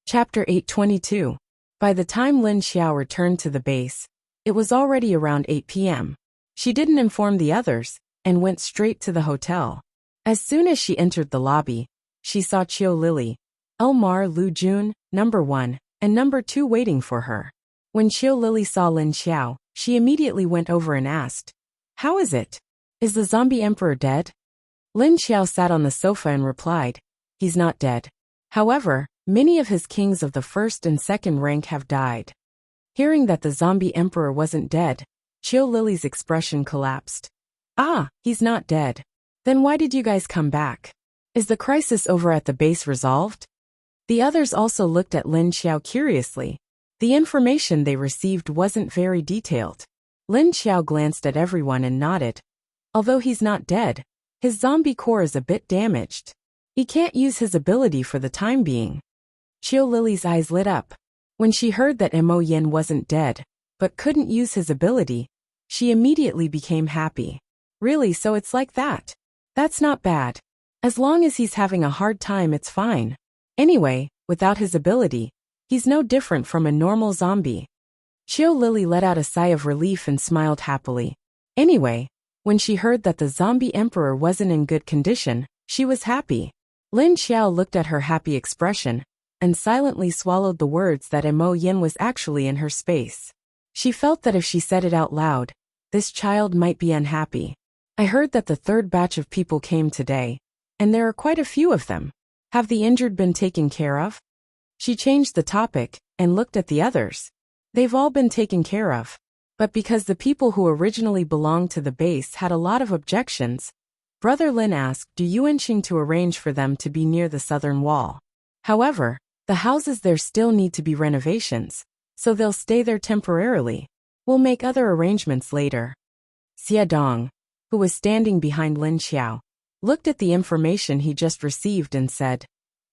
Chapter 822. By the time Lin Xiao returned to the base, it was already around 8 p.m. She didn't inform the others, and went straight to the hotel. As soon as she entered the lobby, she saw Qiu Lily, Elmar Lu Jun, number 1, and number 2 waiting for her. When Qiu Lily saw Lin Xiao, she immediately went over and asked, "How is it? Is the zombie emperor dead?" Lin Xiao sat on the sofa and replied, "He's not dead. However, many of his kings of the first and second rank have died." Hearing that the zombie emperor wasn't dead, Qiu Lily's expression collapsed. "Ah, he's not dead. Then why did you guys come back? Is the crisis over at the base resolved?" The others also looked at Lin Xiao curiously. The information they received wasn't very detailed. Lin Xiao glanced at everyone and nodded. Although he's not dead, his zombie core is a bit damaged. He can't use his ability for the time being. Qiu Lily's eyes lit up. When she heard that Mo Yin wasn't dead, but couldn't use his ability, she immediately became happy. Really, so it's like that? That's not bad. As long as he's having a hard time, it's fine. Anyway, without his ability, he's no different from a normal zombie. Qiu Lily let out a sigh of relief and smiled happily. Anyway, when she heard that the zombie emperor wasn't in good condition, she was happy. Lin Xiao looked at her happy expression, and silently swallowed the words that Mo Yin was actually in her space. She felt that if she said it out loud, this child might be unhappy. "I heard that the third batch of people came today, and there are quite a few of them. Have the injured been taken care of?" She changed the topic, and looked at the others. They've all been taken care of. But because the people who originally belonged to the base had a lot of objections, Brother Lin asked Yuan Qing to arrange for them to be near the southern wall. However, the houses there still need to be renovations, so they'll stay there temporarily. We'll make other arrangements later. Xie Dong, who was standing behind Lin Xiao, looked at the information he just received and said,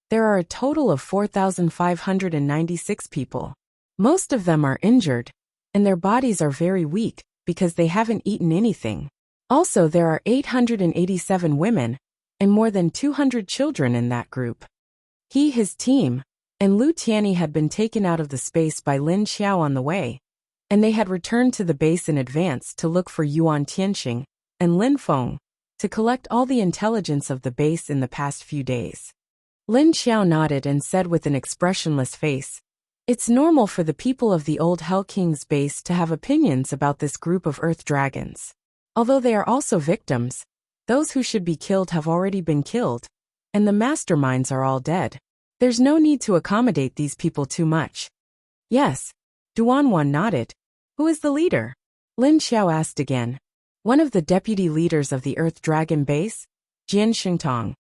"There are a total of 4,596 people. Most of them are injured, and their bodies are very weak because they haven't eaten anything. Also, there are 887 women, and more than 200 children in that group." He, his team, and Lu Tianyi had been taken out of the space by Lin Xiao on the way, and they had returned to the base in advance to look for Yuan Tianxing and Lin Feng to collect all the intelligence of the base in the past few days. Lin Xiao nodded and said with an expressionless face, "It's normal for the people of the old Hell King's base to have opinions about this group of Earth Dragons. Although they are also victims, those who should be killed have already been killed, and the masterminds are all dead. There's no need to accommodate these people too much." "Yes." Duanwan nodded. "Who is the leader?" Lin Xiao asked again. "One of the deputy leaders of the Earth Dragon base, Jian Xingtong,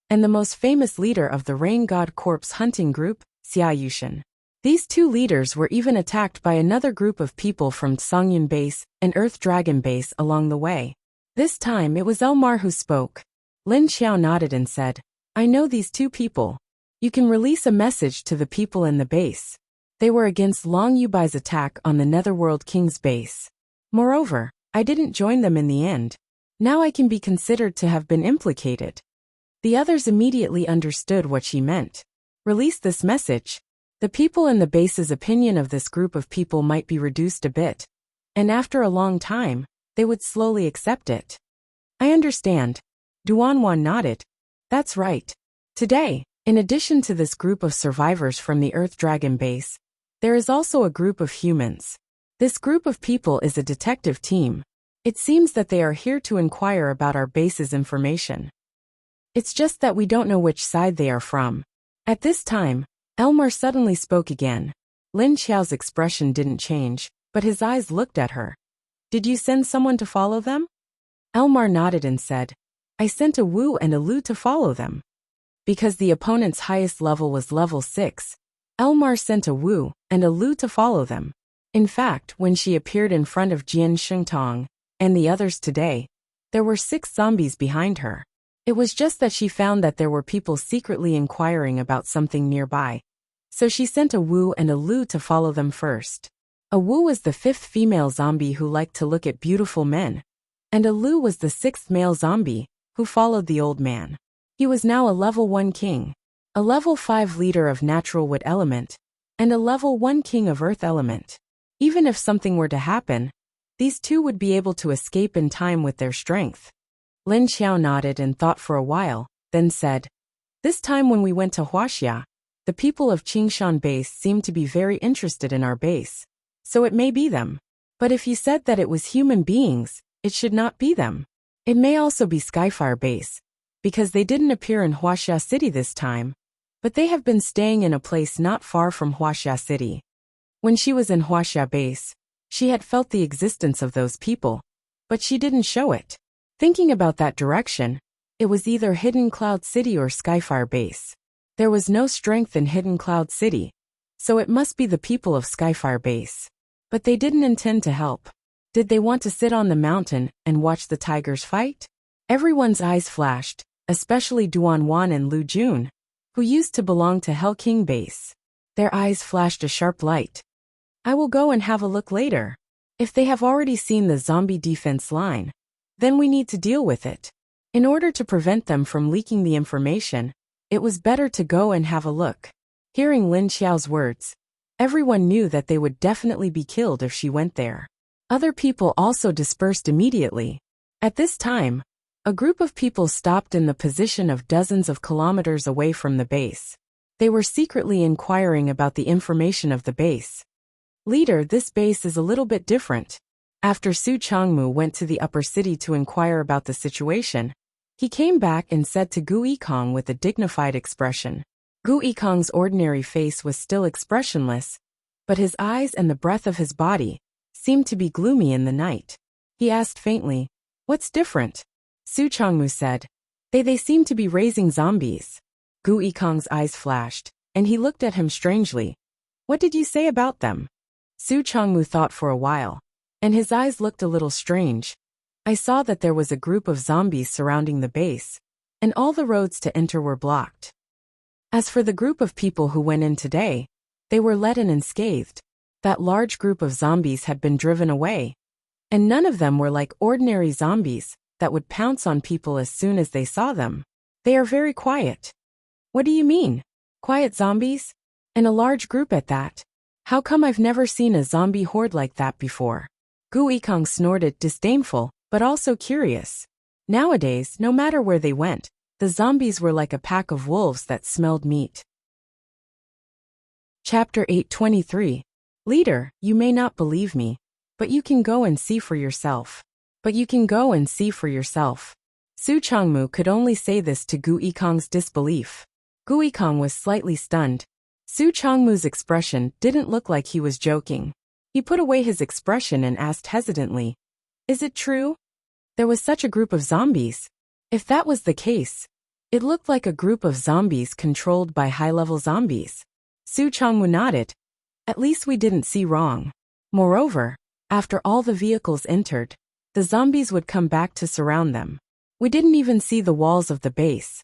and the most famous leader of the Rain God Corpse hunting group, Xia Yushan. These two leaders were even attacked by another group of people from Songyun base and Earth Dragon base along the way." This time it was Elmar who spoke. Lin Xiao nodded and said, "I know these two people. You can release a message to the people in the base. They were against Long Yubai's attack on the Netherworld King's base. Moreover, I didn't join them in the end. Now I can be considered to have been implicated." The others immediately understood what she meant. Release this message. The people in the base's opinion of this group of people might be reduced a bit, and after a long time, they would slowly accept it. "I understand." Duanwan nodded. "That's right. Today, in addition to this group of survivors from the Earth Dragon base, there is also a group of humans. This group of people is a detective team. It seems that they are here to inquire about our base's information. It's just that we don't know which side they are from." At this time, Elmar suddenly spoke again. Lin Xiao's expression didn't change, but his eyes looked at her. "Did you send someone to follow them?" Elmar nodded and said, "I sent a Wu and a Lu to follow them." Because the opponent's highest level was level 6, Elmar sent a Wu and a Lu to follow them. In fact, when she appeared in front of Jian Shengtong and the others today, there were 6 zombies behind her. It was just that she found that there were people secretly inquiring about something nearby, so she sent a Wu and a Lu to follow them first. A Wu was the 5th female zombie who liked to look at beautiful men, and a Lu was the 6th male zombie who followed the old man. He was now a level 1 king. a level 5 leader of natural wood element, and a level 1 king of earth element. Even if something were to happen, these two would be able to escape in time with their strength. Lin Xiao nodded and thought for a while, then said, "This time when we went to Wuxia, the people of Qingshan base seemed to be very interested in our base. So it may be them. But if you said that it was human beings, it should not be them. It may also be Skyfire base, because they didn't appear in Wuxia City this time, but they have been staying in a place not far from Wuxia City. When she was in Wuxia base, she had felt the existence of those people, but she didn't show it. Thinking about that direction, it was either Hidden Cloud City or Skyfire base. There was no strength in Hidden Cloud City, so it must be the people of Skyfire base. But they didn't intend to help. Did they want to sit on the mountain and watch the tigers fight? Everyone's eyes flashed, especially Duan Wan and Lu Jun, who used to belong to Hell King base. Their eyes flashed a sharp light. I will go and have a look later. If they have already seen the zombie defense line, then we need to deal with it. In order to prevent them from leaking the information, it was better to go and have a look. Hearing Lin Xiao's words, everyone knew that they would definitely be killed if she went there. Other people also dispersed immediately. At this time, a group of people stopped in the position of dozens of kilometers away from the base. They were secretly inquiring about the information of the base. Leader, this base is a little bit different. After Su Changmu went to the upper city to inquire about the situation, he came back and said to Gu Yikong with a dignified expression. Gu Yikong's ordinary face was still expressionless, but his eyes and the breath of his body seemed to be gloomy in the night. He asked faintly, "What's different?" Su Changmu said, They seem to be raising zombies." Gu Yikong's eyes flashed, and he looked at him strangely. "What did you say about them?" Su Changmu thought for a while, and his eyes looked a little strange. "I saw that there was a group of zombies surrounding the base, and all the roads to enter were blocked. As for the group of people who went in today, they were let in unscathed. That large group of zombies had been driven away, and none of them were like ordinary zombies that would pounce on people as soon as they saw them. They are very quiet." "What do you mean? Quiet zombies? And a large group at that? How come I've never seen a zombie horde like that before?" Gu Yikong snorted, disdainful, but also curious. Nowadays, no matter where they went, the zombies were like a pack of wolves that smelled meat. Chapter 823. Leader, you may not believe me, but you can go and see for yourself. Su Changmu could only say this to Gu Yikong's disbelief. Gu Yikong was slightly stunned. Su Changmu's expression didn't look like he was joking. He put away his expression and asked hesitantly, "Is it true? There was such a group of zombies?" If that was the case, it looked like a group of zombies controlled by high-level zombies. Su Changmu nodded. "At least we didn't see wrong. Moreover, after all the vehicles entered, the zombies would come back to surround them. We didn't even see the walls of the base.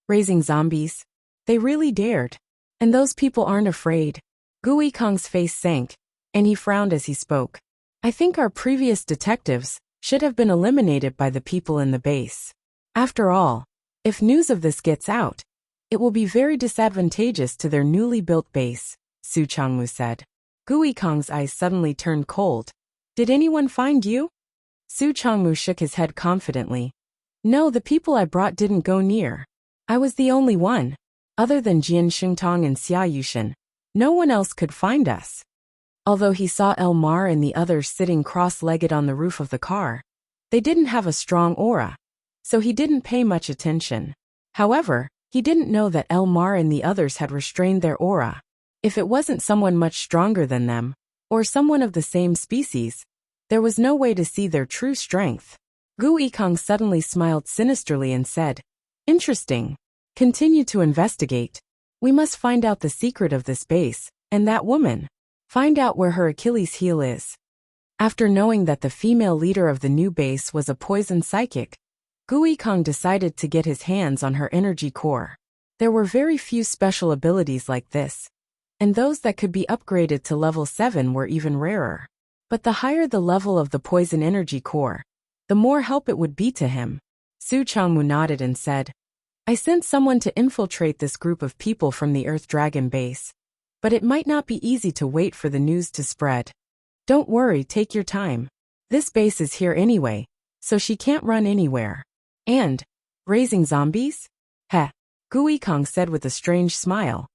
Raising zombies? They really dared. And those people aren't afraid." Gu Yikong's face sank, and he frowned as he spoke. "I think our previous detectives should have been eliminated by the people in the base. After all, if news of this gets out, it will be very disadvantageous to their newly built base," Su Changmu said. Gu Yikong's eyes suddenly turned cold. "Did anyone find you?" Su Changmu shook his head confidently. "No, the people I brought didn't go near. I was the only one. Other than Jian Shengtong and Xia Yushin, no one else could find us." Although he saw Elmar and the others sitting cross-legged on the roof of the car, they didn't have a strong aura, so he didn't pay much attention. However, he didn't know that Elmar and the others had restrained their aura. If it wasn't someone much stronger than them, or someone of the same species, there was no way to see their true strength. Gu Yikong suddenly smiled sinisterly and said, "Interesting. Continue to investigate. We must find out the secret of this base, and that woman. Find out where her Achilles heel is." After knowing that the female leader of the new base was a poison psychic, Gu Yikong decided to get his hands on her energy core. There were very few special abilities like this, and those that could be upgraded to level 7 were even rarer. But the higher the level of the poison energy core, the more help it would be to him. Su Changmu nodded and said, I sent someone to infiltrate this group of people from the Earth Dragon base. But it might not be easy to wait for the news to spread. Don't worry, take your time. This base is here anyway, so she can't run anywhere. And, raising zombies? Heh, Gu Yikong said with a strange smile.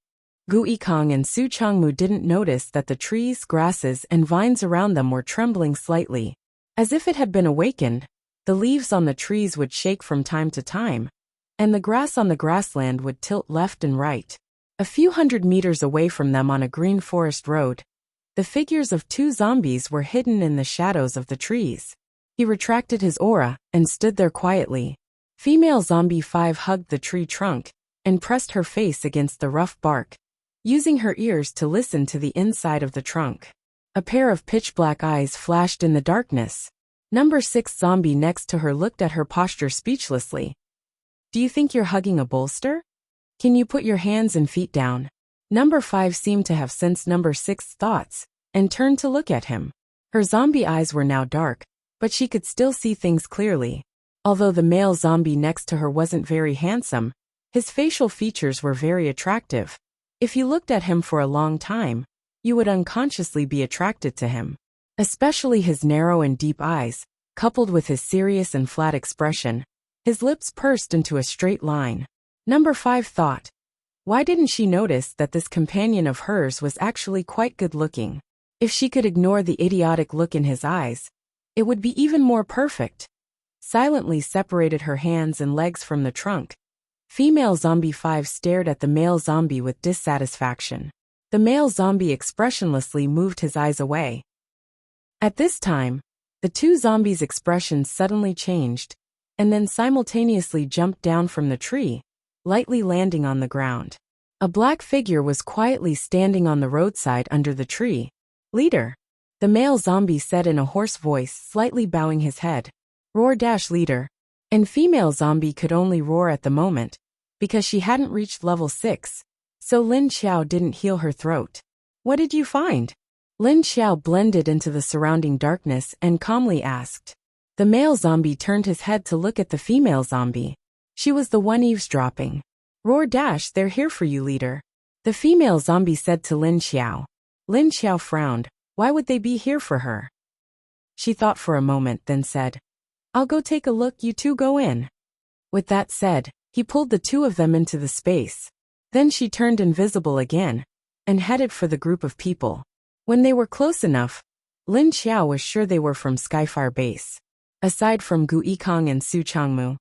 Gu Yikong and Su Changmu didn't notice that the trees, grasses, and vines around them were trembling slightly. As if it had been awakened, the leaves on the trees would shake from time to time, and the grass on the grassland would tilt left and right. A few hundred meters away from them on a green forest road, the figures of two zombies were hidden in the shadows of the trees. He retracted his aura and stood there quietly. Female Zombie 5 hugged the tree trunk and pressed her face against the rough bark, using her ears to listen to the inside of the trunk. A pair of pitch-black eyes flashed in the darkness. Number 6 Zombie next to her looked at her posture speechlessly. Do you think you're hugging a bolster? Can you put your hands and feet down? Number 5 seemed to have sensed Number 6's thoughts and turned to look at him. Her zombie eyes were now dark, but she could still see things clearly. Although the male zombie next to her wasn't very handsome, his facial features were very attractive. If you looked at him for a long time, you would unconsciously be attracted to him. Especially his narrow and deep eyes, coupled with his serious and flat expression. His lips pursed into a straight line. Number 5 thought. Why didn't she notice that this companion of hers was actually quite good-looking? If she could ignore the idiotic look in his eyes, it would be even more perfect. Silently separated her hands and legs from the trunk. Female Zombie 5 stared at the male zombie with dissatisfaction. The male zombie expressionlessly moved his eyes away. At this time, the two zombies' expressions suddenly changed, and then simultaneously jumped down from the tree, lightly landing on the ground. A black figure was quietly standing on the roadside under the tree. Leader, the male zombie said in a hoarse voice, slightly bowing his head. Roar dash leader. And female zombie could only roar at the moment, because she hadn't reached level 6, so Lin Xiao didn't heal her throat. What did you find? Lin Xiao blended into the surrounding darkness and calmly asked. The male zombie turned his head to look at the female zombie. She was the one eavesdropping. Roar dash, they're here for you, leader. The female zombie said to Lin Xiao. Lin Xiao frowned. Why would they be here for her? She thought for a moment, then said, I'll go take a look, you two go in. With that said, he pulled the two of them into the space. Then she turned invisible again and headed for the group of people. When they were close enough, Lin Xiao was sure they were from Skyfire Base. Aside from Gu Yikong and Su Changmu,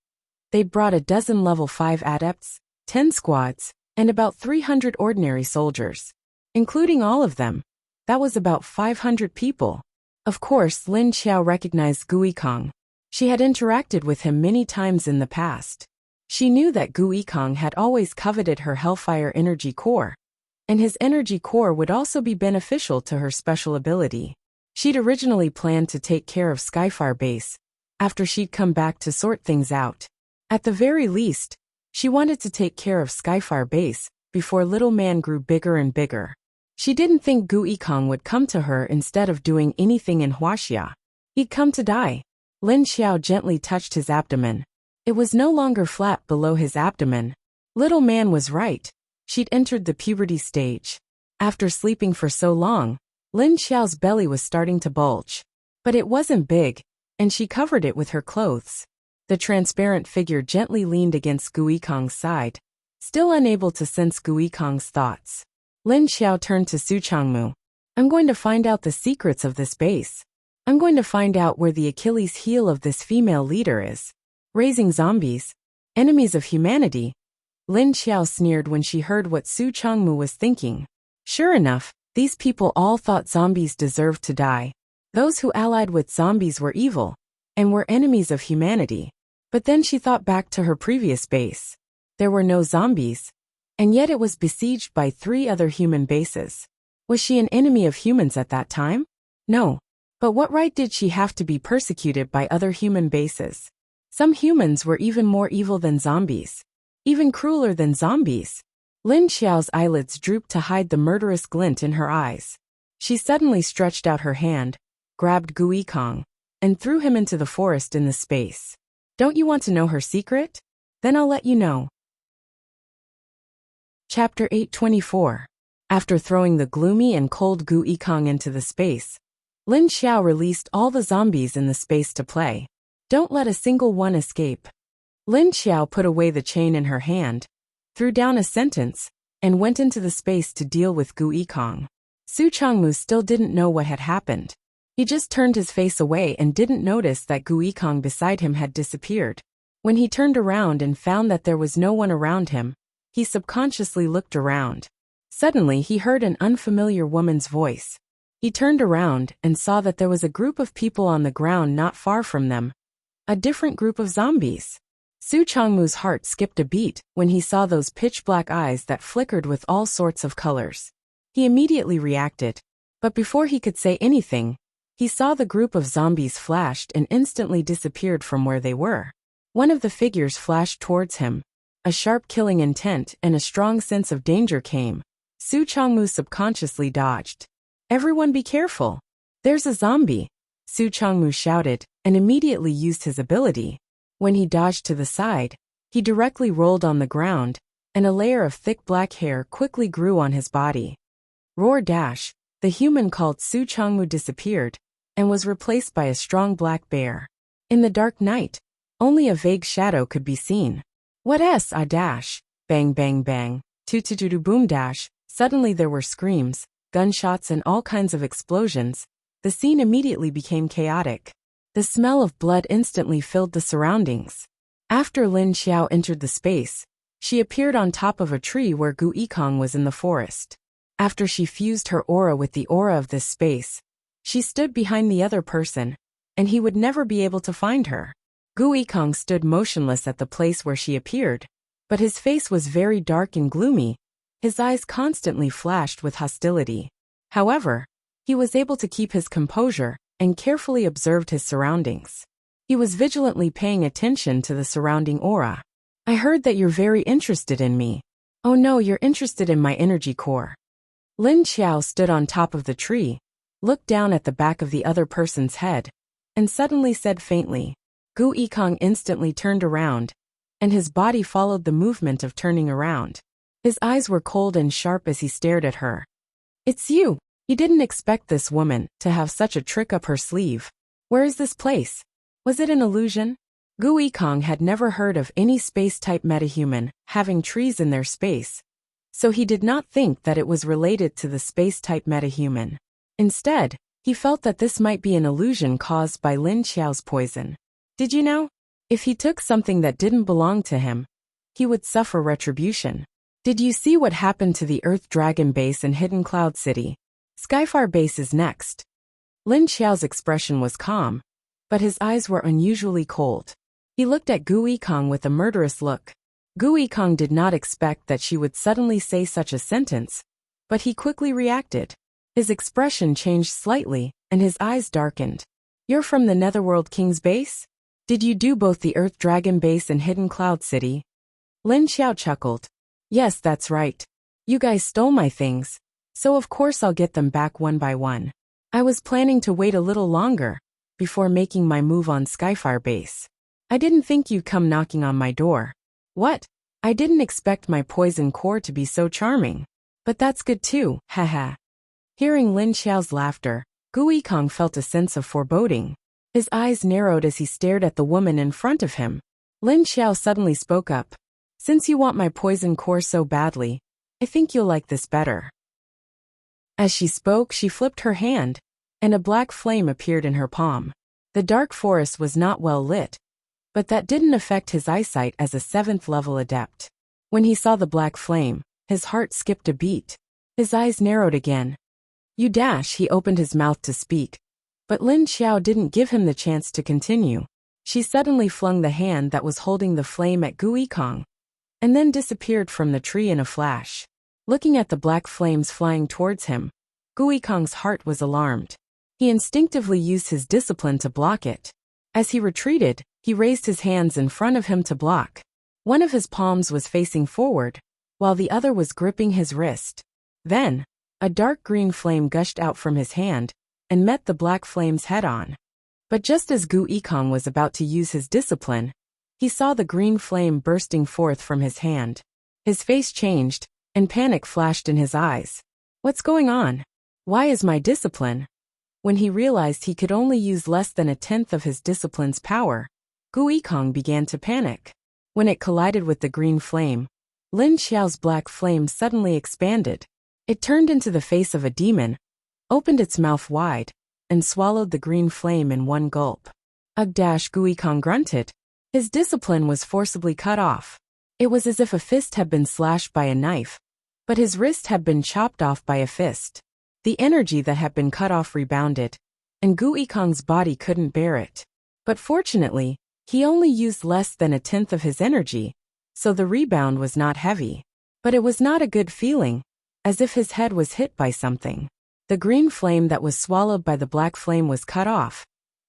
they'd brought a dozen level 5 adepts, 10 squads, and about 300 ordinary soldiers. Including all of them, that was about 500 people. Of course, Lin Xiao recognized Gu Yikong. She had interacted with him many times in the past. She knew that Gu Yikong had always coveted her Hellfire Energy Core, and his Energy Core would also be beneficial to her special ability. She'd originally planned to take care of Skyfire Base after she'd come back to sort things out. At the very least, she wanted to take care of Skyfire Base before Little Man grew bigger and bigger. She didn't think Gu Yikong would come to her instead of doing anything in Wuxia. He'd come to die. Lin Xiao gently touched his abdomen. It was no longer flat below his abdomen. Little Man was right. She'd entered the puberty stage. After sleeping for so long, Lin Xiao's belly was starting to bulge. But it wasn't big, and she covered it with her clothes. The transparent figure gently leaned against Gu Yikong's side, still unable to sense Gu Yikong's thoughts. Lin Xiao turned to Su Changmu. I'm going to find out the secrets of this base. I'm going to find out where the Achilles heel of this female leader is. Raising zombies, enemies of humanity. Lin Xiao sneered when she heard what Su Changmu was thinking. Sure enough, these people all thought zombies deserved to die. Those who allied with zombies were evil, and were enemies of humanity. But then she thought back to her previous base. There were no zombies, and yet it was besieged by 3 other human bases. Was she an enemy of humans at that time? No. But what right did she have to be persecuted by other human bases? Some humans were even more evil than zombies. Even crueler than zombies. Lin Xiao's eyelids drooped to hide the murderous glint in her eyes. She suddenly stretched out her hand, grabbed Gu Yikong, and threw him into the forest in the space. Don't you want to know her secret? Then I'll let you know. Chapter 824. After throwing the gloomy and cold Gu Yikong into the space, Lin Xiao released all the zombies in the space to play. Don't let a single one escape. Lin Xiao put away the chain in her hand, threw down a sentence, and went into the space to deal with Gu Yikong. Su Changmu still didn't know what had happened. He just turned his face away and didn't notice that Gu Yikong beside him had disappeared. When he turned around and found that there was no one around him, he subconsciously looked around. Suddenly he heard an unfamiliar woman's voice. He turned around and saw that there was a group of people on the ground not far from them. A different group of zombies. Su Changmu's heart skipped a beat when he saw those pitch-black eyes that flickered with all sorts of colors. He immediately reacted, but before he could say anything, he saw the group of zombies flashed and instantly disappeared from where they were. One of the figures flashed towards him. A sharp killing intent and a strong sense of danger came. Su Changmu subconsciously dodged. Everyone be careful. There's a zombie, Su Changmu shouted, and immediately used his ability. When he dodged to the side, he directly rolled on the ground, and a layer of thick black hair quickly grew on his body. Roar dash, the human called Su Changmu disappeared, and was replaced by a strong black bear. In the dark night, only a vague shadow could be seen. What a dash, bang bang bang, toot boom dash. Suddenly there were screams, gunshots and all kinds of explosions. The scene immediately became chaotic. The smell of blood instantly filled the surroundings. After Lin Xiao entered the space, she appeared on top of a tree where Gu Yikong was in the forest. After she fused her aura with the aura of this space, she stood behind the other person, and he would never be able to find her. Gu Yikong stood motionless at the place where she appeared, but his face was very dark and gloomy. His eyes constantly flashed with hostility. However, he was able to keep his composure and carefully observed his surroundings. He was vigilantly paying attention to the surrounding aura. I heard that you're very interested in me. Oh no, you're interested in my energy core. Lin Xiao stood on top of the tree, looked down at the back of the other person's head, and suddenly said faintly. Gu Yikong instantly turned around, and his body followed the movement of turning around. His eyes were cold and sharp as he stared at her. It's you. He didn't expect this woman to have such a trick up her sleeve. Where is this place? Was it an illusion? Gu Yikong had never heard of any space-type metahuman having trees in their space, so he did not think that it was related to the space-type metahuman. Instead, he felt that this might be an illusion caused by Lin Xiao's poison. Did you know? If he took something that didn't belong to him, he would suffer retribution. Did you see what happened to the Earth Dragon Base in Hidden Cloud City? Skyfire Base is next. Lin Xiao's expression was calm, but his eyes were unusually cold. He looked at Gu Yikong with a murderous look. Gu Yikong did not expect that she would suddenly say such a sentence, but he quickly reacted. His expression changed slightly, and his eyes darkened. You're from the Netherworld King's base? Did you do both the Earth Dragon Base and Hidden Cloud City? Lin Xiao chuckled. Yes, that's right. You guys stole my things, so of course I'll get them back one by one. I was planning to wait a little longer before making my move on Skyfire Base. I didn't think you'd come knocking on my door. What? I didn't expect my poison core to be so charming. But that's good too, haha. Hearing Lin Xiao's laughter, Gu Yikong felt a sense of foreboding. His eyes narrowed as he stared at the woman in front of him. Lin Xiao suddenly spoke up. Since you want my poison core so badly, I think you'll like this better. As she spoke, she flipped her hand, and a black flame appeared in her palm. The dark forest was not well lit, but that didn't affect his eyesight as a 7th level adept. When he saw the black flame, his heart skipped a beat. His eyes narrowed again. You dash, he opened his mouth to speak, but Lin Xiao didn't give him the chance to continue. She suddenly flung the hand that was holding the flame at Gu Yikong, and then disappeared from the tree in a flash. Looking at the black flames flying towards him, Gu Yikong's heart was alarmed. He instinctively used his discipline to block it. As he retreated, he raised his hands in front of him to block. One of his palms was facing forward, while the other was gripping his wrist. Then, a dark green flame gushed out from his hand and met the black flame's head-on. But just as Gu Yikong was about to use his discipline, he saw the green flame bursting forth from his hand. His face changed, and panic flashed in his eyes. What's going on? Why is my discipline? When he realized he could only use less than a tenth of his discipline's power, Gu Yikong began to panic. When it collided with the green flame, Lin Xiao's black flame suddenly expanded. It turned into the face of a demon, opened its mouth wide, and swallowed the green flame in one gulp. Gu Yikong grunted. His discipline was forcibly cut off. It was as if a fist had been slashed by a knife, but his wrist had been chopped off by a fist. The energy that had been cut off rebounded, and Gu Yikong's body couldn't bear it. But fortunately, he only used less than a tenth of his energy, so the rebound was not heavy. But it was not a good feeling, as if his head was hit by something. The green flame that was swallowed by the black flame was cut off,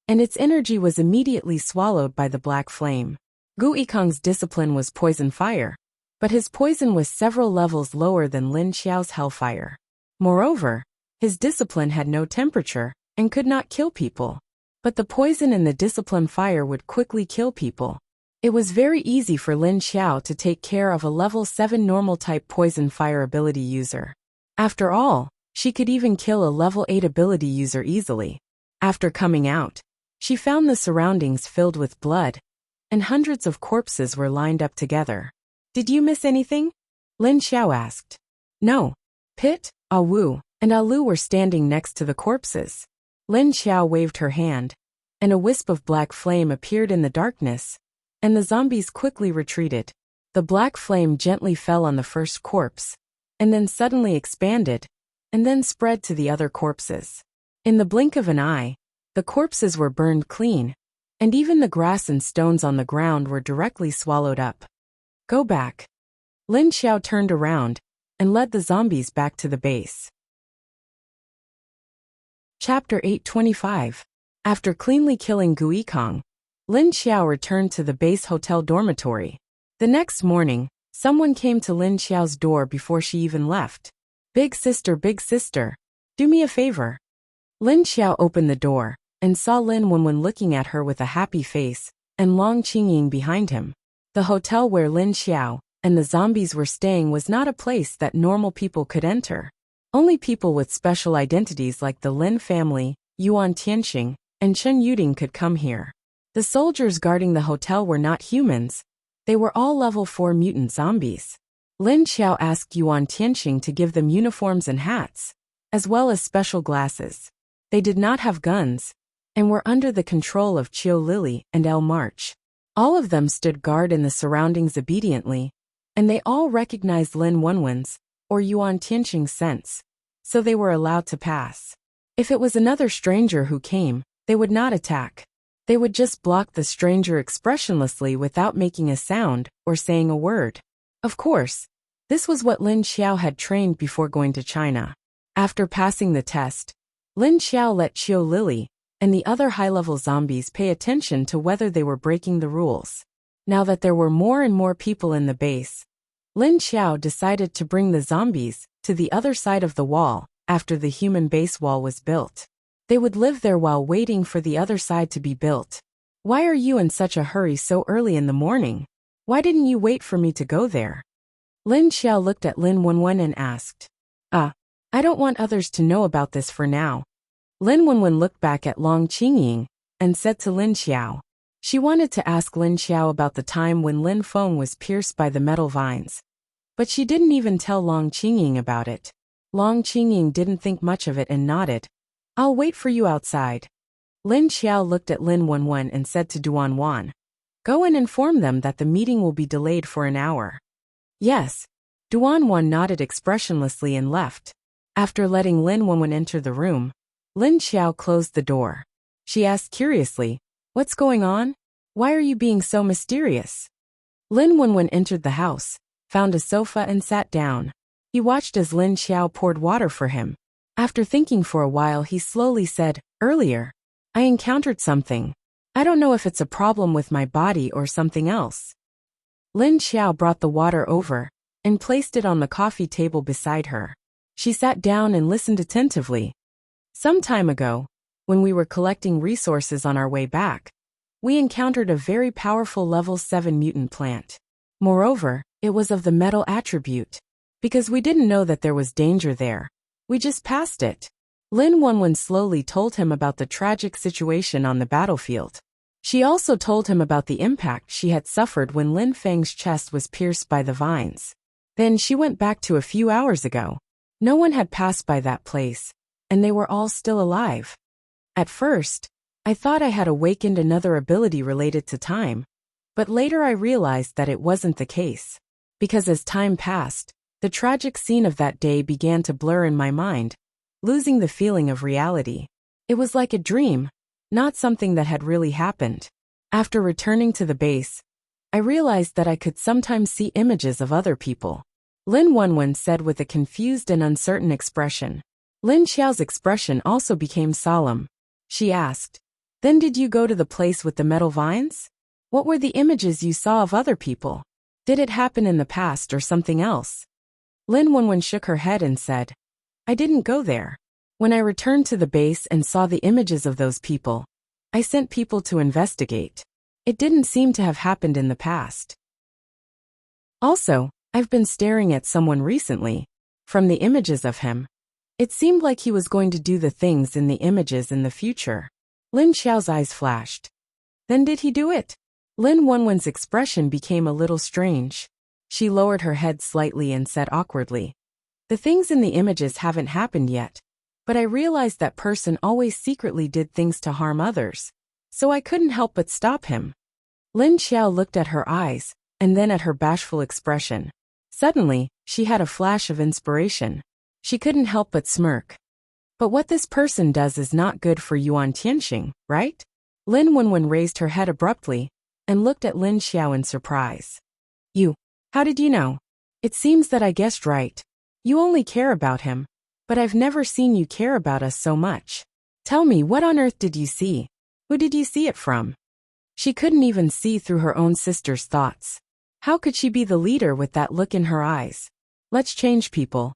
and its energy was immediately swallowed by the black flame. Gu Yikong's discipline was poison fire, but his poison was several levels lower than Lin Xiao's hellfire. Moreover, his discipline had no temperature and could not kill people. But the poison in the discipline fire would quickly kill people. It was very easy for Lin Xiao to take care of a level 7 normal type poison fire ability user. After all, she could even kill a level 8 ability user easily. After coming out, she found the surroundings filled with blood, and hundreds of corpses were lined up together. Did you miss anything? Lin Xiao asked. No. Pit, Awu, and Alu were standing next to the corpses. Lin Xiao waved her hand, and a wisp of black flame appeared in the darkness, and the zombies quickly retreated. The black flame gently fell on the first corpse, and then suddenly expanded, and then spread to the other corpses. In the blink of an eye, the corpses were burned clean, and even the grass and stones on the ground were directly swallowed up. Go back. Lin Xiao turned around and led the zombies back to the base. Chapter 825. After cleanly killing Gu Yikong, Lin Xiao returned to the base hotel dormitory. The next morning, someone came to Lin Xiao's door before she even left. Big sister, do me a favor. Lin Xiao opened the door and saw Lin Wenwen looking at her with a happy face, and Long Qingying behind him. The hotel where Lin Xiao and the zombies were staying was not a place that normal people could enter. Only people with special identities like the Lin family, Yuan Tianxing, and Chen Yuding could come here. The soldiers guarding the hotel were not humans. They were all level 4 mutant zombies. Lin Xiao asked Yuan Tianxing to give them uniforms and hats, as well as special glasses. They did not have guns, and were under the control of Qiu Lily and El March. All of them stood guard in the surroundings obediently, and they all recognized Lin Wenwen's, or Yuan Tianxing's sense, so they were allowed to pass. If it was another stranger who came, they would not attack. They would just block the stranger expressionlessly without making a sound or saying a word. Of course, this was what Lin Xiao had trained before going to China. After passing the test, Lin Xiao let Qiu Lily and the other high-level zombies pay attention to whether they were breaking the rules. Now that there were more and more people in the base, Lin Xiao decided to bring the zombies to the other side of the wall after the human base wall was built. They would live there while waiting for the other side to be built. Why are you in such a hurry so early in the morning? Why didn't you wait for me to go there? Lin Xiao looked at Lin Wenwen and asked. I don't want others to know about this for now. Lin Wenwen looked back at Long Qingying and said to Lin Xiao. She wanted to ask Lin Xiao about the time when Lin Feng was pierced by the metal vines, but she didn't even tell Long Qingying about it. Long Qingying didn't think much of it and nodded. I'll wait for you outside. Lin Xiao looked at Lin Wenwen and said to Duan Wan. Go and inform them that the meeting will be delayed for an hour. Yes. Duan Wan nodded expressionlessly and left. After letting Lin Wenwen enter the room, Lin Xiao closed the door. She asked curiously, What's going on? Why are you being so mysterious? Lin Wenwen entered the house, found a sofa and sat down. He watched as Lin Xiao poured water for him. After thinking for a while he slowly said, Earlier, I encountered something. I don't know if it's a problem with my body or something else. Lin Xiao brought the water over and placed it on the coffee table beside her. She sat down and listened attentively. Some time ago, when we were collecting resources on our way back, we encountered a very powerful level 7 mutant plant. Moreover, it was of the metal attribute. Because we didn't know that there was danger there. We just passed it. Lin Wenwen slowly told him about the tragic situation on the battlefield. She also told him about the impact she had suffered when Lin Feng's chest was pierced by the vines. Then she went back to a few hours ago. No one had passed by that place, and they were all still alive. At first, I thought I had awakened another ability related to time, but later I realized that it wasn't the case. Because as time passed, the tragic scene of that day began to blur in my mind, losing the feeling of reality. It was like a dream, not something that had really happened. After returning to the base, I realized that I could sometimes see images of other people. Lin Wenwen said with a confused and uncertain expression. Lin Xiao's expression also became solemn. She asked, "Then did you go to the place with the metal vines? What were the images you saw of other people? Did it happen in the past or something else?" Lin Wenwen shook her head and said, "I didn't go there. When I returned to the base and saw the images of those people, I sent people to investigate. It didn't seem to have happened in the past. Also, I've been staring at someone recently. From the images of him, it seemed like he was going to do the things in the images in the future." Lin Xiao's eyes flashed. "Then did he do it?" Lin Wenwen's expression became a little strange. She lowered her head slightly and said awkwardly, "The things in the images haven't happened yet, but I realized that person always secretly did things to harm others, so I couldn't help but stop him." Lin Xiao looked at her eyes, and then at her bashful expression. Suddenly, she had a flash of inspiration. She couldn't help but smirk. "But what this person does is not good for Yuan Tianxing, right?" Lin Wenwen raised her head abruptly and looked at Lin Xiao in surprise. How did you know?" "It seems that I guessed right. You only care about him, but I've never seen you care about us so much. Tell me, what on earth did you see? Who did you see it from?" She couldn't even see through her own sister's thoughts. How could she be the leader with that look in her eyes? "Let's change people.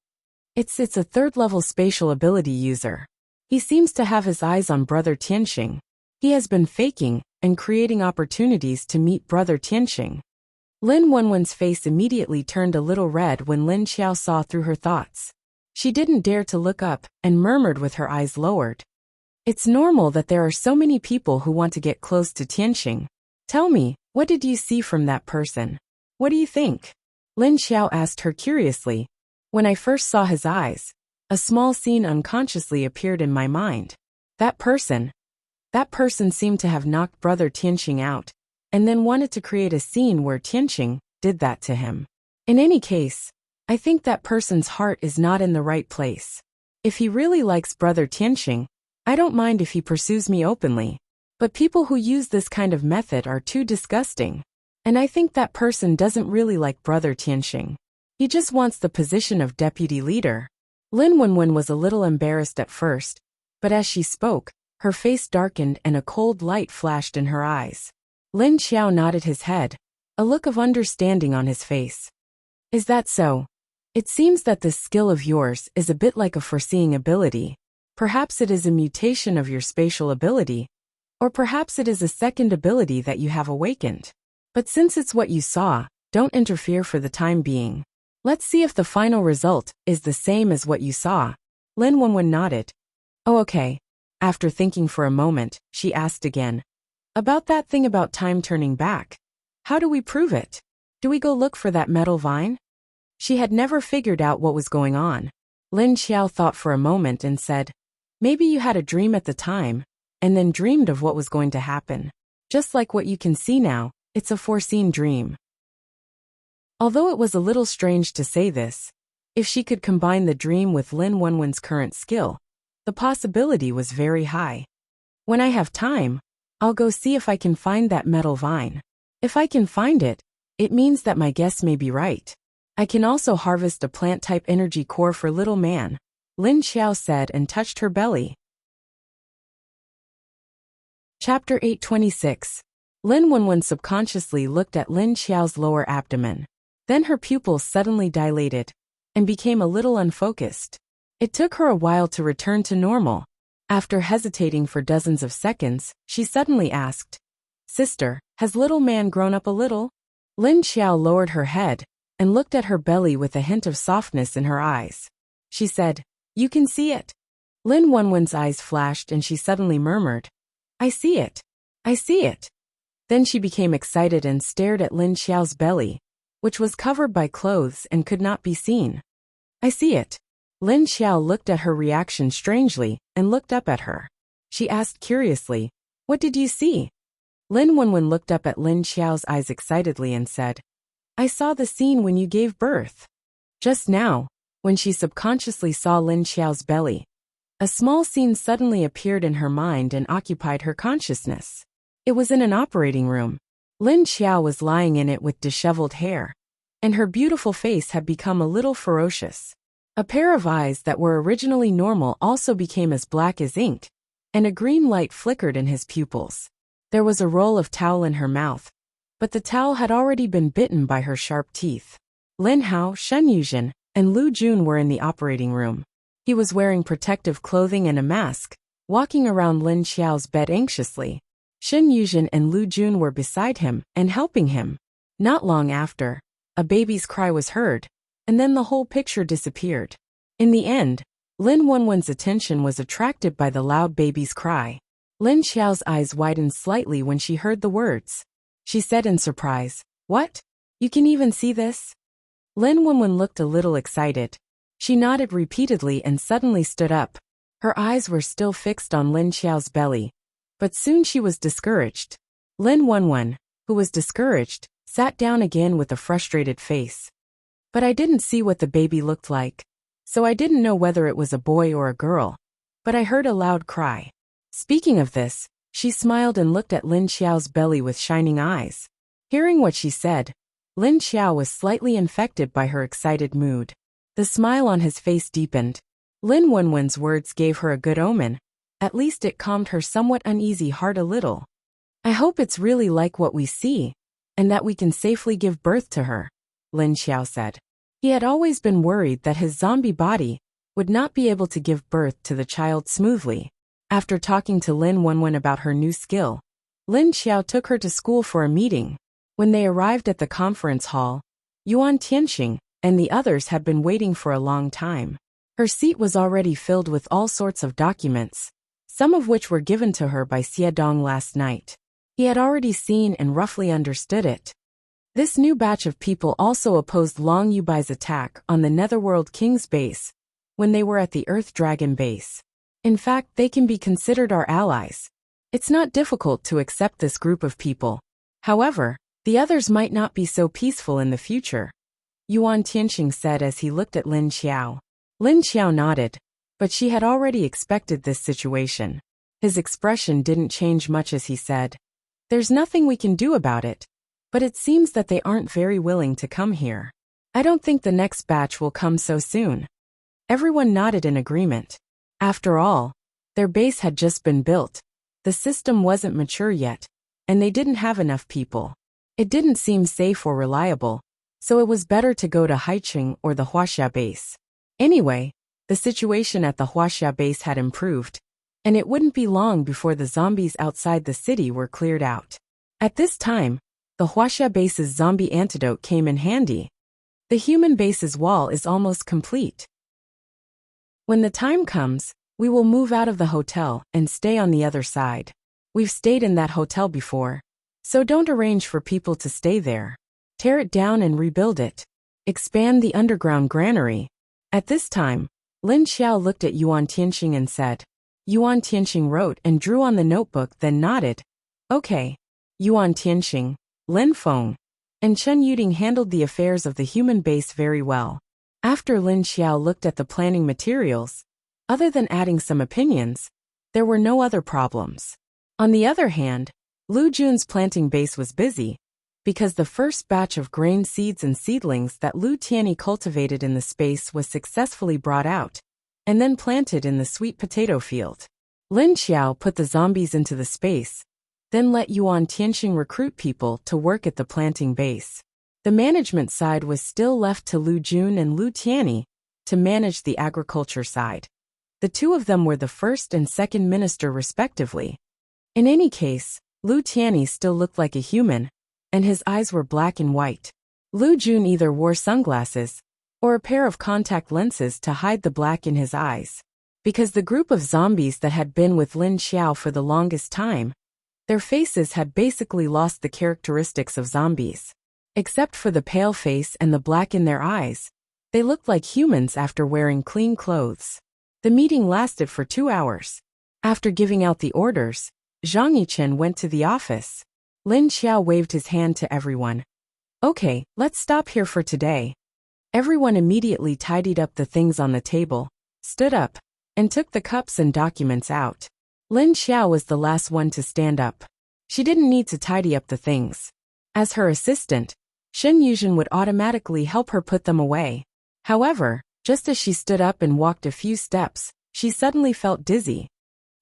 It's a third-level spatial ability user. He seems to have his eyes on Brother Tianxing. He has been faking and creating opportunities to meet Brother Tianxing." Lin Wenwen's face immediately turned a little red when Lin Xiao saw through her thoughts. She didn't dare to look up and murmured with her eyes lowered, "It's normal that there are so many people who want to get close to Tianxing. Tell me, what did you see from that person? What do you think?" Lin Xiao asked her curiously. "When I first saw his eyes, a small scene unconsciously appeared in my mind. That person seemed to have knocked Brother Tianxing out, and then wanted to create a scene where Tianxing did that to him. In any case, I think that person's heart is not in the right place. If he really likes Brother Tianxing, I don't mind if he pursues me openly. But people who use this kind of method are too disgusting. And I think that person doesn't really like Brother Tianxing. He just wants the position of deputy leader." Lin Wenwen was a little embarrassed at first, but as she spoke, her face darkened and a cold light flashed in her eyes. Lin Xiao nodded his head, a look of understanding on his face. "Is that so? It seems that this skill of yours is a bit like a foreseeing ability. Perhaps it is a mutation of your spatial ability, or perhaps it is a second ability that you have awakened. But since it's what you saw, don't interfere for the time being. Let's see if the final result is the same as what you saw." Lin Wenwen nodded. "Oh, okay." After thinking for a moment, she asked again, "About that thing about time turning back. How do we prove it? Do we go look for that metal vine?" She had never figured out what was going on. Lin Xiao thought for a moment and said, "Maybe you had a dream at the time, and then dreamed of what was going to happen. Just like what you can see now, it's a foreseen dream." Although it was a little strange to say this, if she could combine the dream with Lin Wenwen's current skill, the possibility was very high. "When I have time, I'll go see if I can find that metal vine. If I can find it, it means that my guess may be right. I can also harvest a plant-type energy core for little man," Lin Xiao said and touched her belly. Chapter 826. Lin Wenwen subconsciously looked at Lin Xiao's lower abdomen. Then her pupils suddenly dilated and became a little unfocused. It took her a while to return to normal. After hesitating for dozens of seconds, she suddenly asked, "Sister, has little man grown up a little?" Lin Xiao lowered her head and looked at her belly with a hint of softness in her eyes. She said, "You can see it." Lin Wenwen's eyes flashed and she suddenly murmured, "I see it. I see it." Then she became excited and stared at Lin Xiao's belly, which was covered by clothes and could not be seen. "I see it." Lin Xiao looked at her reaction strangely and looked up at her. She asked curiously, "What did you see?" Lin Wenwen looked up at Lin Xiao's eyes excitedly and said, "I saw the scene when you gave birth." Just now, when she subconsciously saw Lin Xiao's belly, a small scene suddenly appeared in her mind and occupied her consciousness. It was in an operating room. Lin Xiao was lying in it with disheveled hair, and her beautiful face had become a little ferocious. A pair of eyes that were originally normal also became as black as ink, and a green light flickered in his pupils. There was a roll of towel in her mouth, but the towel had already been bitten by her sharp teeth. Lin Hao, Shen Yuzhen, and Lu Jun were in the operating room. He was wearing protective clothing and a mask, walking around Lin Xiao's bed anxiously. Shen Yuzhen and Lu Jun were beside him and helping him. Not long after, a baby's cry was heard, and then the whole picture disappeared. In the end, Lin Wenwen's attention was attracted by the loud baby's cry. Lin Xiao's eyes widened slightly when she heard the words. She said in surprise, "What? You can even see this?" Lin Wenwen looked a little excited. She nodded repeatedly and suddenly stood up. Her eyes were still fixed on Lin Xiao's belly, but soon she was discouraged. Lin Wenwen, who was discouraged, sat down again with a frustrated face. "But I didn't see what the baby looked like, so I didn't know whether it was a boy or a girl, but I heard a loud cry." Speaking of this, she smiled and looked at Lin Xiao's belly with shining eyes. Hearing what she said, Lin Xiao was slightly infected by her excited mood. The smile on his face deepened. Lin Wenwen's words gave her a good omen. At least it calmed her somewhat uneasy heart a little. "I hope it's really like what we see, and that we can safely give birth to her," Lin Xiao said. He had always been worried that his zombie body would not be able to give birth to the child smoothly. After talking to Lin Wenwen about her new skill, Lin Xiao took her to school for a meeting. When they arrived at the conference hall, Yuan Tianxing and the others had been waiting for a long time. Her seat was already filled with all sorts of documents, some of which were given to her by Xie Dong last night. He had already seen and roughly understood it. This new batch of people also opposed Long Yubai's attack on the Netherworld King's base when they were at the Earth Dragon base. In fact, they can be considered our allies. It's not difficult to accept this group of people. However, the others might not be so peaceful in the future, Yuan Tianxing said as he looked at Lin Xiao. Lin Xiao nodded, but she had already expected this situation. His expression didn't change much as he said, "There's nothing we can do about it, but it seems that they aren't very willing to come here. I don't think the next batch will come so soon." Everyone nodded in agreement. After all, their base had just been built. The system wasn't mature yet, and they didn't have enough people. It didn't seem safe or reliable, so it was better to go to Haicheng or the Wuxia base. Anyway, the situation at the Wuxia base had improved, and it wouldn't be long before the zombies outside the city were cleared out. At this time, the Wuxia base's zombie antidote came in handy. The human base's wall is almost complete. When the time comes, we will move out of the hotel and stay on the other side. We've stayed in that hotel before, so don't arrange for people to stay there. Tear it down and rebuild it. Expand the underground granary. At this time, Lin Xiao looked at Yuan Tianxing and said. Yuan Tianxing wrote and drew on the notebook, then nodded. Okay. Yuan Tianxing, Lin Feng, and Chen Yuding handled the affairs of the human base very well. After Lin Xiao looked at the planning materials, other than adding some opinions, there were no other problems. On the other hand, Lu Jun's planting base was busy, because the first batch of grain seeds and seedlings that Lu Tianyi cultivated in the space was successfully brought out, and then planted in the sweet potato field. Lin Xiao put the zombies into the space, then let Yuan Tianxing recruit people to work at the planting base. The management side was still left to Lu Jun and Lu Tianyi to manage the agriculture side. The two of them were the first and second minister respectively. In any case, Lu Tianyi still looked like a human, and his eyes were black and white. Lu Jun either wore sunglasses or a pair of contact lenses to hide the black in his eyes. Because the group of zombies that had been with Lin Xiao for the longest time, their faces had basically lost the characteristics of zombies. Except for the pale face and the black in their eyes, they looked like humans after wearing clean clothes. The meeting lasted for 2 hours. After giving out the orders, Zhang Yichen went to the office. Lin Xiao waved his hand to everyone. Okay, let's stop here for today. Everyone immediately tidied up the things on the table, stood up, and took the cups and documents out. Lin Xiao was the last one to stand up. She didn't need to tidy up the things. As her assistant, Shen Yuzhen would automatically help her put them away. However, just as she stood up and walked a few steps, she suddenly felt dizzy.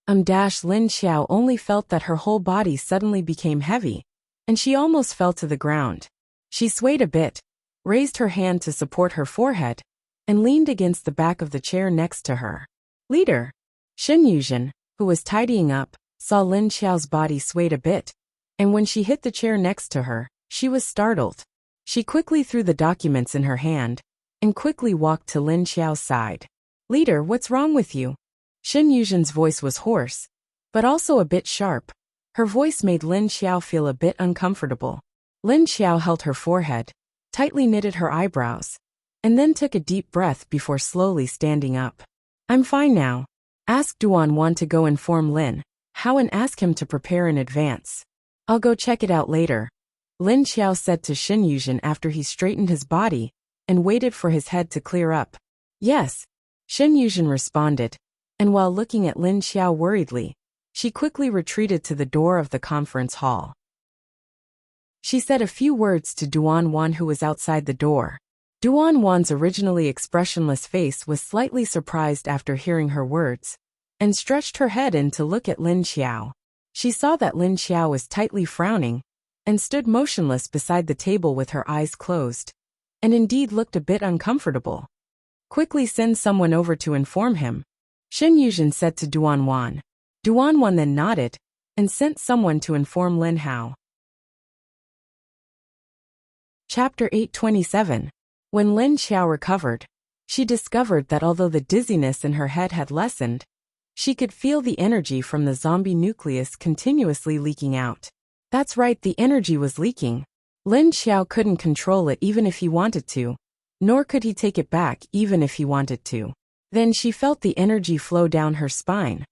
Lin Xiao only felt that her whole body suddenly became heavy, and she almost fell to the ground. She swayed a bit, raised her hand to support her forehead, and leaned against the back of the chair next to her. Leader! Shen Yuzhen, who was tidying up, saw Lin Xiao's body swayed a bit, and when she hit the chair next to her, she was startled. She quickly threw the documents in her hand, and quickly walked to Lin Xiao's side. Leader, what's wrong with you? Shen Yuzhen's voice was hoarse, but also a bit sharp. Her voice made Lin Xiao feel a bit uncomfortable. Lin Xiao held her forehead, tightly knitted her eyebrows, and then took a deep breath before slowly standing up. I'm fine now. Ask Duan to go inform Lin Hao and ask him to prepare in advance. I'll go check it out later, Lin Xiao said to Shen Yuzhen after he straightened his body and waited for his head to clear up. Yes, Shen Yuzhen responded, and while looking at Lin Xiao worriedly, she quickly retreated to the door of the conference hall. She said a few words to Duan who was outside the door. Duan originally expressionless face was slightly surprised after hearing her words, and stretched her head in to look at Lin Xiao. She saw that Lin Xiao was tightly frowning, and stood motionless beside the table with her eyes closed, and indeed looked a bit uncomfortable. Quickly send someone over to inform him, Shen Yuzhen said to Duan. Duan then nodded, and sent someone to inform Lin Hao. Chapter 827. When Lin Xiao recovered, she discovered that although the dizziness in her head had lessened, she could feel the energy from the zombie nucleus continuously leaking out. That's right, the energy was leaking. Lin Xiao couldn't control it even if he wanted to, nor could he take it back even if he wanted to. Then she felt the energy flow down her spine,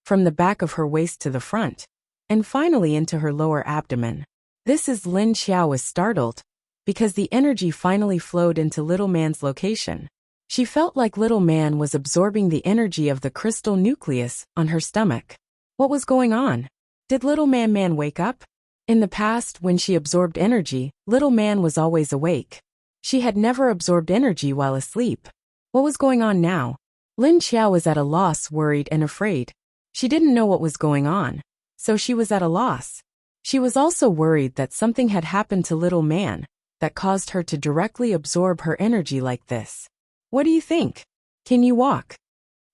from the back of her waist to the front, and finally into her lower abdomen. Lin Xiao was startled, because the energy finally flowed into Little Man's location. She felt like Little Man was absorbing the energy of the crystal nucleus on her stomach. What was going on? Did Little Man wake up? In the past, when she absorbed energy, Little Man was always awake. She had never absorbed energy while asleep. What was going on now? Lin Xiao was at a loss, worried and afraid. She didn't know what was going on, so she was at a loss. She was also worried that something had happened to Little Man that caused her to directly absorb her energy like this. What do you think? Can you walk?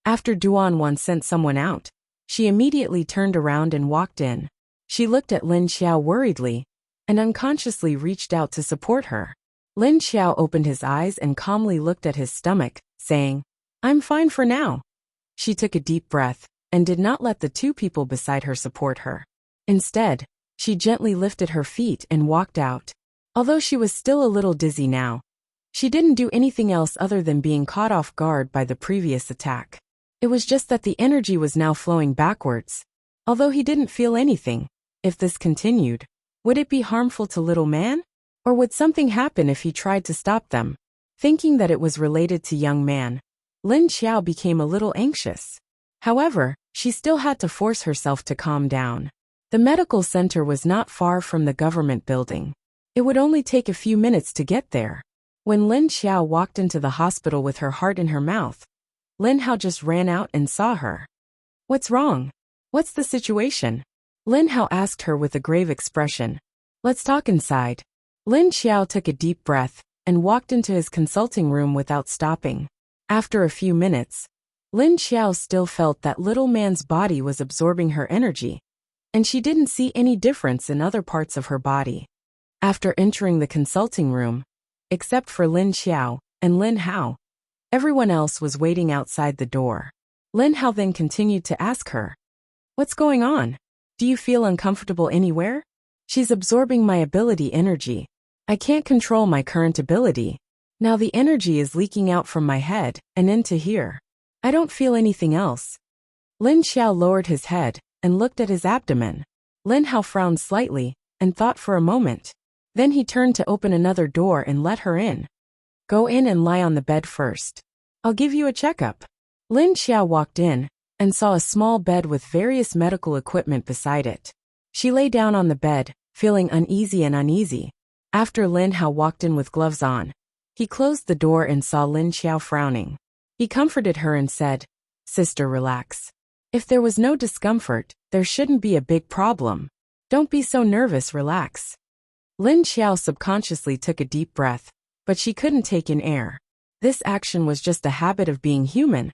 After Duan sent someone out, she immediately turned around and walked in. She looked at Lin Xiao worriedly, and unconsciously reached out to support her. Lin Xiao opened his eyes and calmly looked at his stomach, saying, I'm fine for now. She took a deep breath, and did not let the two people beside her support her. Instead, she gently lifted her feet and walked out. Although she was still a little dizzy now, she didn't do anything else other than being caught off guard by the previous attack. It was just that the energy was now flowing backwards. Although he didn't feel anything, if this continued, would it be harmful to Little Man? Or would something happen if he tried to stop them? Thinking that it was related to Young Man, Lin Xiao became a little anxious. However, she still had to force herself to calm down. The medical center was not far from the government building. It would only take a few minutes to get there. When Lin Xiao walked into the hospital with her heart in her mouth, Lin Hao just ran out and saw her. What's wrong? What's the situation? Lin Hao asked her with a grave expression. Let's talk inside. Lin Xiao took a deep breath and walked into his consulting room without stopping. After a few minutes, Lin Xiao still felt that Little Man's body was absorbing her energy, and she didn't see any difference in other parts of her body. After entering the consulting room, except for Lin Xiao and Lin Hao. Everyone else was waiting outside the door. Lin Hao then continued to ask her, "What's going on? Do you feel uncomfortable anywhere?" "She's absorbing my ability energy. I can't control my current ability. Now the energy is leaking out from my head and into here. I don't feel anything else." Lin Xiao lowered his head and looked at his abdomen. Lin Hao frowned slightly and thought for a moment. Then he turned to open another door and let her in. "Go in and lie on the bed first. I'll give you a checkup." Lin Xiao walked in and saw a small bed with various medical equipment beside it. She lay down on the bed, feeling uneasy. After Lin Hao walked in with gloves on, he closed the door and saw Lin Xiao frowning. He comforted her and said, "Sister, relax. If there was no discomfort, there shouldn't be a big problem. Don't be so nervous, relax." Lin Xiao subconsciously took a deep breath, but she couldn't take in air. This action was just a habit of being human,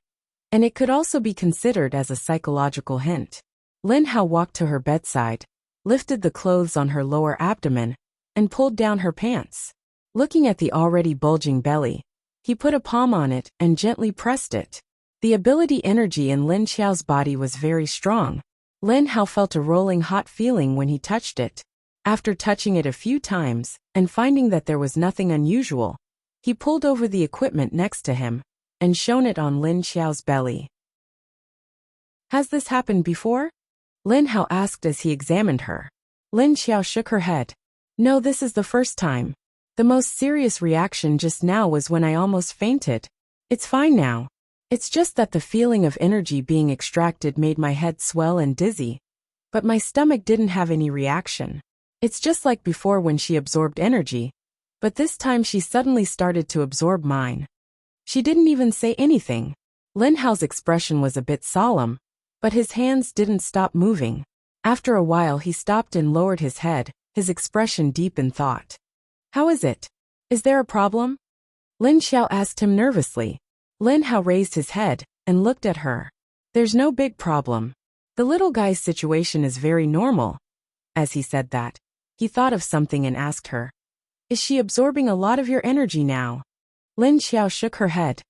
and it could also be considered as a psychological hint. Lin Hao walked to her bedside, lifted the clothes on her lower abdomen, and pulled down her pants. Looking at the already bulging belly, he put a palm on it and gently pressed it. The ability energy in Lin Xiao's body was very strong. Lin Hao felt a rolling hot feeling when he touched it. After touching it a few times and finding that there was nothing unusual, he pulled over the equipment next to him and shone it on Lin Xiao's belly. "Has this happened before?" Lin Hao asked as he examined her. Lin Xiao shook her head. "No, this is the first time. The most serious reaction just now was when I almost fainted. It's fine now. It's just that the feeling of energy being extracted made my head swell and dizzy. But my stomach didn't have any reaction. It's just like before when she absorbed energy, but this time she suddenly started to absorb mine." She didn't even say anything. Lin Hao's expression was a bit solemn, but his hands didn't stop moving. After a while he stopped and lowered his head, his expression deep in thought. "How is it? Is there a problem?" Lin Xiao asked him nervously. Lin Hao raised his head and looked at her. "There's no big problem. The little guy's situation is very normal." As he said that, he thought of something and asked her, "Is she absorbing a lot of your energy now?" Lin Xiao shook her head.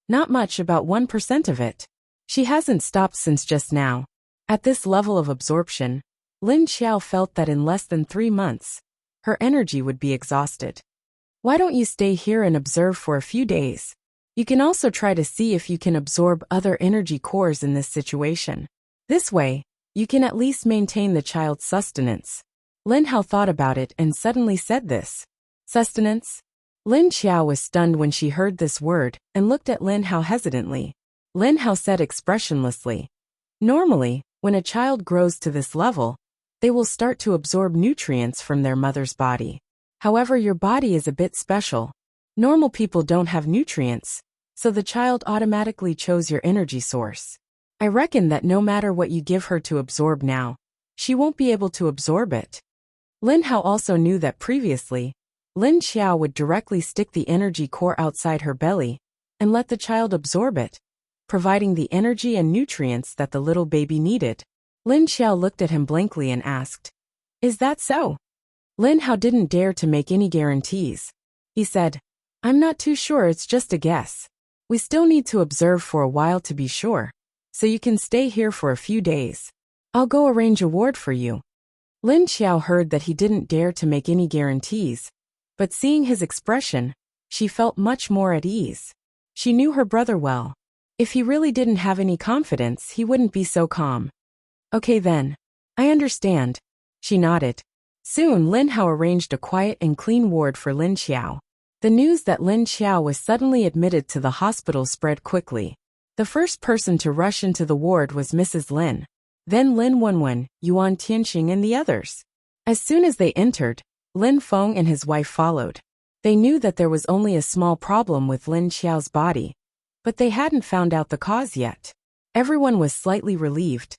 "Not much, about 1% of it. She hasn't stopped since just now." At this level of absorption, Lin Xiao felt that in less than 3 months, her energy would be exhausted. "Why don't you stay here and observe for a few days? You can also try to see if you can absorb other energy cores in this situation. This way, you can at least maintain the child's sustenance." Lin Hao thought about it and suddenly said this. "Sustenance?" Lin Xiao was stunned when she heard this word and looked at Lin Hao hesitantly. Lin Hao said expressionlessly, "Normally, when a child grows to this level, they will start to absorb nutrients from their mother's body. However, your body is a bit special. Normal people don't have nutrients, so the child automatically chose your energy source. I reckon that no matter what you give her to absorb now, she won't be able to absorb it." Lin Hao also knew that previously, Lin Xiao would directly stick the energy core outside her belly and let the child absorb it, providing the energy and nutrients that the little baby needed. Lin Xiao looked at him blankly and asked, "Is that so?" Lin Hao didn't dare to make any guarantees. He said, "I'm not too sure, it's just a guess. We still need to observe for a while to be sure, so you can stay here for a few days. I'll go arrange a ward for you." Lin Xiao heard that he didn't dare to make any guarantees, but seeing his expression, she felt much more at ease. She knew her brother well. If he really didn't have any confidence, he wouldn't be so calm. "Okay then. I understand." She nodded. Soon Lin Hao arranged a quiet and clean ward for Lin Xiao. The news that Lin Xiao was suddenly admitted to the hospital spread quickly. The first person to rush into the ward was Mrs. Lin, then Lin Wenwen, Yuan Tianxing and the others. As soon as they entered, Lin Feng and his wife followed. They knew that there was only a small problem with Lin Xiao's body, but they hadn't found out the cause yet. Everyone was slightly relieved.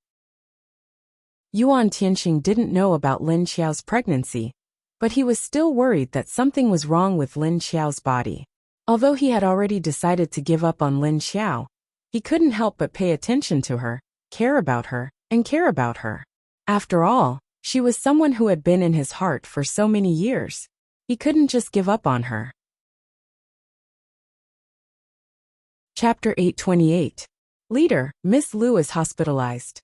Yuan Tianxing didn't know about Lin Xiao's pregnancy, but he was still worried that something was wrong with Lin Xiao's body. Although he had already decided to give up on Lin Xiao, he couldn't help but pay attention to her, care about her. After all, she was someone who had been in his heart for so many years. He couldn't just give up on her. Chapter 828. Leader, Miss Liu is hospitalized.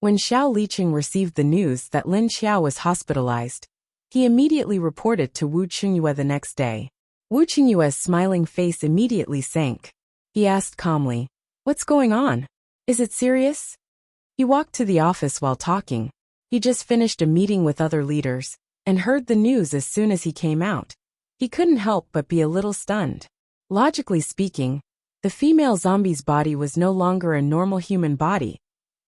When Xiao Liqing received the news that Lin Xiao was hospitalized, he immediately reported to Wu Qingyue the next day. Wu Qingyue's smiling face immediately sank. He asked calmly, "What's going on? Is it serious?" He walked to the office while talking. He just finished a meeting with other leaders and heard the news as soon as he came out. He couldn't help but be a little stunned. Logically speaking, the female zombie's body was no longer a normal human body.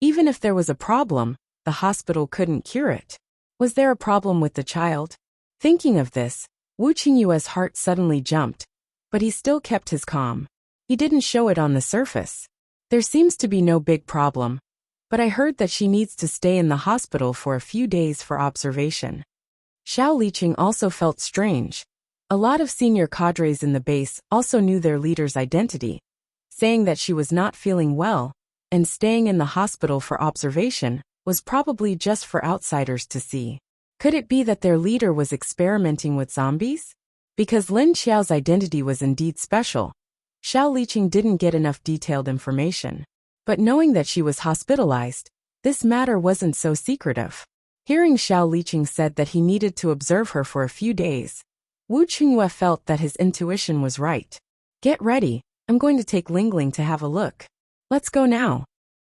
Even if there was a problem, the hospital couldn't cure it. Was there a problem with the child? Thinking of this, Wu Qingyue's heart suddenly jumped, but he still kept his calm. He didn't show it on the surface. There seems to be no big problem, but I heard that she needs to stay in the hospital for a few days for observation. Xiao Liqing also felt strange. A lot of senior cadres in the base also knew their leader's identity, saying that she was not feeling well, and staying in the hospital for observation was probably just for outsiders to see. Could it be that their leader was experimenting with zombies? Because Lin Xiao's identity was indeed special, Xiao Liqing didn't get enough detailed information. But knowing that she was hospitalized, this matter wasn't so secretive. Hearing Xiao Liqing said that he needed to observe her for a few days, Wu Qingyue felt that his intuition was right. "Get ready, I'm going to take Lingling to have a look. Let's go now."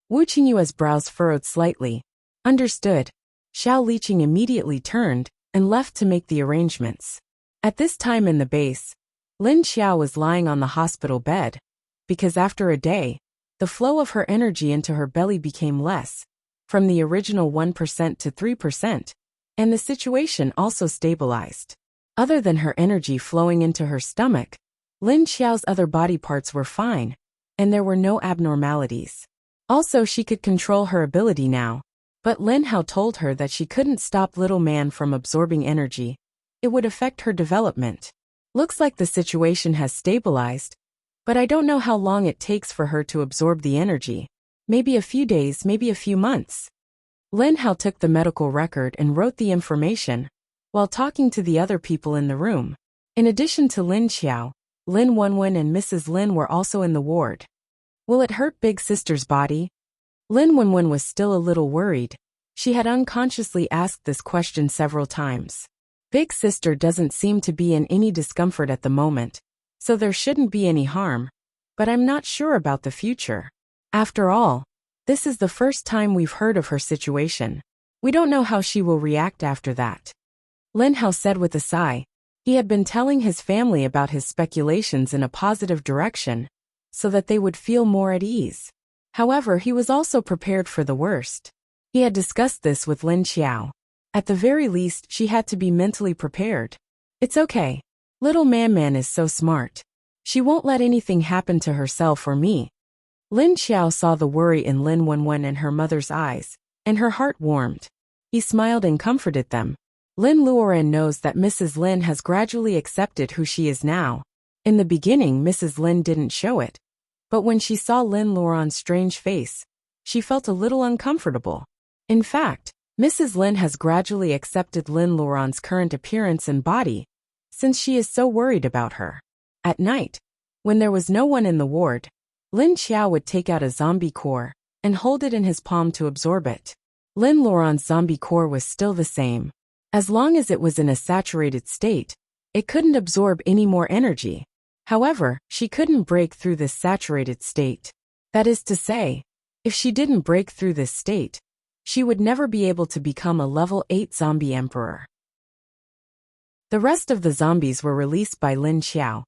Wu Qingyue's brows furrowed slightly. Understood. Xiao Liqing immediately turned and left to make the arrangements. At this time in the base, Lin Xiao was lying on the hospital bed, because after a day, the flow of her energy into her belly became less, from the original 1% to 3%, and the situation also stabilized. Other than her energy flowing into her stomach, Lin Xiao's other body parts were fine, and there were no abnormalities. Also, she could control her ability now, but Lin Hao told her that she couldn't stop little man from absorbing energy. It would affect her development. Looks like the situation has stabilized, but I don't know how long it takes for her to absorb the energy. Maybe a few days, maybe a few months. Lin Hao took the medical record and wrote the information, while talking to the other people in the room. In addition to Lin Xiao, Lin Wenwen and Mrs. Lin were also in the ward. Will it hurt Big Sister's body? Lin Wenwen was still a little worried. She had unconsciously asked this question several times. Big Sister doesn't seem to be in any discomfort at the moment, so there shouldn't be any harm, but I'm not sure about the future. After all, this is the first time we've heard of her situation. We don't know how she will react after that. Lin Hao said with a sigh. He had been telling his family about his speculations in a positive direction, so that they would feel more at ease. However, he was also prepared for the worst. He had discussed this with Lin Xiao. At the very least, she had to be mentally prepared. It's okay. Little Man is so smart. She won't let anything happen to herself or me. Lin Xiao saw the worry in Lin Wenwen and her mother's eyes, and her heart warmed. He smiled and comforted them. Lin Luoren knows that Mrs. Lin has gradually accepted who she is now. In the beginning, Mrs. Lin didn't show it. But when she saw Lin Luoren's strange face, she felt a little uncomfortable. In fact, Mrs. Lin has gradually accepted Lin Luoren's current appearance and body, since she is so worried about her. At night, when there was no one in the ward, Lin Xiao would take out a zombie core and hold it in his palm to absorb it. Lin Luoren's zombie core was still the same. As long as it was in a saturated state, it couldn't absorb any more energy. However, she couldn't break through this saturated state. That is to say, if she didn't break through this state, she would never be able to become a level 8 zombie emperor. The rest of the zombies were released by Lin Xiao,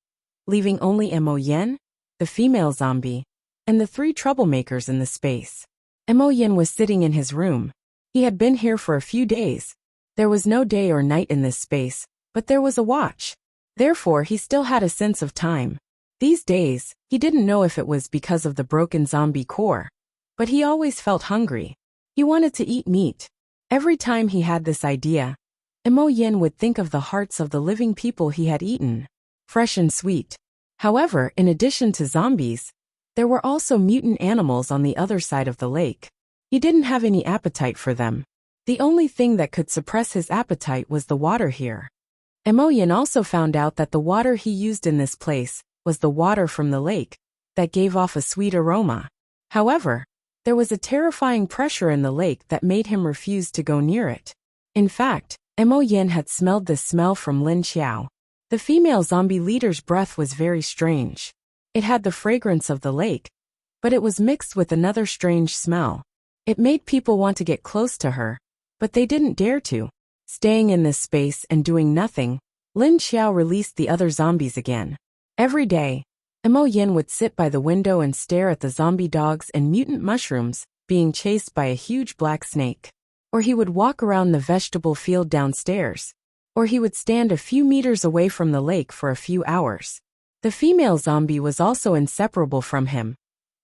leaving only Mo Yen, the female zombie, and the 3 troublemakers in the space. Mo Yen was sitting in his room. He had been here for a few days. There was no day or night in this space, but there was a watch. Therefore, he still had a sense of time. These days, he didn't know if it was because of the broken zombie core, but he always felt hungry. He wanted to eat meat. Every time he had this idea, Mo Yen would think of the hearts of the living people he had eaten, fresh and sweet. However, in addition to zombies, there were also mutant animals on the other side of the lake. He didn't have any appetite for them. The only thing that could suppress his appetite was the water here. Mo Yen also found out that the water he used in this place was the water from the lake, that gave off a sweet aroma. However, there was a terrifying pressure in the lake that made him refuse to go near it. In fact, Mo Yin had smelled this smell from Lin Xiao. The female zombie leader's breath was very strange. It had the fragrance of the lake, but it was mixed with another strange smell. It made people want to get close to her, but they didn't dare to. Staying in this space and doing nothing, Lin Xiao released the other zombies again. Every day, Mo Yin would sit by the window and stare at the zombie dogs and mutant mushrooms being chased by a huge black snake. Or he would walk around the vegetable field downstairs. Or he would stand a few meters away from the lake for a few hours. The female zombie was also inseparable from him,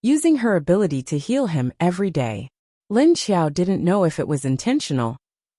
using her ability to heal him every day. Lin Xiao didn't know if it was intentional,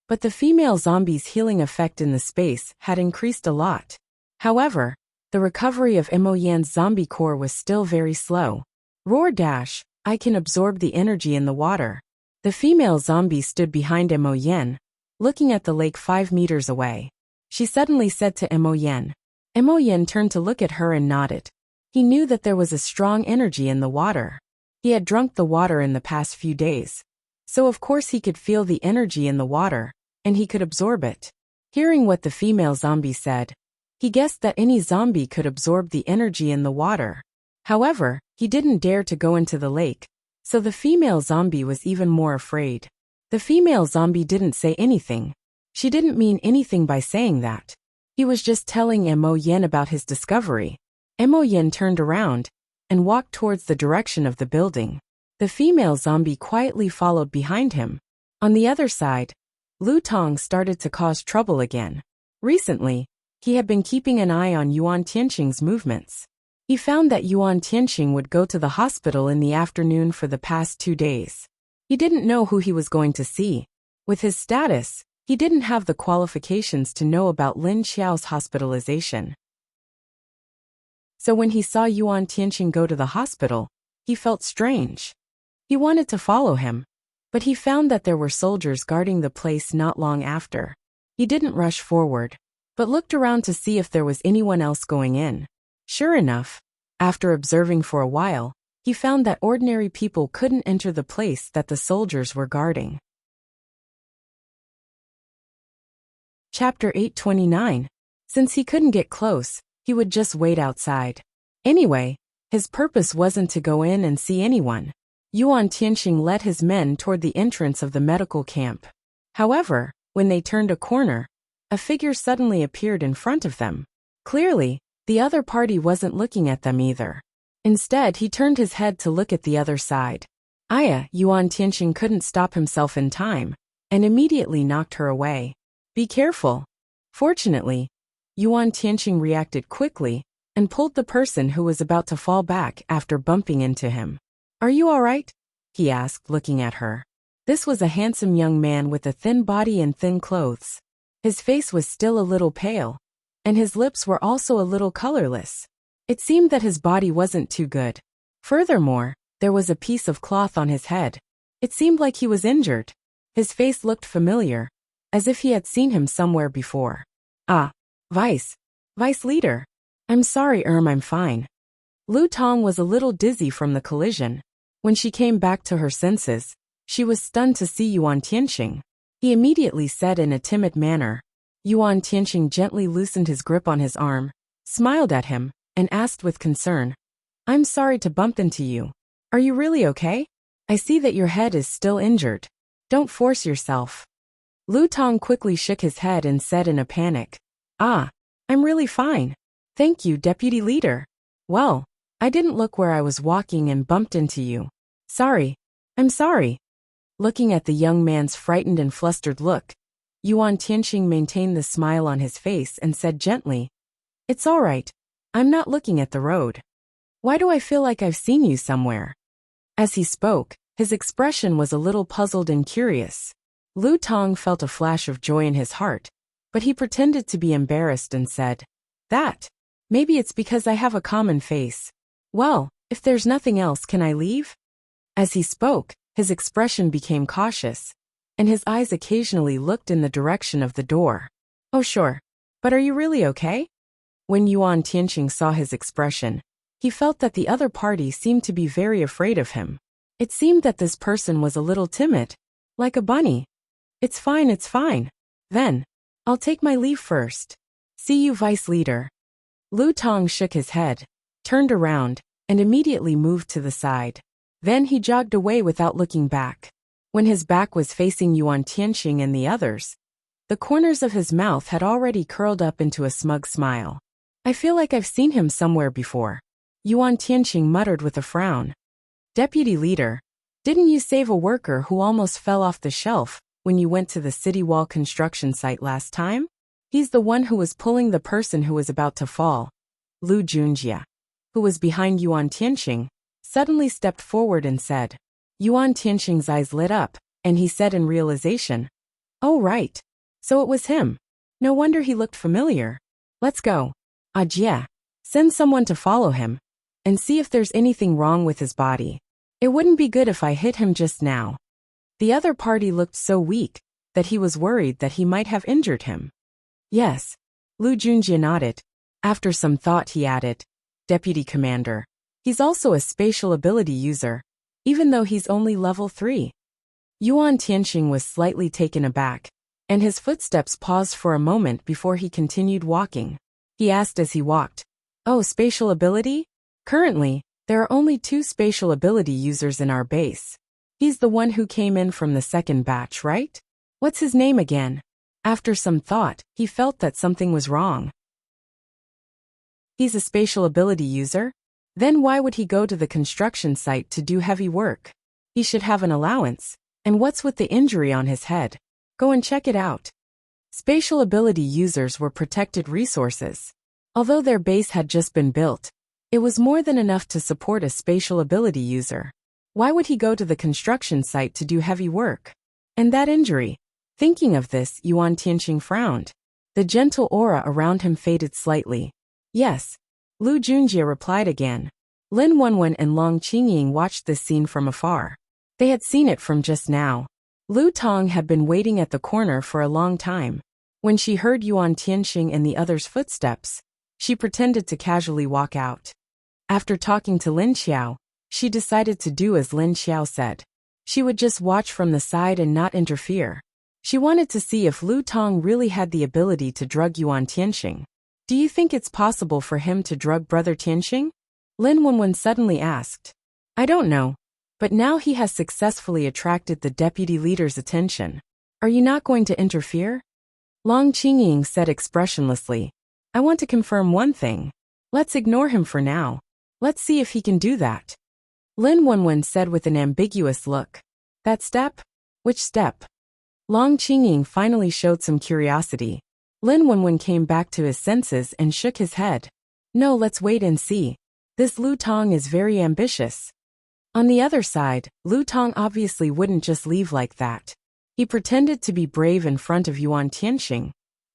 but the female zombie's healing effect in the space had increased a lot. However, the recovery of Mo Yan's zombie core was still very slow. Roar dash, I can absorb the energy in the water. The female zombie stood behind Mo Yan, looking at the lake 5 meters away. She suddenly said to Mo Yan. Mo Yan turned to look at her and nodded. He knew that there was a strong energy in the water. He had drunk the water in the past few days, so of course he could feel the energy in the water, and he could absorb it. Hearing what the female zombie said, he guessed that any zombie could absorb the energy in the water. However, he didn't dare to go into the lake, so the female zombie was even more afraid. The female zombie didn't say anything. She didn't mean anything by saying that. He was just telling Mo Yin about his discovery. Mo Yin turned around and walked towards the direction of the building. The female zombie quietly followed behind him. On the other side, Lu Tong started to cause trouble again. Recently, he had been keeping an eye on Yuan Tianqing's movements. He found that Yuan Tianqing would go to the hospital in the afternoon for the past 2 days. He didn't know who he was going to see. With his status, he didn't have the qualifications to know about Lin Xiao's hospitalization. So when he saw Yuan Tianqing go to the hospital, he felt strange. He wanted to follow him, but he found that there were soldiers guarding the place not long after. He didn't rush forward, but looked around to see if there was anyone else going in. Sure enough, after observing for a while, he found that ordinary people couldn't enter the place that the soldiers were guarding. Chapter 829. Since he couldn't get close, he would just wait outside. Anyway, his purpose wasn't to go in and see anyone. Yuan Tianqing led his men toward the entrance of the medical camp. However, when they turned a corner, a figure suddenly appeared in front of them. Clearly, the other party wasn't looking at them either. Instead, he turned his head to look at the other side. Yuan Tianqing couldn't stop himself in time, and immediately knocked her away. Be careful. Fortunately, Yuan Tianqing reacted quickly and pulled the person who was about to fall back after bumping into him. Are you all right? He asked, looking at her. This was a handsome young man with a thin body and thin clothes. His face was still a little pale, and his lips were also a little colorless. It seemed that his body wasn't too good. Furthermore, there was a piece of cloth on his head. It seemed like he was injured. His face looked familiar, as if he had seen him somewhere before. Vice Leader. I'm sorry, I'm fine. Lu Tong was a little dizzy from the collision. When she came back to her senses, she was stunned to see Yuan Tianqing. He immediately said in a timid manner. Yuan Tianqing gently loosened his grip on his arm, smiled at him, and asked with concern, I'm sorry to bump into you. Are you really okay? I see that your head is still injured. Don't force yourself. Lu Tong quickly shook his head and said in a panic, I'm really fine. Thank you, Deputy Leader. Well, I didn't look where I was walking and bumped into you. Sorry. I'm sorry. Looking at the young man's frightened and flustered look, Yuan Tianqing maintained the smile on his face and said gently, It's all right. I'm not looking at the road. Why do I feel like I've seen you somewhere? As he spoke, his expression was a little puzzled and curious. Lu Tong felt a flash of joy in his heart, but he pretended to be embarrassed and said, Maybe it's because I have a common face. Well, if there's nothing else, can I leave? As he spoke, his expression became cautious, and his eyes occasionally looked in the direction of the door. Oh sure, but are you really okay? When Yuan Tianqing saw his expression, He felt that the other party seemed to be very afraid of him. It seemed that this person was a little timid, like a bunny. It's fine, it's fine. Then, I'll take my leave first. See you, Vice Leader. Lu Tong shook his head, turned around, and immediately moved to the side. Then he jogged away without looking back. When his back was facing Yuan Tianqing and the others, the corners of his mouth had already curled up into a smug smile. I feel like I've seen him somewhere before, Yuan Tianqing muttered with a frown. Deputy Leader, didn't you save a worker who almost fell off the shelf when you went to the city wall construction site last time? He's the one who was pulling the person who was about to fall. Lu Junjie, who was behind Yuan Tianqing, suddenly stepped forward and said. Yuan Tianqing's eyes lit up, and he said in realization, "Oh right. So it was him. No wonder he looked familiar. Let's go. Jie, send someone to follow him, and see if there's anything wrong with his body. It wouldn't be good if I hit him just now." The other party looked so weak that he was worried that he might have injured him. Yes. Lu Junjie nodded. After some thought he added, Deputy Commander. He's also a spatial ability user, even though he's only level 3. Yuan Tianqing was slightly taken aback, and his footsteps paused for a moment before he continued walking. He asked as he walked, "Oh, spatial ability? Currently, there are only 2 spatial ability users in our base. He's the one who came in from the second batch, right? What's his name again?" After some thought, he felt that something was wrong. He's a spatial ability user? Then why would he go to the construction site to do heavy work? He should have an allowance. And what's with the injury on his head? Go and check it out. Spatial ability users were protected resources. Although their base had just been built, it was more than enough to support a spatial ability user. Why would he go to the construction site to do heavy work? And that injury? Thinking of this, Yuan Tianqing frowned. The gentle aura around him faded slightly. Yes. Lu Junjie replied again. Lin Wenwen and Long Qingying watched this scene from afar. They had seen it from just now. Lu Tong had been waiting at the corner for a long time. When she heard Yuan Tianqing and the others' footsteps, she pretended to casually walk out. After talking to Lin Xiao, she decided to do as Lin Xiao said. She would just watch from the side and not interfere. She wanted to see if Lu Tong really had the ability to drug Yuan Tianqing. Do you think it's possible for him to drug Brother Tianqing? Lin Wenwen suddenly asked. I don't know. But now he has successfully attracted the deputy leader's attention. Are you not going to interfere? Long Qingying said expressionlessly. I want to confirm one thing. Let's ignore him for now. Let's see if he can do that. Lin Wenwen said with an ambiguous look. That step? Which step? Long Qingying finally showed some curiosity. Lin Wenwen came back to his senses and shook his head. No, let's wait and see. This Lu Tong is very ambitious. On the other side, Lu Tong obviously wouldn't just leave like that. He pretended to be brave in front of Yuan Tianqing,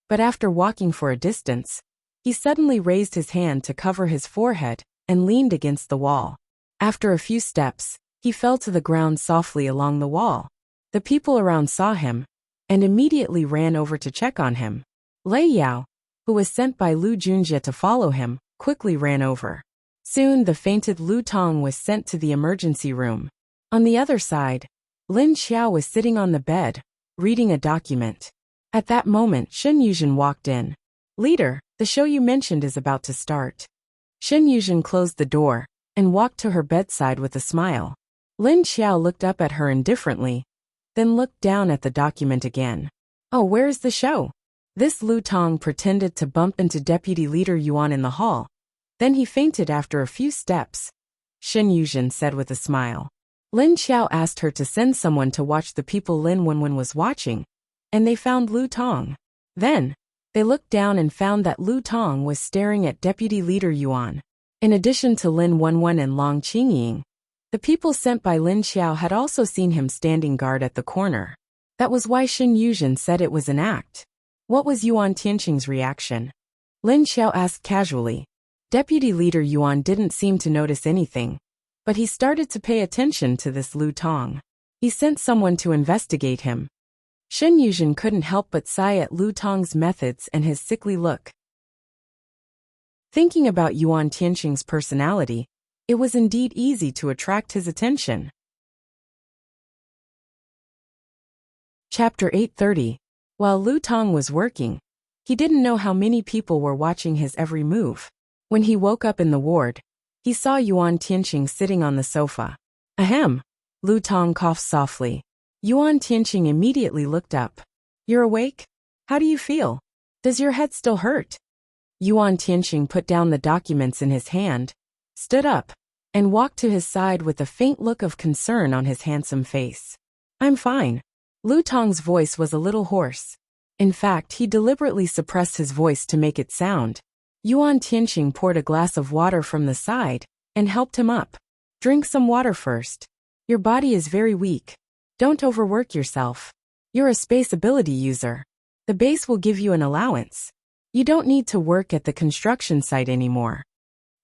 but after walking for a distance, he suddenly raised his hand to cover his forehead and leaned against the wall. After a few steps, he fell to the ground softly along the wall. The people around saw him and immediately ran over to check on him. Lei Yao, who was sent by Lu Junjie to follow him, quickly ran over. Soon the fainted Lu Tong was sent to the emergency room. On the other side, Lin Xiao was sitting on the bed, reading a document. At that moment, Shen Yuzhen walked in. Leader, the show you mentioned is about to start. Shen Yuzhen closed the door and walked to her bedside with a smile. Lin Xiao looked up at her indifferently, then looked down at the document again. Oh, where is the show? This Lu Tong pretended to bump into Deputy Leader Yuan in the hall. Then he fainted after a few steps. Shen Yuzhen said with a smile. Lin Xiao asked her to send someone to watch the people Lin Wenwen was watching, and they found Lu Tong. Then, they looked down and found that Lu Tong was staring at Deputy Leader Yuan. In addition to Lin Wenwen and Long Qingying, the people sent by Lin Xiao had also seen him standing guard at the corner. That was why Shen Yuzhen said it was an act. What was Yuan Tianqing's reaction? Lin Xiao asked casually. Deputy Leader Yuan didn't seem to notice anything, but he started to pay attention to this Lu Tong. He sent someone to investigate him. Shen Yuzhen couldn't help but sigh at Lu Tong's methods and his sickly look. Thinking about Yuan Tianqing's personality, it was indeed easy to attract his attention. Chapter 830. While Lu Tong was working, he didn't know how many people were watching his every move. When he woke up in the ward, he saw Yuan Tianqing sitting on the sofa. Ahem. Lu Tong coughed softly. Yuan Tianqing immediately looked up. You're awake? How do you feel? Does your head still hurt? Yuan Tianqing put down the documents in his hand, stood up, and walked to his side with a faint look of concern on his handsome face. I'm fine. Lu Tong's voice was a little hoarse. In fact, he deliberately suppressed his voice to make it sound. Yuan Tianqing poured a glass of water from the side and helped him up. Drink some water first. Your body is very weak. Don't overwork yourself. You're a space ability user. The base will give you an allowance. You don't need to work at the construction site anymore.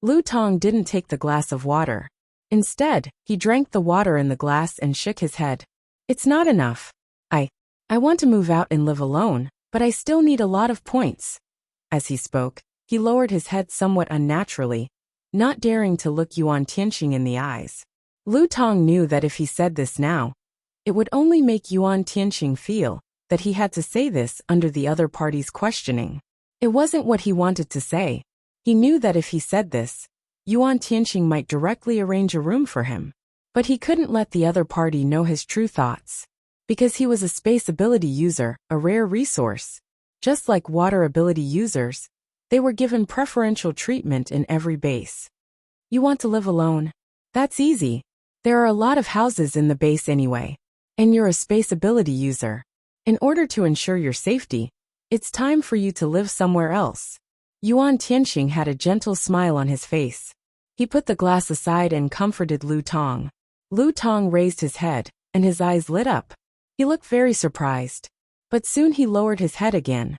Lu Tong didn't take the glass of water. Instead, he drank the water in the glass and shook his head. It's not enough. I want to move out and live alone, but I still need a lot of points. As he spoke, he lowered his head somewhat unnaturally, not daring to look Yuan Tianqing in the eyes. Lu Tong knew that if he said this now, it would only make Yuan Tianqing feel that he had to say this under the other party's questioning. It wasn't what he wanted to say. He knew that if he said this, Yuan Tianqing might directly arrange a room for him. But he couldn't let the other party know his true thoughts. Because he was a space ability user, a rare resource. Just like water ability users, they were given preferential treatment in every base. You want to live alone? That's easy. There are a lot of houses in the base anyway. And you're a space ability user. In order to ensure your safety, it's time for you to live somewhere else. Yuan Tianqing had a gentle smile on his face. He put the glass aside and comforted Lu Tong. Lu Tong raised his head, and his eyes lit up. He looked very surprised. But soon he lowered his head again.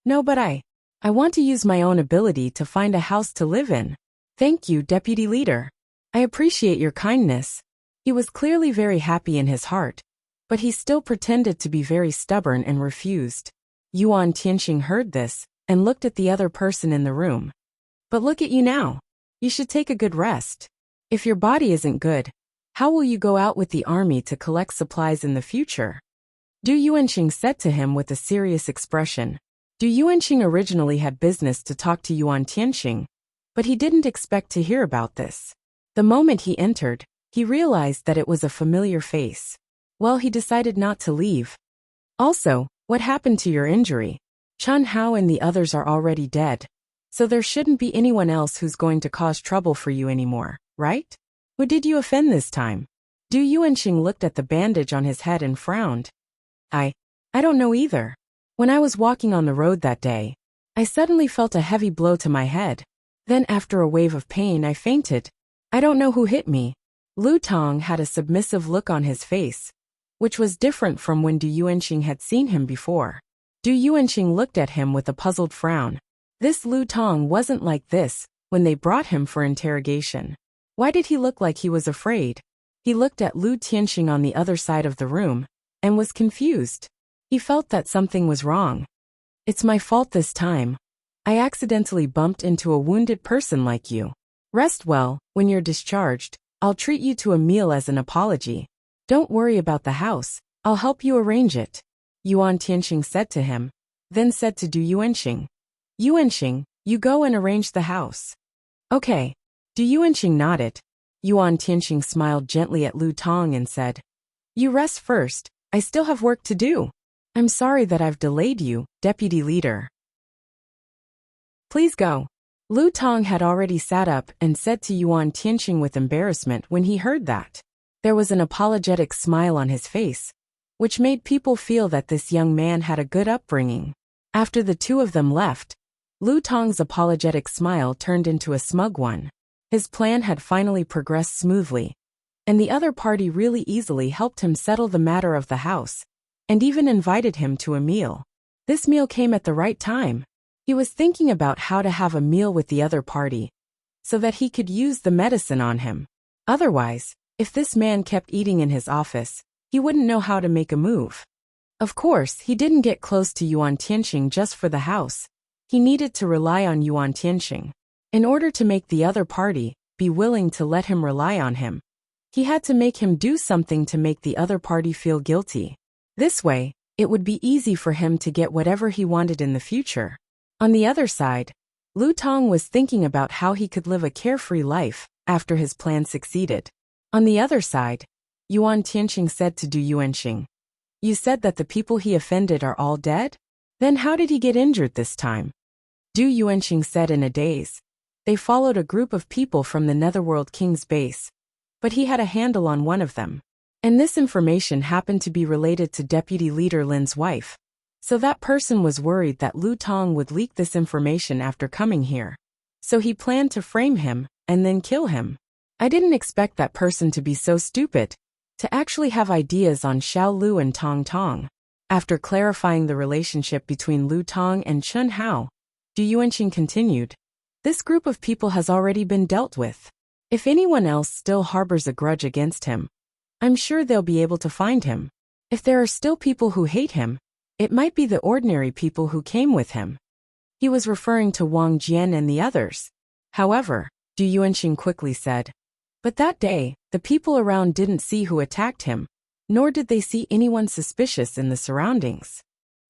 No, but I want to use my own ability to find a house to live in. Thank you, Deputy Leader. I appreciate your kindness. He was clearly very happy in his heart, but he still pretended to be very stubborn and refused. Yuan Tianqing heard this and looked at the other person in the room. But look at you now. You should take a good rest. If your body isn't good, how will you go out with the army to collect supplies in the future? Du Yuanqing said to him with a serious expression. Du Yuanqing originally had business to talk to Yuan Tianqing, but he didn't expect to hear about this. The moment he entered, he realized that it was a familiar face. Well, he decided not to leave. Also, what happened to your injury? Chun Hao and the others are already dead, so there shouldn't be anyone else who's going to cause trouble for you anymore, right? Who did you offend this time? Du Yuanqing looked at the bandage on his head and frowned. I don't know either. When I was walking on the road that day, I suddenly felt a heavy blow to my head. Then after a wave of pain I fainted. I don't know who hit me. Lu Tong had a submissive look on his face, which was different from when Du Yuanqing had seen him before. Du Yuanqing looked at him with a puzzled frown. This Lu Tong wasn't like this when they brought him for interrogation. Why did he look like he was afraid? He looked at Lu Tianqing on the other side of the room and was confused. He felt that something was wrong. It's my fault this time. I accidentally bumped into a wounded person like you. Rest well. When you're discharged, I'll treat you to a meal as an apology. Don't worry about the house. I'll help you arrange it. Yuan Tianqing said to him, then said to Du Yuanqing. Yuanqing, you go and arrange the house. Okay. Du Yuanqing nodded. Yuan Tianqing smiled gently at Lu Tong and said, You rest first. I still have work to do. I'm sorry that I've delayed you, Deputy Leader. Please go. Lu Tong had already sat up and said to Yuan Tianqing with embarrassment when he heard that. There was an apologetic smile on his face, which made people feel that this young man had a good upbringing. After the two of them left, Lu Tong's apologetic smile turned into a smug one. His plan had finally progressed smoothly, and the other party really easily helped him settle the matter of the house, and even invited him to a meal. This meal came at the right time. He was thinking about how to have a meal with the other party, so that he could use the medicine on him. Otherwise, if this man kept eating in his office, he wouldn't know how to make a move. Of course, he didn't get close to Yuan Tianqing just for the house. He needed to rely on Yuan Tianqing. In order to make the other party be willing to let him rely on him, he had to make him do something to make the other party feel guilty. This way, it would be easy for him to get whatever he wanted in the future. On the other side, Lu Tong was thinking about how he could live a carefree life after his plan succeeded. On the other side, Yuan Tianqing said to Du Yuanxing, "You said that the people he offended are all dead? Then how did he get injured this time?" Du Yuanxing said in a daze. They followed a group of people from the Netherworld King's base, but he had a handle on one of them. And this information happened to be related to Deputy Leader Lin's wife. So that person was worried that Lu Tong would leak this information after coming here. So he planned to frame him and then kill him. I didn't expect that person to be so stupid, to actually have ideas on Xiao Lu and Tong Tong. After clarifying the relationship between Lu Tong and Chun Hao, Du Yuanxing continued, "This group of people has already been dealt with. If anyone else still harbors a grudge against him, I'm sure they'll be able to find him. If there are still people who hate him, it might be the ordinary people who came with him." He was referring to Wang Jian and the others. However, Du Yuanxing quickly said, "But that day, the people around didn't see who attacked him, nor did they see anyone suspicious in the surroundings."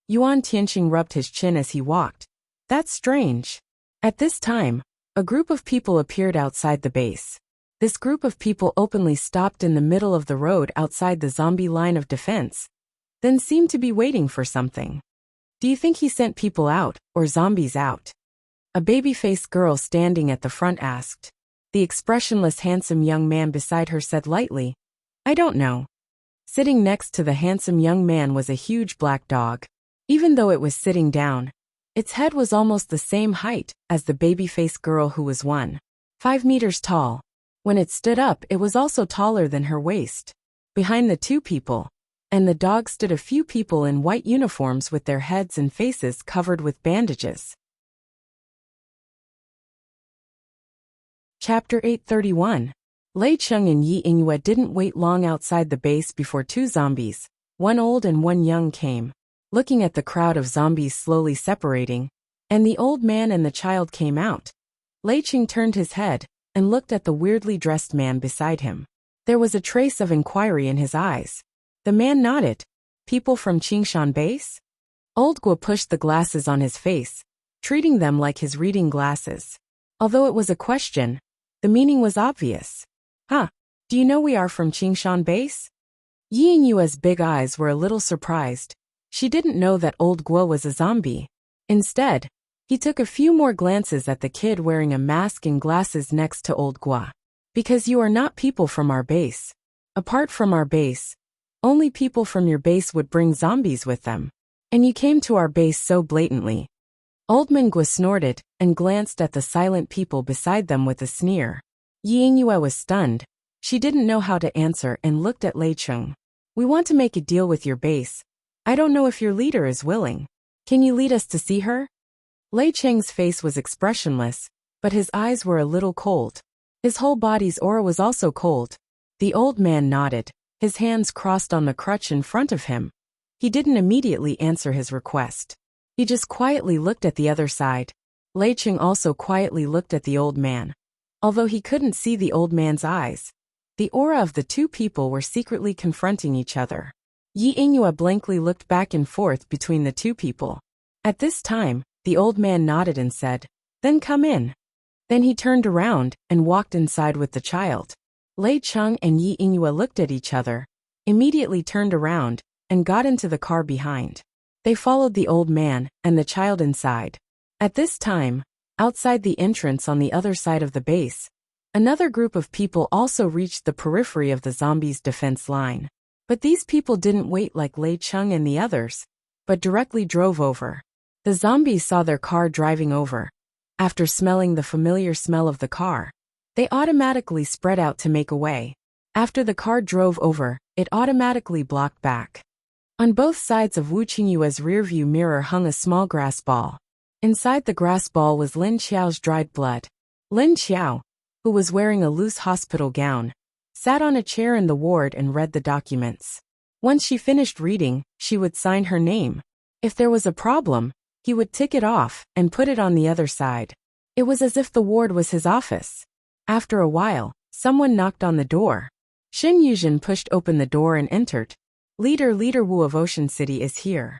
Yuan Tianqing rubbed his chin as he walked. "That's strange." At this time, a group of people appeared outside the base. This group of people openly stopped in the middle of the road outside the zombie line of defense, then seemed to be waiting for something. "Do you think he sent people out, or zombies out?" A baby-faced girl standing at the front asked. The expressionless handsome young man beside her said lightly, "I don't know." Sitting next to the handsome young man was a huge black dog. Even though it was sitting down, its head was almost the same height as the baby-faced girl who was 1.5 meters tall. When it stood up, it was also taller than her waist. Behind the two people and the dog stood a few people in white uniforms with their heads and faces covered with bandages. Chapter 831. Lei Cheng and Yi Yingyue didn't wait long outside the base before two zombies, one old and one young, came. Looking at the crowd of zombies slowly separating, and the old man and the child came out, Lei Cheng turned his head and looked at the weirdly dressed man beside him. There was a trace of inquiry in his eyes. The man nodded. "People from Qingshan base?" Old Guo pushed the glasses on his face, treating them like his reading glasses. Although it was a question, the meaning was obvious. "Huh, do you know we are from Qingshan base?" Yi Yingyue's big eyes were a little surprised. She didn't know that old Guo was a zombie. Instead, he took a few more glances at the kid wearing a mask and glasses next to old Guo. "Because you are not people from our base. Apart from our base, only people from your base would bring zombies with them. And you came to our base so blatantly." Old man Guo snorted and glanced at the silent people beside them with a sneer. Yi Yingyue was stunned. She didn't know how to answer and looked at Lei Cheng. "We want to make a deal with your base. I don't know if your leader is willing. Can you lead us to see her?" Lei Cheng's face was expressionless, but his eyes were a little cold. His whole body's aura was also cold. The old man nodded, his hands crossed on the crutch in front of him. He didn't immediately answer his request. He just quietly looked at the other side. Lei Cheng also quietly looked at the old man. Although he couldn't see the old man's eyes, the aura of the two people were secretly confronting each other. Yi Yingyue blankly looked back and forth between the two people. At this time, the old man nodded and said, "Then come in." Then he turned around and walked inside with the child. Lei Cheng and Yi Yingyue looked at each other, immediately turned around, and got into the car behind. They followed the old man and the child inside. At this time, outside the entrance on the other side of the base, another group of people also reached the periphery of the zombies' defense line. But these people didn't wait like Lei Cheng and the others, but directly drove over. The zombies saw their car driving over. After smelling the familiar smell of the car, they automatically spread out to make a way. After the car drove over, it automatically blocked back. On both sides of Wu Qingyue's rearview mirror hung a small grass ball. Inside the grass ball was Lin Qiao's dried blood. Lin Qiao, who was wearing a loose hospital gown, sat on a chair in the ward and read the documents. Once she finished reading, she would sign her name. If there was a problem, he would tick it off and put it on the other side. It was as if the ward was his office. After a while, someone knocked on the door. Shen Yuzhen pushed open the door and entered. Leader Wu of Ocean City is here.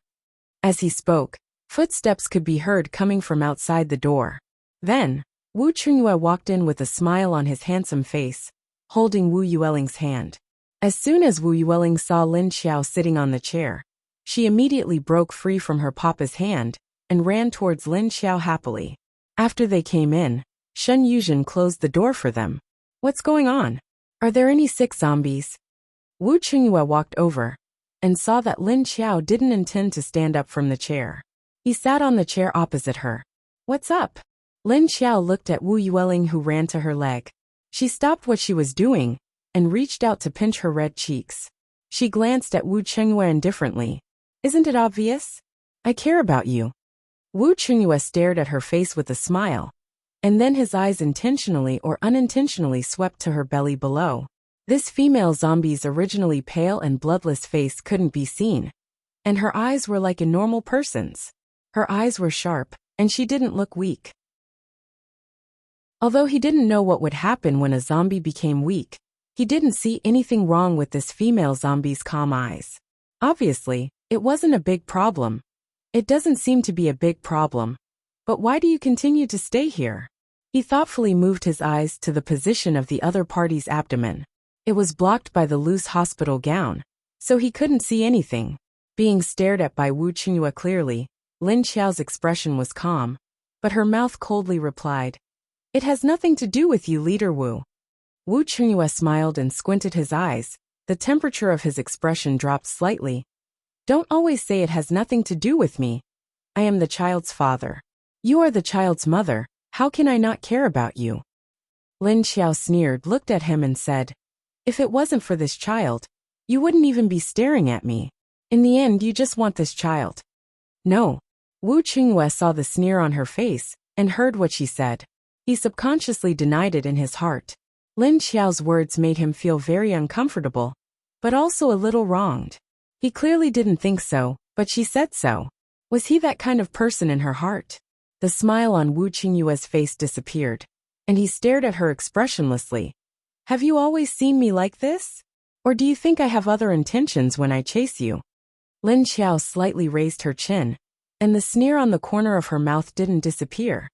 As he spoke, footsteps could be heard coming from outside the door. Then, Wu Chungyue walked in with a smile on his handsome face, holding Wu Yueling's hand. As soon as Wu Yueling saw Lin Xiao sitting on the chair, she immediately broke free from her papa's hand and ran towards Lin Xiao happily. After they came in, Shen Yuzhen closed the door for them. What's going on? Are there any sick zombies? Wu Chungyue walked over and saw that Lin Xiao didn't intend to stand up from the chair. He sat on the chair opposite her. What's up? Lin Xiao looked at Wu Yueling, who ran to her leg. She stopped what she was doing and reached out to pinch her red cheeks. She glanced at Wu Chungyue indifferently. Isn't it obvious? I care about you. Wu Chungyue stared at her face with a smile, and then his eyes intentionally or unintentionally swept to her belly below. This female zombie's originally pale and bloodless face couldn't be seen, and her eyes were like a normal person's. Her eyes were sharp, and she didn't look weak. Although he didn't know what would happen when a zombie became weak, he didn't see anything wrong with this female zombie's calm eyes. Obviously, it wasn't a big problem. It doesn't seem to be a big problem. But why do you continue to stay here? He thoughtfully moved his eyes to the position of the other party's abdomen. It was blocked by the loose hospital gown, so he couldn't see anything. Being stared at by Wu Chungyue clearly, Lin Xiao's expression was calm, but her mouth coldly replied, "It has nothing to do with you, Leader Wu." Wu Chungyue smiled and squinted his eyes. The temperature of his expression dropped slightly. Don't always say it has nothing to do with me. I am the child's father. You are the child's mother. How can I not care about you? Lin Xiao sneered, looked at him and said, if it wasn't for this child, you wouldn't even be staring at me. In the end, you just want this child. No. Wu Chungyue saw the sneer on her face and heard what she said. He subconsciously denied it in his heart. Lin Xiao's words made him feel very uncomfortable, but also a little wronged. He clearly didn't think so, but she said so. Was he that kind of person in her heart? The smile on Wu Qingyue's face disappeared, and he stared at her expressionlessly. Have you always seen me like this? Or do you think I have other intentions when I chase you? Lin Xiao slightly raised her chin, and the sneer on the corner of her mouth didn't disappear.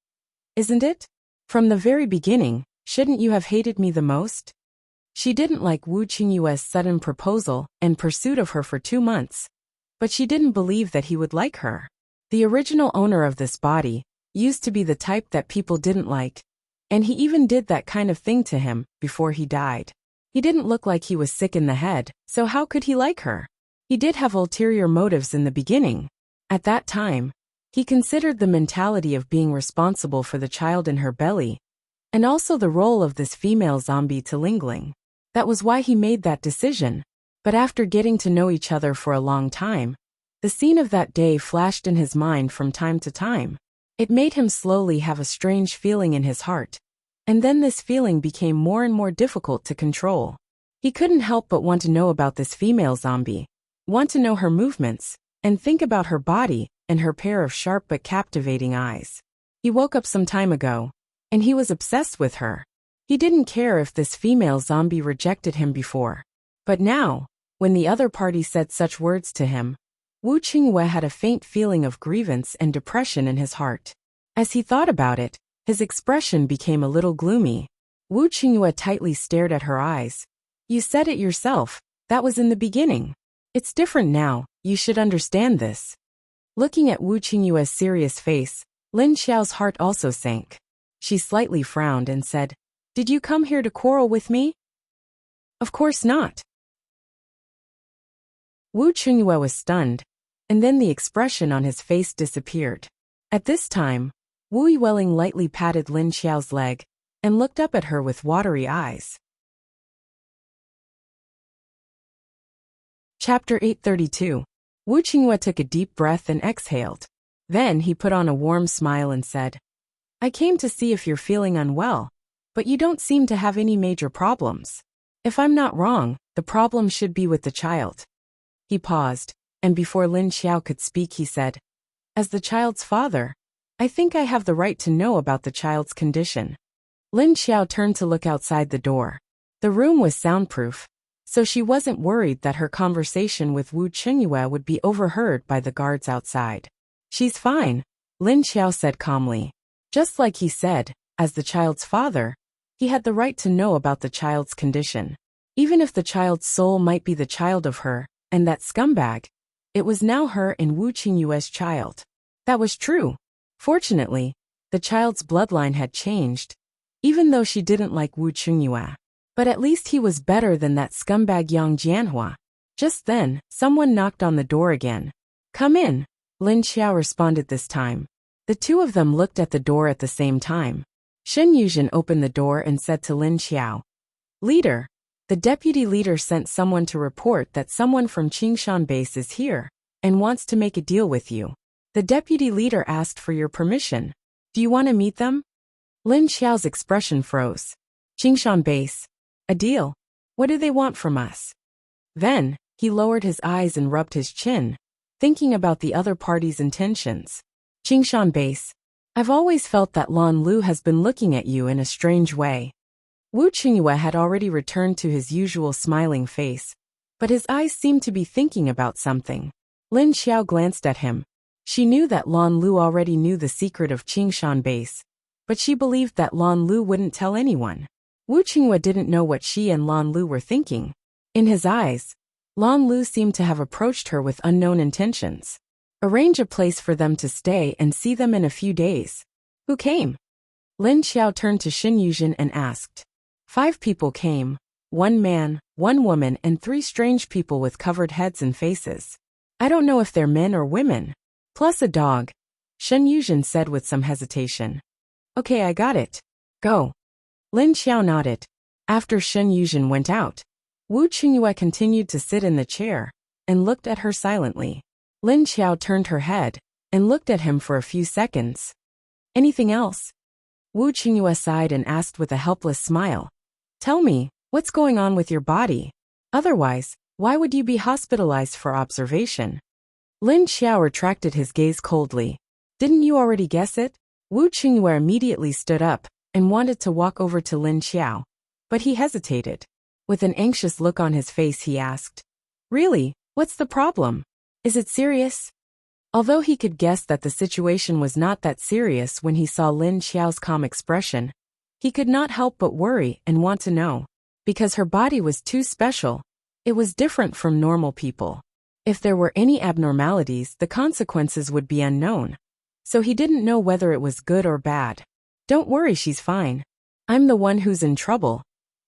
Isn't it? From the very beginning, shouldn't you have hated me the most? She didn't like Wu Qingyue's sudden proposal and pursuit of her for 2 months, but she didn't believe that he would like her. The original owner of this body used to be the type that people didn't like, and he even did that kind of thing to him before he died. He didn't look like he was sick in the head, so how could he like her? He did have ulterior motives in the beginning. At that time, he considered the mentality of being responsible for the child in her belly, and also the role of this female zombie to Lingling. That was why he made that decision. But after getting to know each other for a long time, the scene of that day flashed in his mind from time to time. It made him slowly have a strange feeling in his heart, and then this feeling became more and more difficult to control. He couldn't help but want to know about this female zombie, want to know her movements, and think about her body and her pair of sharp but captivating eyes. He woke up some time ago, and he was obsessed with her. He didn't care if this female zombie rejected him before. But now, when the other party said such words to him, Wu Qingyue had a faint feeling of grievance and depression in his heart. As he thought about it, his expression became a little gloomy. Wu Qingyue tightly stared at her eyes. You said it yourself, that was in the beginning. It's different now, you should understand this. Looking at Wu Qingyue's serious face, Lin Xiao's heart also sank. She slightly frowned and said, Did you come here to quarrel with me? Of course not. Wu Qingyue was stunned, and then the expression on his face disappeared. At this time, Wu Yueling lightly patted Lin Xiao's leg and looked up at her with watery eyes. Chapter 832. Wu Qingyue took a deep breath and exhaled. Then he put on a warm smile and said, I came to see if you're feeling unwell, but you don't seem to have any major problems. If I'm not wrong, the problem should be with the child. He paused, and before Lin Xiao could speak he said, As the child's father, I think I have the right to know about the child's condition. Lin Xiao turned to look outside the door. The room was soundproof, so she wasn't worried that her conversation with Wu Qingyue would be overheard by the guards outside. She's fine, Lin Xiao said calmly. Just like he said, as the child's father, he had the right to know about the child's condition. Even if the child's soul might be the child of her, and that scumbag, it was now her and Wu Qingyue's child. That was true. Fortunately, the child's bloodline had changed, even though she didn't like Wu Qingyue. But at least he was better than that scumbag Yang Jianhua. Just then, someone knocked on the door again. Come in, Lin Xiao responded this time. The two of them looked at the door at the same time. Shen Yuzhen opened the door and said to Lin Xiao, Leader, the deputy leader sent someone to report that someone from Qingshan base is here and wants to make a deal with you. The deputy leader asked for your permission. Do you want to meet them? Lin Xiao's expression froze. Qingshan base. A deal? What do they want from us? Then, he lowered his eyes and rubbed his chin, thinking about the other party's intentions. Qingshan base. I've always felt that Lan Lu has been looking at you in a strange way. Wu Qingyue had already returned to his usual smiling face, but his eyes seemed to be thinking about something. Lin Xiao glanced at him. She knew that Lan Lu already knew the secret of Qingshan base, but she believed that Lan Lu wouldn't tell anyone. Wu Qingyue didn't know what she and Lan Lu were thinking. In his eyes, Lan Lu seemed to have approached her with unknown intentions. Arrange a place for them to stay and see them in a few days. Who came? Lin Xiao turned to Shen Yuzhen and asked. 5 people came, 1 man, 1 woman and 3 strange people with covered heads and faces. I don't know if they're men or women. Plus a dog, Shen Yuzhen said with some hesitation. Okay, I got it. Go. Lin Xiao nodded. After Shen Yuzhen went out, Wu Qingyue continued to sit in the chair and looked at her silently. Lin Xiao turned her head and looked at him for a few seconds. Anything else? Wu Qingyue sighed and asked with a helpless smile. Tell me, what's going on with your body? Otherwise, why would you be hospitalized for observation? Lin Xiao retracted his gaze coldly. Didn't you already guess it? Wu Qingyue immediately stood up and wanted to walk over to Lin Xiao, but he hesitated. With an anxious look on his face he asked, Really, what's the problem? Is it serious? Although he could guess that the situation was not that serious when he saw Lin Xiao's calm expression, he could not help but worry and want to know. Because her body was too special, it was different from normal people. If there were any abnormalities, the consequences would be unknown. So he didn't know whether it was good or bad. Don't worry, she's fine. I'm the one who's in trouble.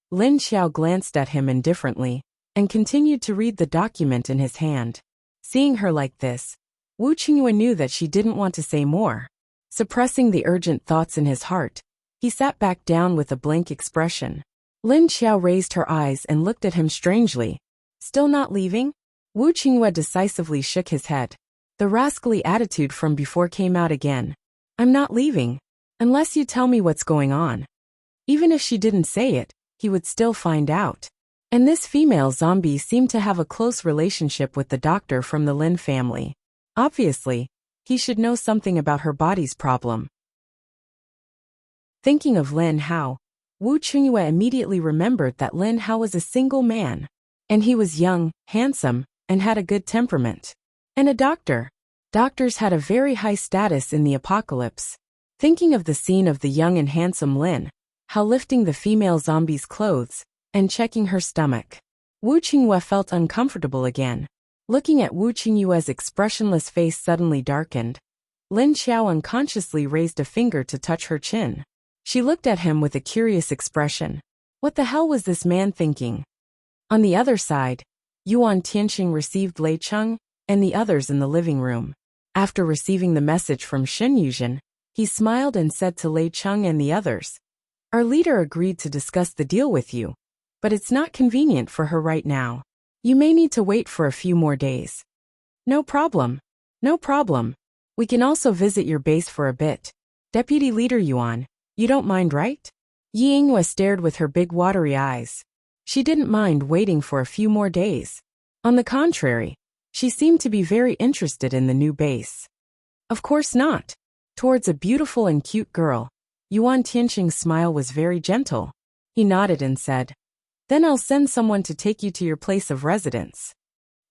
Lin Xiao glanced at him indifferently and continued to read the document in his hand. Seeing her like this, Wu Qingyue knew that she didn't want to say more. Suppressing the urgent thoughts in his heart, he sat back down with a blank expression. Lin Xiao raised her eyes and looked at him strangely. Still not leaving? Wu Qingyue decisively shook his head. The rascally attitude from before came out again. I'm not leaving, unless you tell me what's going on. Even if she didn't say it, he would still find out. And this female zombie seemed to have a close relationship with the doctor from the Lin family. Obviously, he should know something about her body's problem. Thinking of Lin Hao, Wu Qingyue immediately remembered that Lin Hao was a single man. And he was young, handsome, and had a good temperament. And a doctor. Doctors had a very high status in the apocalypse. Thinking of the scene of the young and handsome Lin Hao lifting the female zombie's clothes and checking her stomach, Wu Qingyue felt uncomfortable again. Looking at Wu Qingyue's expressionless face suddenly darkened. Lin Xiao unconsciously raised a finger to touch her chin. She looked at him with a curious expression. What the hell was this man thinking? On the other side, Yuan Tianqing received Lei Cheng and the others in the living room. After receiving the message from Shen Yuzhen, he smiled and said to Lei Cheng and the others, Our leader agreed to discuss the deal with you, but it's not convenient for her right now. You may need to wait for a few more days. No problem. No problem. We can also visit your base for a bit. Deputy Leader Yuan, you don't mind, right? Yi Yinghua stared with her big watery eyes. She didn't mind waiting for a few more days. On the contrary, she seemed to be very interested in the new base. Of course not. Towards a beautiful and cute girl, Yuan Tianqing's smile was very gentle. He nodded and said, "Then I'll send someone to take you to your place of residence."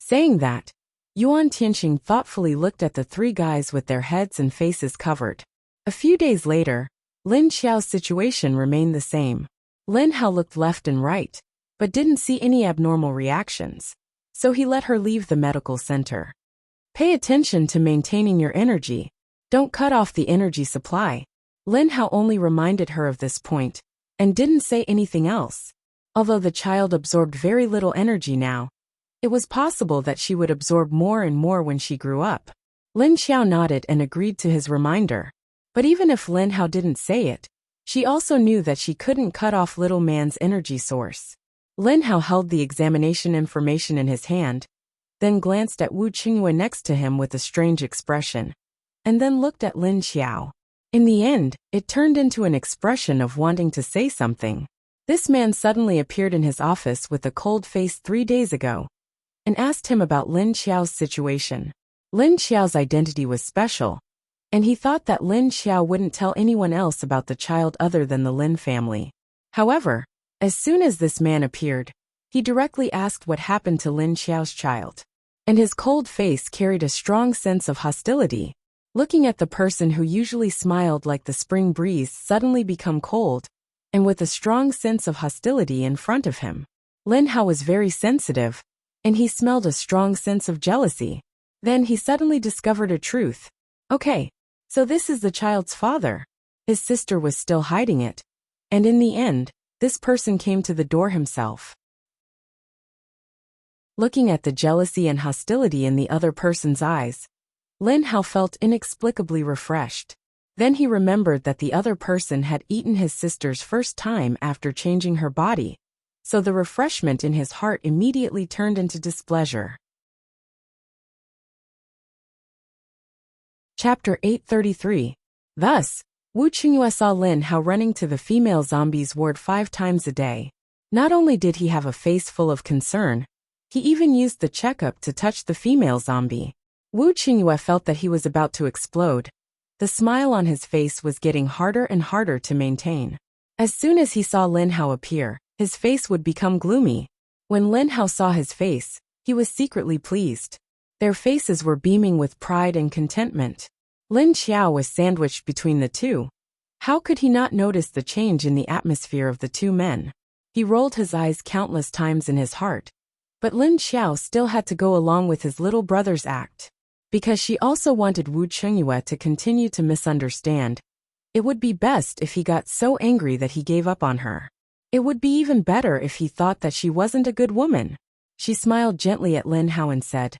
Saying that, Yuan Tianqing thoughtfully looked at the three guys with their heads and faces covered. A few days later, Lin Xiao's situation remained the same. Lin Hao looked left and right, but didn't see any abnormal reactions, so he let her leave the medical center. Pay attention to maintaining your energy. Don't cut off the energy supply. Lin Hao only reminded her of this point, and didn't say anything else. Although the child absorbed very little energy now, it was possible that she would absorb more and more when she grew up. Lin Xiao nodded and agreed to his reminder. But even if Lin Hao didn't say it, she also knew that she couldn't cut off little man's energy source. Lin Hao held the examination information in his hand, then glanced at Wu Qingyue next to him with a strange expression, and then looked at Lin Xiao. In the end, it turned into an expression of wanting to say something. This man suddenly appeared in his office with a cold face 3 days ago, and asked him about Lin Xiao's situation. Lin Xiao's identity was special, and he thought that Lin Xiao wouldn't tell anyone else about the child other than the Lin family. However, as soon as this man appeared, he directly asked what happened to Lin Xiao's child. And his cold face carried a strong sense of hostility. Looking at the person who usually smiled like the spring breeze suddenly become cold, and with a strong sense of hostility in front of him. Lin Hao was very sensitive, and he smelled a strong sense of jealousy. Then he suddenly discovered a truth. Okay, so this is the child's father. His sister was still hiding it. And in the end, this person came to the door himself. Looking at the jealousy and hostility in the other person's eyes, Lin Hao felt inexplicably refreshed. Then he remembered that the other person had eaten his sister's first time after changing her body, so the refreshment in his heart immediately turned into displeasure. Chapter 833. Thus, Wu Qingyue saw Lin Hao running to the female zombies ward 5 times a day. Not only did he have a face full of concern, he even used the checkup to touch the female zombie. Wu Qingyue felt that he was about to explode. The smile on his face was getting harder and harder to maintain. As soon as he saw Lin Hao appear, his face would become gloomy. When Lin Hao saw his face, he was secretly pleased. Their faces were beaming with pride and contentment. Lin Xiao was sandwiched between the two. How could he not notice the change in the atmosphere of the two men? He rolled his eyes countless times in his heart. But Lin Xiao still had to go along with his little brother's act. Because she also wanted Wu Qingyue to continue to misunderstand. It would be best if he got so angry that he gave up on her. It would be even better if he thought that she wasn't a good woman. She smiled gently at Lin Hao and said,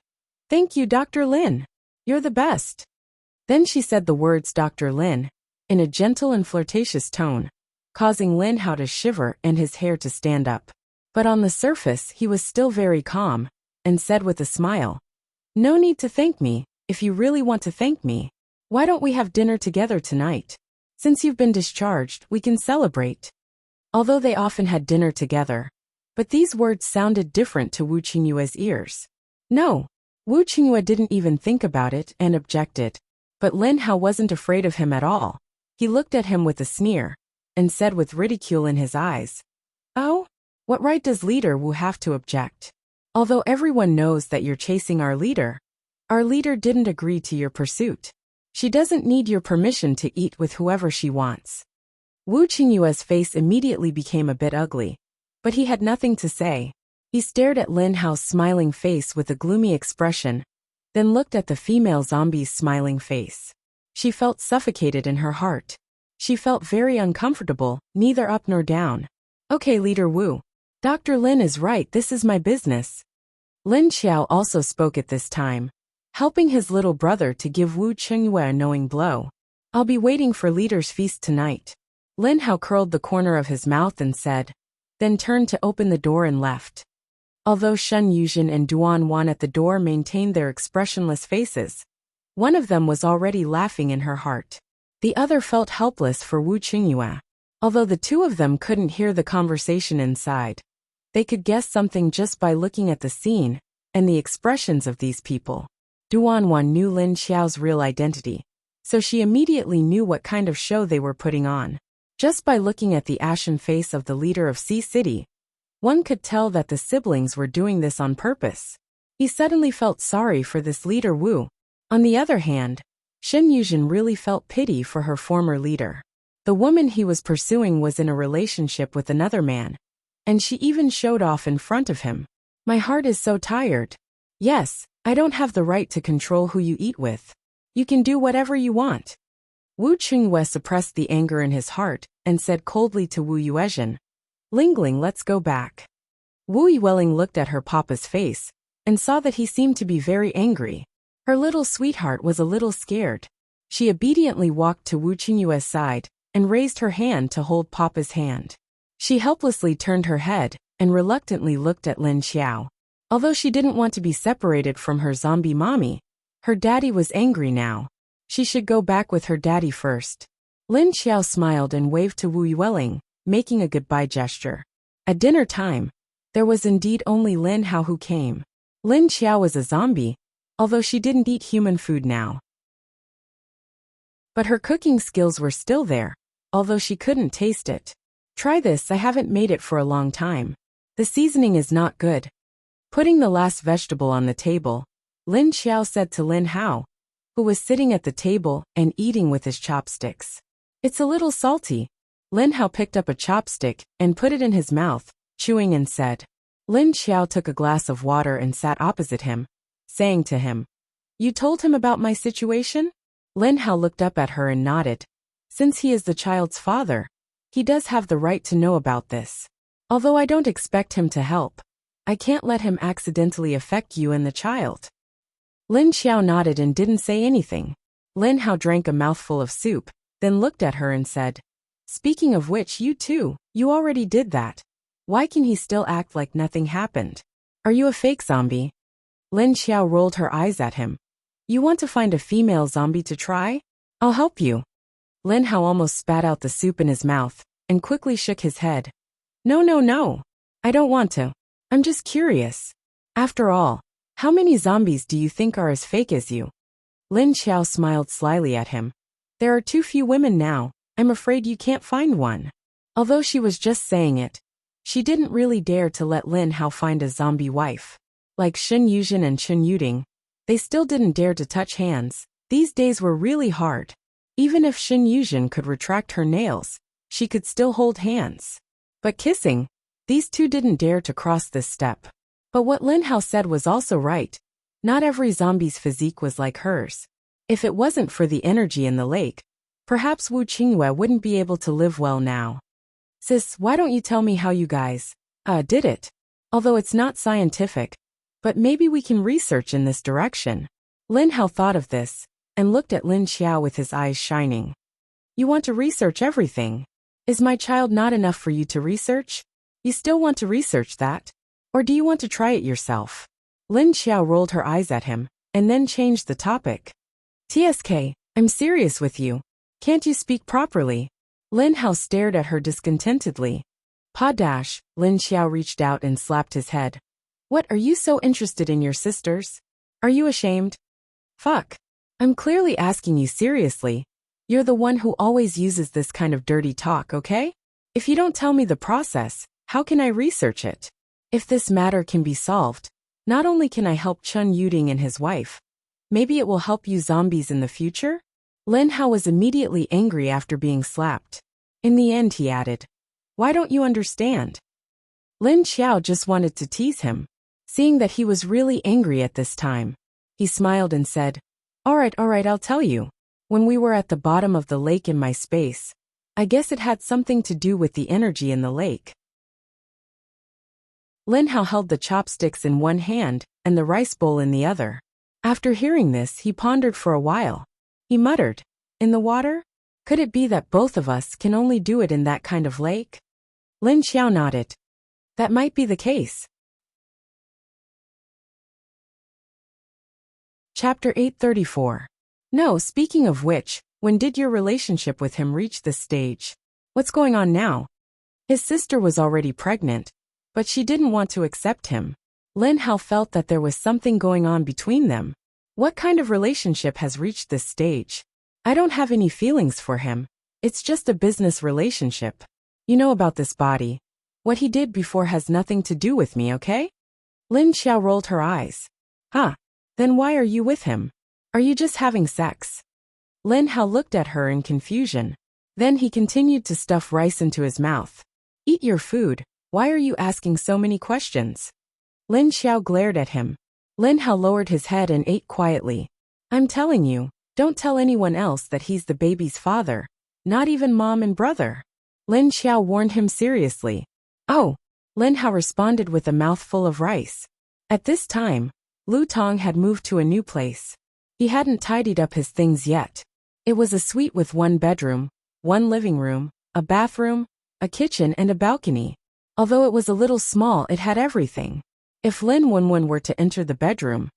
"Thank you, Dr. Lin. You're the best." Then she said the words Dr. Lin, in a gentle and flirtatious tone, causing Lin Hao to shiver and his hair to stand up. But on the surface he was still very calm, and said with a smile, "No need to thank me. If you really want to thank me, why don't we have dinner together tonight? Since you've been discharged, we can celebrate." Although they often had dinner together, but these words sounded different to Wu Qingyue's ears. No, Wu Qingyue didn't even think about it and objected. But Lin Hao wasn't afraid of him at all. He looked at him with a sneer, and said with ridicule in his eyes, "Oh? What right does Leader Wu have to object? Although everyone knows that you're chasing our leader didn't agree to your pursuit. She doesn't need your permission to eat with whoever she wants." Wu Qingyue's face immediately became a bit ugly, but he had nothing to say. He stared at Lin Hao's smiling face with a gloomy expression, then looked at the female zombie's smiling face. She felt suffocated in her heart. She felt very uncomfortable, neither up nor down. "Okay, Leader Wu. Dr. Lin is right, this is my business." Lin Xiao also spoke at this time, helping his little brother to give Wu Qingyue a knowing blow. "I'll be waiting for Leader's feast tonight." Lin Hao curled the corner of his mouth and said, then turned to open the door and left. Although Shen Yuzhen and Duan Wan at the door maintained their expressionless faces, one of them was already laughing in her heart. The other felt helpless for Wu Qingyue. Although the two of them couldn't hear the conversation inside, they could guess something just by looking at the scene and the expressions of these people. Duan Wan knew Lin Xiao's real identity, so she immediately knew what kind of show they were putting on. Just by looking at the ashen face of the leader of Sea City, one could tell that the siblings were doing this on purpose. He suddenly felt sorry for this leader Wu. On the other hand, Shen Yuzhen really felt pity for her former leader. The woman he was pursuing was in a relationship with another man, and she even showed off in front of him. My heart is so tired. Yes, I don't have the right to control who you eat with. You can do whatever you want. Wu Qingyue suppressed the anger in his heart and said coldly to Wu Yuezhen, Lingling, let's go back. Wu Yueling looked at her papa's face and saw that he seemed to be very angry. Her little sweetheart was a little scared. She obediently walked to Wu Qingyue's side and raised her hand to hold papa's hand. She helplessly turned her head and reluctantly looked at Lin Xiao. Although she didn't want to be separated from her zombie mommy, her daddy was angry now. She should go back with her daddy first. Lin Xiao smiled and waved to Wu Yueling, making a goodbye gesture. At dinner time, there was indeed only Lin Hao who came. Lin Xiao was a zombie, although she didn't eat human food now. But her cooking skills were still there, although she couldn't taste it. Try this, I haven't made it for a long time. The seasoning is not good. Putting the last vegetable on the table, Lin Xiao said to Lin Hao, who was sitting at the table and eating with his chopsticks. It's a little salty. Lin Hao picked up a chopstick and put it in his mouth, chewing and said. Lin Xiao took a glass of water and sat opposite him, saying to him, You told him about my situation? Lin Hao looked up at her and nodded. Since he is the child's father, he does have the right to know about this. Although I don't expect him to help, I can't let him accidentally affect you and the child. Lin Xiao nodded and didn't say anything. Lin Hao drank a mouthful of soup, then looked at her and said, Speaking of which, you too, you already did that. Why can he still act like nothing happened? Are you a fake zombie? Lin Xiao rolled her eyes at him. You want to find a female zombie to try? I'll help you. Lin Hao almost spat out the soup in his mouth, and quickly shook his head. No. I don't want to. I'm just curious. After all, how many zombies do you think are as fake as you? Lin Xiao smiled slyly at him. There are too few women now, I'm afraid you can't find one. Although she was just saying it, she didn't really dare to let Lin Hao find a zombie wife. Like Shen Yuzhen and Chen Yuding, they still didn't dare to touch hands. These days were really hard. Even if Shen Yuzhen could retract her nails, she could still hold hands. But kissing, these two didn't dare to cross this step. But what Lin Hao said was also right. Not every zombie's physique was like hers. If it wasn't for the energy in the lake, perhaps Wu Qingyue wouldn't be able to live well now. Sis, why don't you tell me how you guys, did it? Although it's not scientific, but maybe we can research in this direction. Lin Hao thought of this, and looked at Lin Xiao with his eyes shining. You want to research everything? Is my child not enough for you to research? You still want to research that? Or do you want to try it yourself? Lin Xiao rolled her eyes at him, and then changed the topic. TSK, I'm serious with you. Can't you speak properly? Lin Hao stared at her discontentedly. Pa dash, Lin Xiao reached out and slapped his head. What, are you so interested in your sisters? Are you ashamed? Fuck. I'm clearly asking you seriously. You're the one who always uses this kind of dirty talk, okay? If you don't tell me the process, how can I research it? If this matter can be solved, not only can I help Chen Yuding and his wife, maybe it will help you zombies in the future? Lin Hao was immediately angry after being slapped. In the end, he added, Why don't you understand? Lin Xiao just wanted to tease him. Seeing that he was really angry at this time, he smiled and said, All right, I'll tell you. When we were at the bottom of the lake in my space, I guess it had something to do with the energy in the lake. Lin Hao held the chopsticks in one hand and the rice bowl in the other. After hearing this, he pondered for a while. He muttered, In the water? Could it be that both of us can only do it in that kind of lake? Lin Xiao nodded. That might be the case. Chapter 834. No, speaking of which, when did your relationship with him reach this stage? What's going on now? His sister was already pregnant, but she didn't want to accept him. Lin Hao felt that there was something going on between them. What kind of relationship has reached this stage? I don't have any feelings for him. It's just a business relationship. You know about this body. What he did before has nothing to do with me, okay? Lin Xiao rolled her eyes. Huh. Then why are you with him? Are you just having sex? Lin Hao looked at her in confusion. Then he continued to stuff rice into his mouth. Eat your food. Why are you asking so many questions? Lin Xiao glared at him. Lin Hao lowered his head and ate quietly. I'm telling you, don't tell anyone else that he's the baby's father. Not even mom and brother. Lin Xiao warned him seriously. Oh. Lin Hao responded with a mouthful of rice. At this time, Lu Tong had moved to a new place. He hadn't tidied up his things yet. It was a suite with one bedroom, one living room, a bathroom, a kitchen and a balcony. Although it was a little small, it had everything. If Lin Wenwen were to enter the bedroom,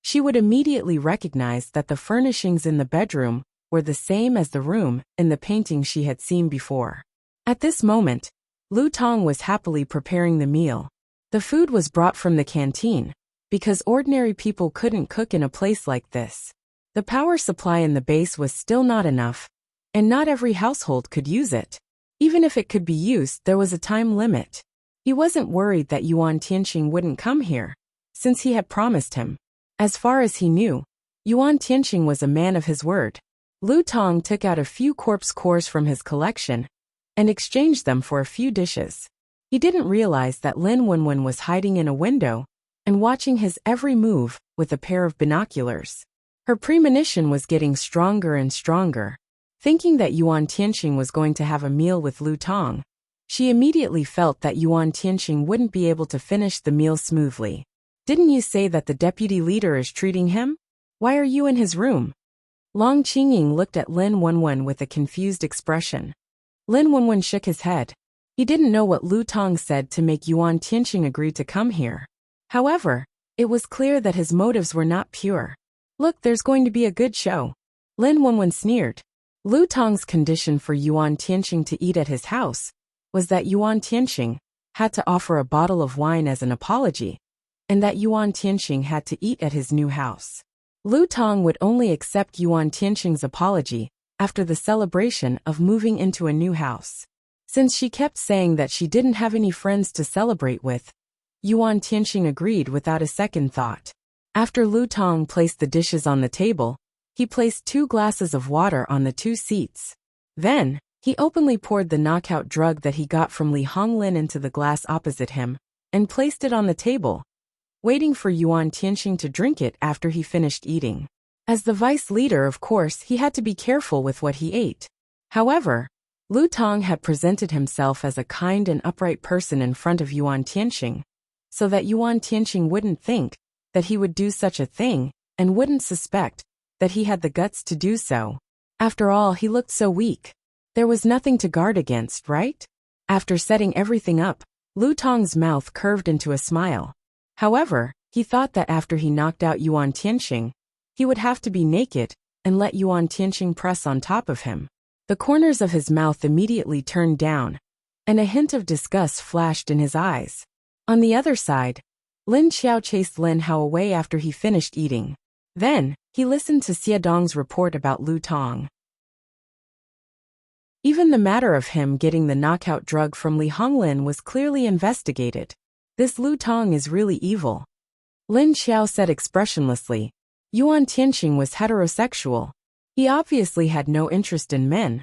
she would immediately recognize that the furnishings in the bedroom were the same as the room in the painting she had seen before. At this moment, Lu Tong was happily preparing the meal. The food was brought from the canteen, because ordinary people couldn't cook in a place like this. The power supply in the base was still not enough, and not every household could use it. Even if it could be used, there was a time limit. He wasn't worried that Yuan Tianqing wouldn't come here, since he had promised him. As far as he knew, Yuan Tianqing was a man of his word. Lu Tong took out a few corpse cores from his collection and exchanged them for a few dishes. He didn't realize that Lin Wenwen was hiding in a window and watching his every move with a pair of binoculars. Her premonition was getting stronger and stronger. Thinking that Yuan Tianqing was going to have a meal with Lu Tong, she immediately felt that Yuan Tianqing wouldn't be able to finish the meal smoothly. Didn't you say that the deputy leader is treating him? Why are you in his room? Long Qingying looked at Lin Wenwen with a confused expression. Lin Wenwen shook his head. He didn't know what Lu Tong said to make Yuan Tianqing agree to come here. However, it was clear that his motives were not pure. Look, there's going to be a good show. Lin Wenwen sneered. Lu Tong's condition for Yuan Tianqing to eat at his house was that Yuan Tianqing had to offer a bottle of wine as an apology, and that Yuan Tianqing had to eat at his new house. Lu Tong would only accept Yuan Tianqing's apology after the celebration of moving into a new house. Since she kept saying that she didn't have any friends to celebrate with, Yuan Tianqing agreed without a second thought. After Lu Tong placed the dishes on the table, he placed 2 glasses of water on the 2 seats. Then, he openly poured the knockout drug that he got from Li Honglin into the glass opposite him, and placed it on the table, waiting for Yuan Tianqing to drink it after he finished eating. As the vice leader, of course, he had to be careful with what he ate. However, Lu Tong had presented himself as a kind and upright person in front of Yuan Tianqing, so that Yuan Tianqing wouldn't think that he would do such a thing, and wouldn't suspect that he had the guts to do so. After all, he looked so weak. There was nothing to guard against, right? After setting everything up, Lu Tong's mouth curved into a smile. However, he thought that after he knocked out Yuan Tianqing, he would have to be naked and let Yuan Tianqing press on top of him. The corners of his mouth immediately turned down, and a hint of disgust flashed in his eyes. On the other side, Lin Xiao chased Lin Hao away after he finished eating. Then, he listened to Xie Dong's report about Lu Tong. Even the matter of him getting the knockout drug from Li Honglin was clearly investigated. This Lu Tong is really evil. Lin Xiao said expressionlessly. Yuan Tianqing was heterosexual. He obviously had no interest in men,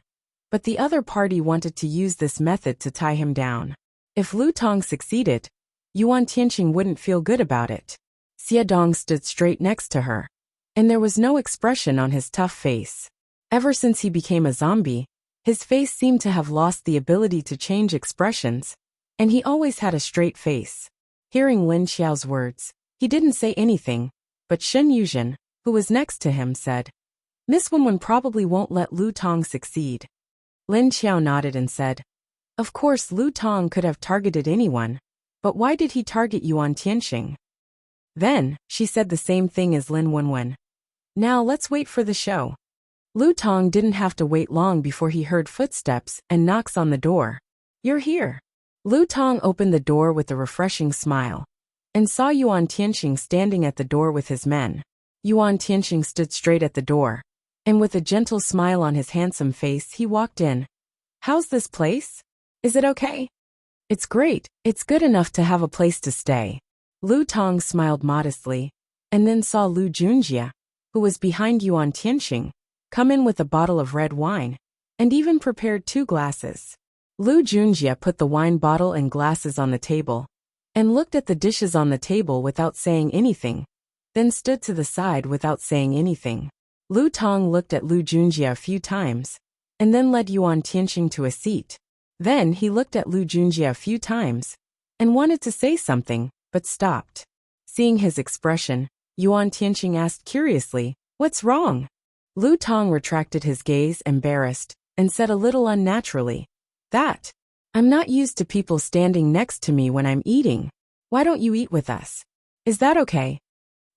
but the other party wanted to use this method to tie him down. If Lu Tong succeeded, Yuan Tianqing wouldn't feel good about it. Xie Dong stood straight next to her, and there was no expression on his tough face. Ever since he became a zombie, his face seemed to have lost the ability to change expressions, and he always had a straight face. Hearing Lin Xiao's words, he didn't say anything, but Shen Yuzhen, who was next to him, said, Miss Wenwen probably won't let Lu Tong succeed. Lin Xiao nodded and said, Of course Lu Tong could have targeted anyone, but why did he target Yuan Tianqing? Then, she said the same thing as Lin Wenwen. Now let's wait for the show. Lu Tong didn't have to wait long before he heard footsteps and knocks on the door. You're here. Lu Tong opened the door with a refreshing smile, and saw Yuan Tianqing standing at the door with his men. Yuan Tianqing stood straight at the door. and with a gentle smile on his handsome face he walked in. "How's this place? Is it okay?" "It's great, it's good enough to have a place to stay." Lu Tong smiled modestly, and then saw Lu Junjie, who was behind Yuan Tianxing, come in with a bottle of red wine, and even prepared 2 glasses. Lu Junjie put the wine bottle and glasses on the table, and looked at the dishes on the table without saying anything, then stood to the side without saying anything. Lu Tong looked at Lu Junjie a few times, and then led Yuan Tianxing to a seat. Then he looked at Lu Junjie a few times, and wanted to say something, but stopped. Seeing his expression, Yuan Tianxing asked curiously, "What's wrong?" Lu Tong retracted his gaze, embarrassed, and said a little unnaturally, "That. I'm not used to people standing next to me when I'm eating. Why don't you eat with us? Is that okay?"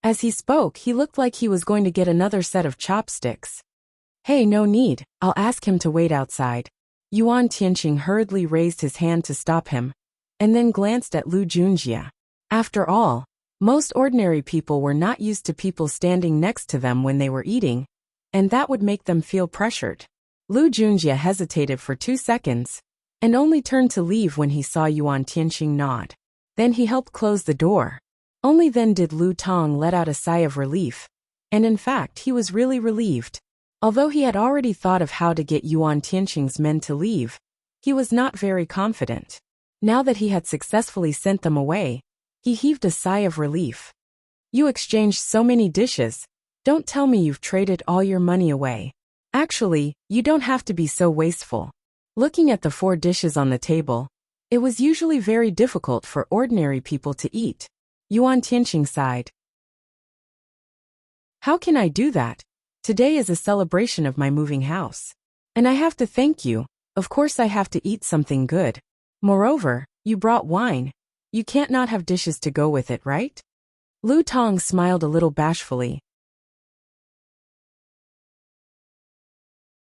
As he spoke, he looked like he was going to get another set of chopsticks. "Hey, no need, I'll ask him to wait outside." Yuan Tianxing hurriedly raised his hand to stop him, and then glanced at Lu Junjie. After all, most ordinary people were not used to people standing next to them when they were eating, and that would make them feel pressured. Lu Junjie hesitated for 2 seconds, and only turned to leave when he saw Yuan Tianxing nod. Then he helped close the door. Only then did Lu Tong let out a sigh of relief, and in fact he was really relieved. Although he had already thought of how to get Yuan Tianxing's men to leave, he was not very confident. Now that he had successfully sent them away, he heaved a sigh of relief. "You exchanged so many dishes. Don't tell me you've traded all your money away. Actually, you don't have to be so wasteful." Looking at the 4 dishes on the table, it was usually very difficult for ordinary people to eat. Yuan Tianxing sighed. "How can I do that? Today is a celebration of my moving house. And I have to thank you. Of course I have to eat something good. Moreover, you brought wine. You can't not have dishes to go with it, right?" Lu Tong smiled a little bashfully.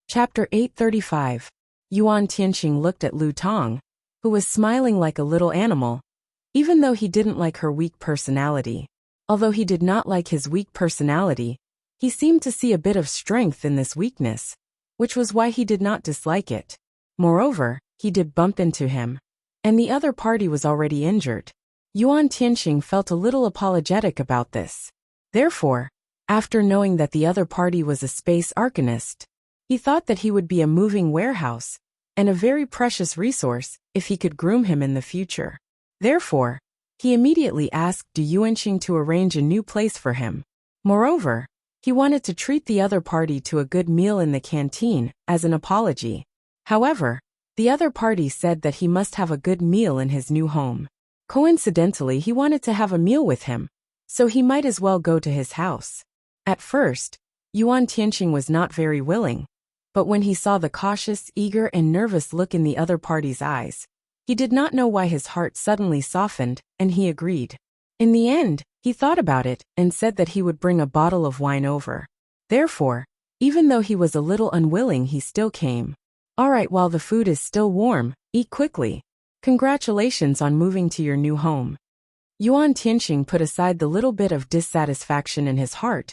Chapter 835. Yuan Tianxing looked at Lu Tong, who was smiling like a little animal, even though he didn't like her weak personality. Although he did not like his weak personality, he seemed to see a bit of strength in this weakness, which was why he did not dislike it. Moreover, he did bump into him, and the other party was already injured. Yuan Tianxing felt a little apologetic about this. Therefore, after knowing that the other party was a space arcanist, he thought that he would be a moving warehouse, and a very precious resource if he could groom him in the future. Therefore, he immediately asked Du Yuanxing to arrange a new place for him. Moreover, he wanted to treat the other party to a good meal in the canteen as an apology. However, the other party said that he must have a good meal in his new home. Coincidentally, he wanted to have a meal with him, so he might as well go to his house. At first, Yuan Tianxing was not very willing, but when he saw the cautious, eager, and nervous look in the other party's eyes, he did not know why his heart suddenly softened, and he agreed. In the end, he thought about it and said that he would bring a bottle of wine over. Therefore, even though he was a little unwilling, he still came. "All right, while the food is still warm, eat quickly. Congratulations on moving to your new home." Yuan Tianxing put aside the little bit of dissatisfaction in his heart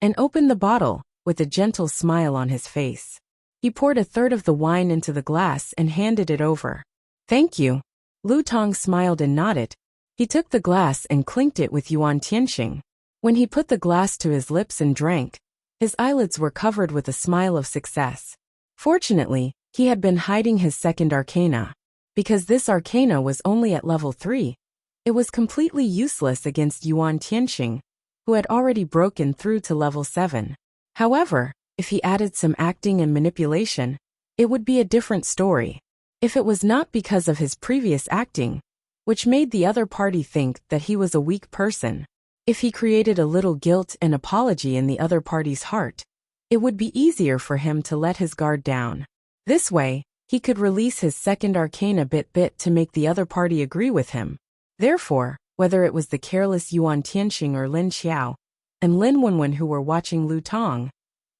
and opened the bottle with a gentle smile on his face. He poured a third of the wine into the glass and handed it over. "Thank you." Lu Tong smiled and nodded. He took the glass and clinked it with Yuan Tianxing. When he put the glass to his lips and drank, his eyelids were covered with a smile of success. Fortunately, he had been hiding his second arcana. Because this arcana was only at level 3, it was completely useless against Yuan Tianxing, who had already broken through to level 7. However, if he added some acting and manipulation, it would be a different story. If it was not because of his previous acting, which made the other party think that he was a weak person, if he created a little guilt and apology in the other party's heart, it would be easier for him to let his guard down. This way, he could release his second arcana bit to make the other party agree with him. Therefore, whether it was the careless Yuan Tianxing or Lin Xiao and Lin Wenwen who were watching Lu Tong,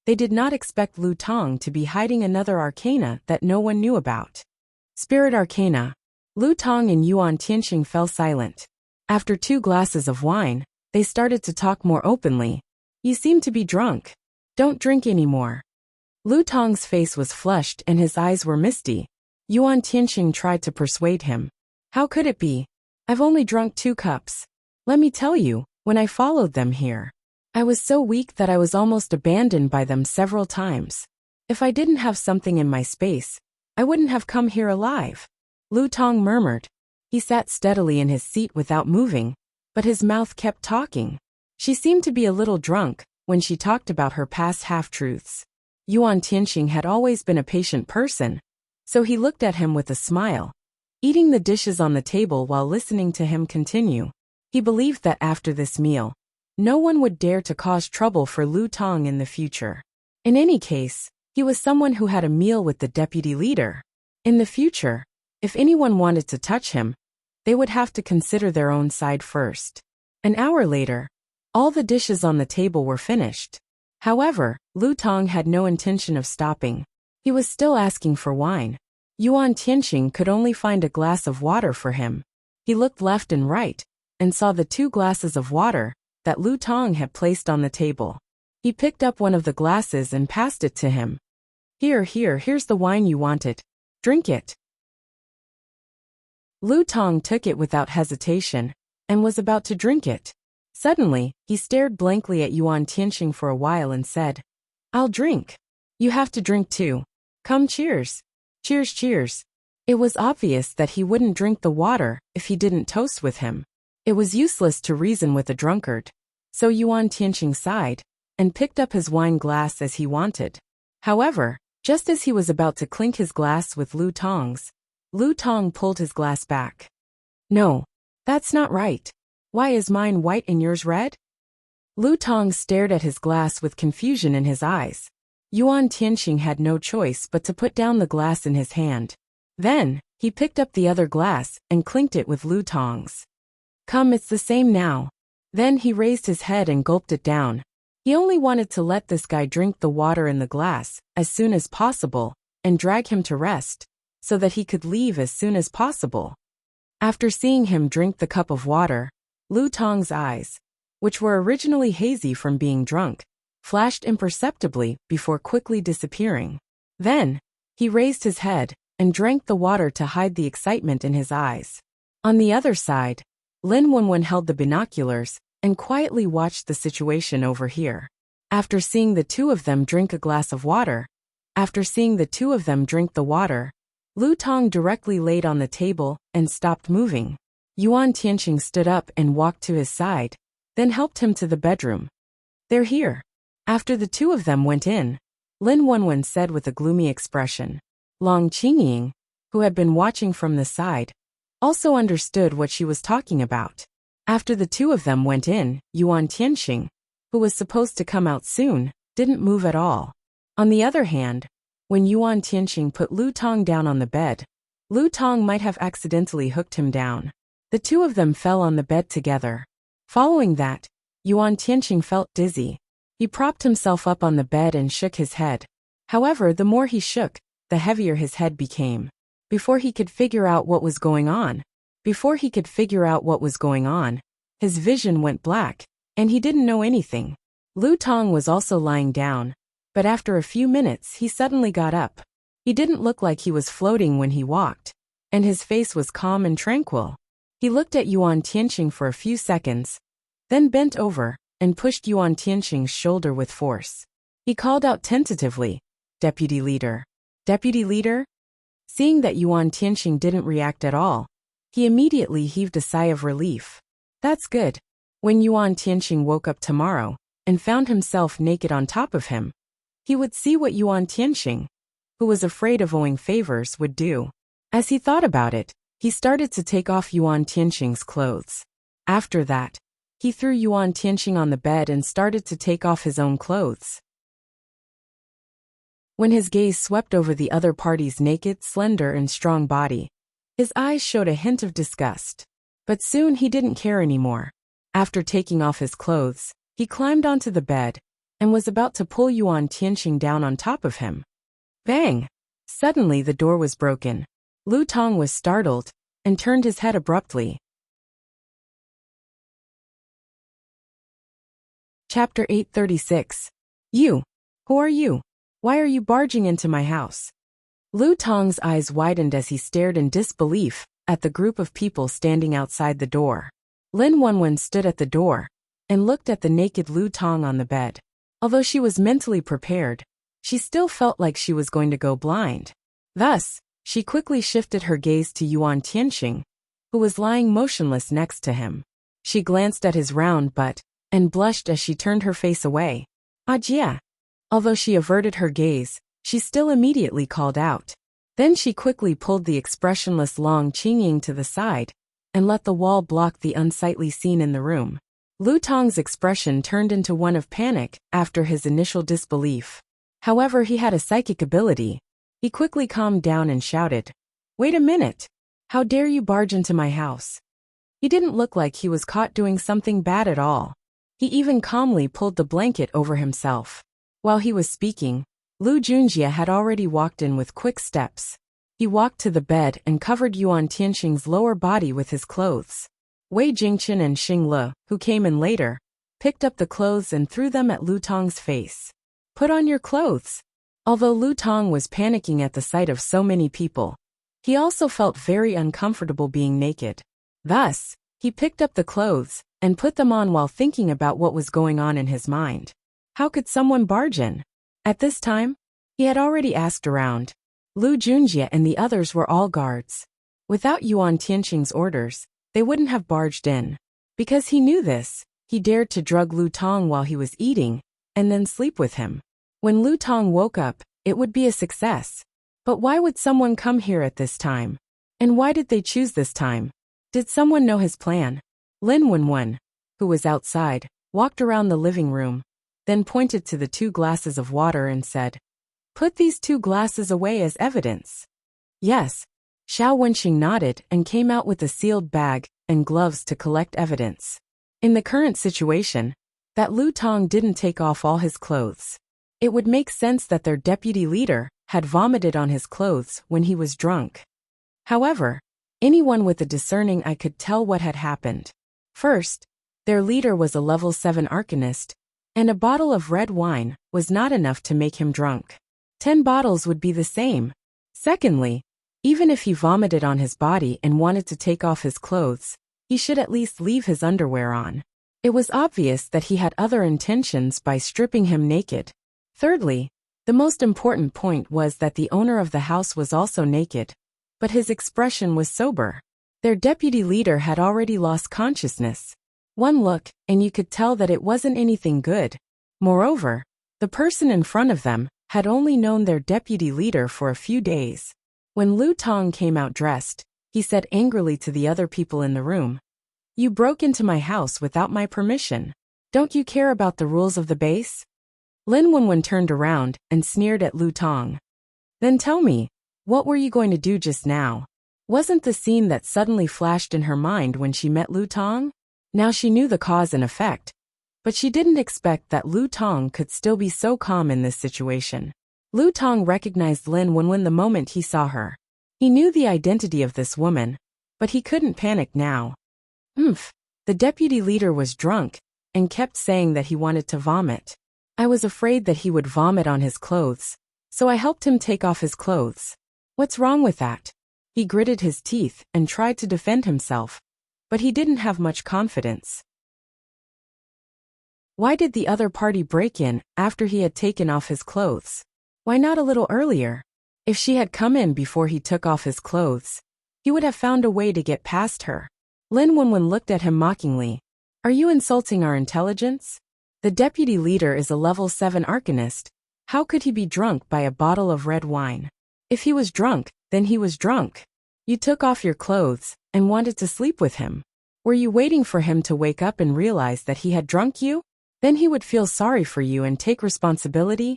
they did not expect Lu Tong to be hiding another arcana that no one knew about. Spirit Arcana. Lu Tong and Yuan Tianxing fell silent. After 2 glasses of wine, they started to talk more openly. "You seem to be drunk. Don't drink anymore. Lu Tong's face was flushed and his eyes were misty. Yuan Tianxing tried to persuade him. How could it be? I've only drunk 2 cups. Let me tell you, when I followed them here, I was so weak that I was almost abandoned by them several times. If I didn't have something in my space, I wouldn't have come here alive. Lu Tong murmured. He sat steadily in his seat without moving, but his mouth kept talking. She seemed to be a little drunk when she talked about her past half-truths. Yuan Tianxing had always been a patient person, so he looked at him with a smile, eating the dishes on the table while listening to him continue. He believed that after this meal, no one would dare to cause trouble for Lu Tong in the future. In any case, he was someone who had a meal with the deputy leader. In the future, if anyone wanted to touch him, they would have to consider their own side first. An hour later, all the dishes on the table were finished. However, Lu Tong had no intention of stopping. He was still asking for wine. Yuan Tianxing could only find a glass of water for him. He looked left and right, and saw the 2 glasses of water that Lu Tong had placed on the table. He picked up one of the glasses and passed it to him. Here's the wine you wanted. Drink it. Lu Tong took it without hesitation, and was about to drink it. Suddenly, he stared blankly at Yuan Tianxing for a while and said, I'll drink. You have to drink too. Come, cheers. Cheers, cheers. It was obvious that he wouldn't drink the water if he didn't toast with him. It was useless to reason with a drunkard. So Yuan Tianxing sighed, and picked up his wine glass as he wanted. However, just as he was about to clink his glass with Lu Tong's, Lu Tong pulled his glass back. No, that's not right. Why is mine white and yours red? Lu Tong stared at his glass with confusion in his eyes. Yuan Tianxing had no choice but to put down the glass in his hand. Then, he picked up the other glass and clinked it with Lu Tong's. Come, it's the same now. Then he raised his head and gulped it down. He only wanted to let this guy drink the water in the glass as soon as possible and drag him to rest, so that he could leave as soon as possible. After seeing him drink the cup of water, Lu Tong's eyes, which were originally hazy from being drunk, flashed imperceptibly before quickly disappearing. Then, he raised his head and drank the water to hide the excitement in his eyes. On the other side, Lin Wenwen held the binoculars and quietly watched the situation over here. After seeing the 2 of them drink a glass of water, Lu Tong directly laid on the table and stopped moving. Yuan Tianxing stood up and walked to his side, then helped him to the bedroom. They're here. After the 2 of them went in, Lin Wenwen said with a gloomy expression. Long Qingying, who had been watching from the side, also understood what she was talking about. After the 2 of them went in, Yuan Tianxing, who was supposed to come out soon, didn't move at all. On the other hand, when Yuan Tianxing put Lu Tong down on the bed, Lu Tong might have accidentally hooked him down. The 2 of them fell on the bed together. Following that, Yuan Tianxing felt dizzy. He propped himself up on the bed and shook his head. However, the more he shook, the heavier his head became. Before he could figure out what was going on, his vision went black, and he didn't know anything. Lu Tong was also lying down, but after a few minutes he suddenly got up. He didn't look like he was floating when he walked, and his face was calm and tranquil. He looked at Yuan Tianxing for a few seconds, then bent over and pushed Yuan Tianxing's shoulder with force. He called out tentatively, Deputy Leader. Deputy Leader? Seeing that Yuan Tianxing didn't react at all, he immediately heaved a sigh of relief. That's good. When Yuan Tianxing woke up tomorrow and found himself naked on top of him, he would see what Yuan Tianxing, who was afraid of owing favors, would do. As he thought about it, he started to take off Yuan Tianxing's clothes. After that, he threw Yuan Tianxing on the bed and started to take off his own clothes. When his gaze swept over the other party's naked, slender, and strong body, his eyes showed a hint of disgust. But soon he didn't care anymore. After taking off his clothes, he climbed onto the bed and was about to pull Yuan Tianxing down on top of him. Bang! Suddenly the door was broken. Lu Tong was startled and turned his head abruptly. Chapter 836. You. Who are you? Why are you barging into my house? Lu Tong's eyes widened as he stared in disbelief at the group of people standing outside the door. Lin Wenwen stood at the door and looked at the naked Lu Tong on the bed. Although she was mentally prepared, she still felt like she was going to go blind. Thus, she quickly shifted her gaze to Yuan Tianxing, who was lying motionless next to him. She glanced at his round butt and blushed as she turned her face away. Jia. Although she averted her gaze, she still immediately called out. Then she quickly pulled the expressionless Long Qingying to the side and let the wall block the unsightly scene in the room. Lu Tong's expression turned into one of panic after his initial disbelief. However, he had a psychic ability. He quickly calmed down and shouted, "Wait a minute! How dare you barge into my house?" He didn't look like he was caught doing something bad at all. He even calmly pulled the blanket over himself. While he was speaking, Lu Junjie had already walked in with quick steps. He walked to the bed and covered Yuan Tianxing's lower body with his clothes. Wei Jingchen and Xing Le, who came in later, picked up the clothes and threw them at Lu Tong's face. "Put on your clothes." Although Lu Tong was panicking at the sight of so many people, he also felt very uncomfortable being naked. Thus, he picked up the clothes and put them on while thinking about what was going on in his mind. How could someone barge in? At this time, he had already asked around. Lu Junjie and the others were all guards. Without Yuan Tianxing's orders, they wouldn't have barged in. Because he knew this, he dared to drug Lu Tong while he was eating, and then sleep with him. When Lu Tong woke up, it would be a success. But why would someone come here at this time? And why did they choose this time? Did someone know his plan? Lin Wenwen, who was outside, walked around the living room, then pointed to the 2 glasses of water and said, "Put these 2 glasses away as evidence." Yes. Xiao Wenxing nodded and came out with a sealed bag and gloves to collect evidence. In the current situation, that Lu Tong didn't take off all his clothes. It would make sense that their deputy leader had vomited on his clothes when he was drunk. However, anyone with a discerning eye could tell what had happened. First, their leader was a level 7 arcanist, and a bottle of red wine was not enough to make him drunk. 10 bottles would be the same. Secondly, even if he vomited on his body and wanted to take off his clothes, he should at least leave his underwear on. It was obvious that he had other intentions by stripping him naked. Thirdly, the most important point was that the owner of the house was also naked, but his expression was sober. Their deputy leader had already lost consciousness. One look, and you could tell that it wasn't anything good. Moreover, the person in front of them had only known their deputy leader for a few days. When Lu Tong came out dressed, he said angrily to the other people in the room, "You broke into my house without my permission. Don't you care about the rules of the base?" Lin Wenwen turned around and sneered at Lu Tong. "Then tell me, what were you going to do just now?" Wasn't the scene that suddenly flashed in her mind when she met Lu Tong? Now she knew the cause and effect, but she didn't expect that Lu Tong could still be so calm in this situation. Lu Tong recognized Lin Wenwen the moment he saw her. He knew the identity of this woman, but he couldn't panic now. The deputy leader was drunk and kept saying that he wanted to vomit. I was afraid that he would vomit on his clothes, so I helped him take off his clothes. What's wrong with that? He gritted his teeth and tried to defend himself, but he didn't have much confidence. Why did the other party break in after he had taken off his clothes? Why not a little earlier? If she had come in before he took off his clothes, he would have found a way to get past her. Lin Wenwen looked at him mockingly. "Are you insulting our intelligence? The deputy leader is a level 7 arcanist. How could he be drunk by a bottle of red wine? If he was drunk, then he was drunk. You took off your clothes and wanted to sleep with him. Were you waiting for him to wake up and realize that he had drunk you? Then he would feel sorry for you and take responsibility?"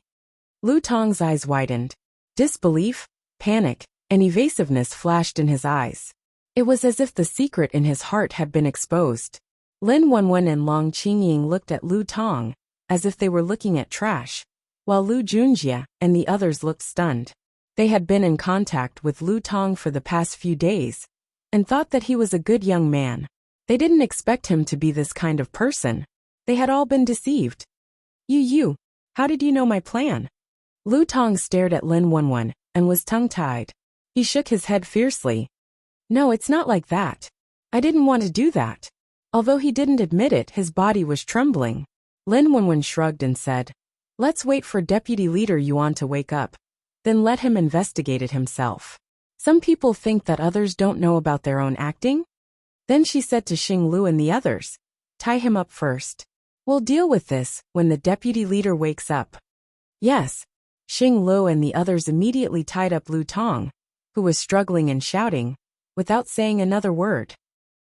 Lu Tong's eyes widened. Disbelief, panic, and evasiveness flashed in his eyes. It was as if the secret in his heart had been exposed. Lin Wenwen and Long Qingying looked at Lu Tong as if they were looking at trash, while Lu Junjie and the others looked stunned. They had been in contact with Lu Tong for the past few days and thought that he was a good young man. They didn't expect him to be this kind of person. They had all been deceived. You, How did you know my plan? Lu Tong stared at Lin Wenwen and was tongue-tied. He shook his head fiercely. No, it's not like that. I didn't want to do that. Although he didn't admit it, his body was trembling. Lin Wenwen shrugged and said, let's wait for Deputy Leader Yuan to wake up. Then let him investigate it himself. Some people think that others don't know about their own acting. Then she said to Xing Lu and the others, tie him up first. We'll deal with this when the deputy leader wakes up. Yes. Xing Lu and the others immediately tied up Lu Tong, who was struggling and shouting, without saying another word.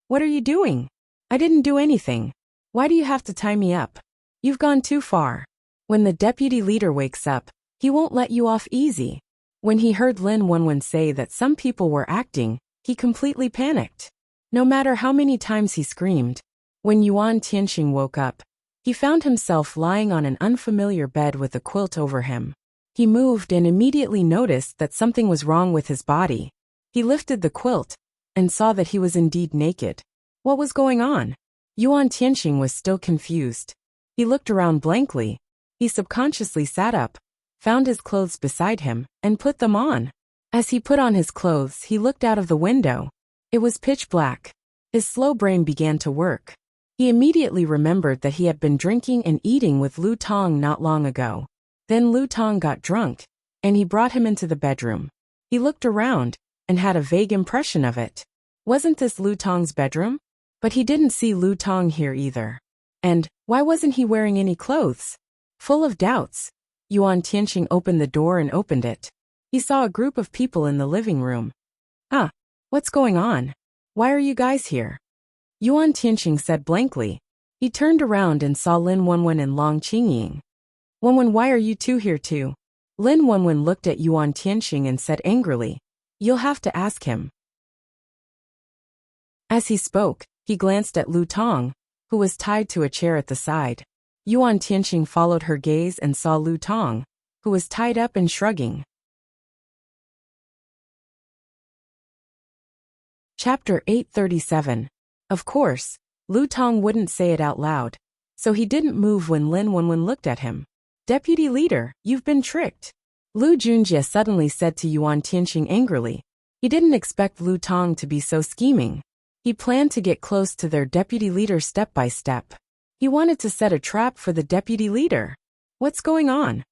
What are you doing? I didn't do anything. Why do you have to tie me up? You've gone too far. When the deputy leader wakes up, he won't let you off easy. When he heard Lin Wenwen say that some people were acting, he completely panicked. No matter how many times he screamed, when Yuan Tianxing woke up, he found himself lying on an unfamiliar bed with a quilt over him. He moved and immediately noticed that something was wrong with his body. He lifted the quilt and saw that he was indeed naked. What was going on? Yuan Tianxing was still confused. He looked around blankly. He subconsciously sat up, found his clothes beside him, and put them on. As he put on his clothes, he looked out of the window. It was pitch black. His slow brain began to work. He immediately remembered that he had been drinking and eating with Lu Tong not long ago. Then Lu Tong got drunk, and he brought him into the bedroom. He looked around and had a vague impression of it. Wasn't this Lu Tong's bedroom? But he didn't see Lu Tong here either. And why wasn't he wearing any clothes? Full of doubts, Yuan Tianxing opened the door and opened it. He saw a group of people in the living room. What's going on? Why are you guys here? Yuan Tianxing said blankly. He turned around and saw Lin Wenwen and Long Qingying. Wenwen, why are you two here too? Lin Wenwen looked at Yuan Tianxing and said angrily, you'll have to ask him. As he spoke, he glanced at Lu Tong, who was tied to a chair at the side. Yuan Tianxing followed her gaze and saw Lu Tong, who was tied up and shrugging. Chapter 837. Of course, Lu Tong wouldn't say it out loud, so he didn't move when Lin Wenwen looked at him. Deputy Leader, you've been tricked. Lu Junjie suddenly said to Yuan Tianxing angrily. He didn't expect Lu Tong to be so scheming. He planned to get close to their deputy leader step by step. He wanted to set a trap for the deputy leader. What's going on?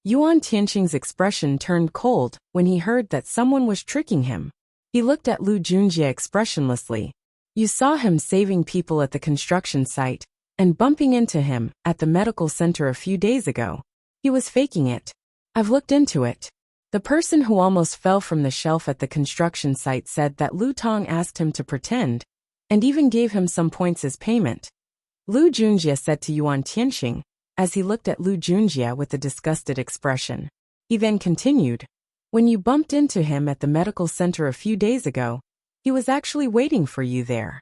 Yuan Tianxing's expression turned cold when he heard that someone was tricking him. He looked at Lu Junjie expressionlessly. You saw him saving people at the construction site and bumping into him at the medical center a few days ago. He was faking it. I've looked into it. The person who almost fell from the shelf at the construction site said that Lu Tong asked him to pretend and even gave him some points as payment. Lu Junjie said to Yuan Tianxing as he looked at Lu Junjie with a disgusted expression. He then continued, when you bumped into him at the medical center a few days ago, he was actually waiting for you there.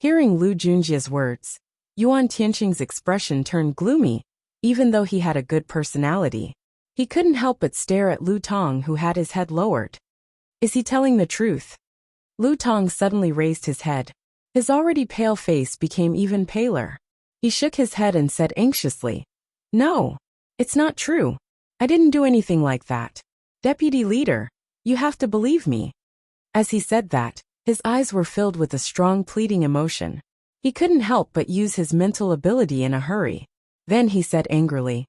Hearing Lu Junjie's words, Yuan Tianxing's expression turned gloomy, even though he had a good personality. He couldn't help but stare at Lu Tong, who had his head lowered. Is he telling the truth? Lu Tong suddenly raised his head. His already pale face became even paler. He shook his head and said anxiously, no, it's not true. I didn't do anything like that. Deputy Leader, you have to believe me. As he said that, his eyes were filled with a strong pleading emotion. He couldn't help but use his mental ability in a hurry. Then he said angrily,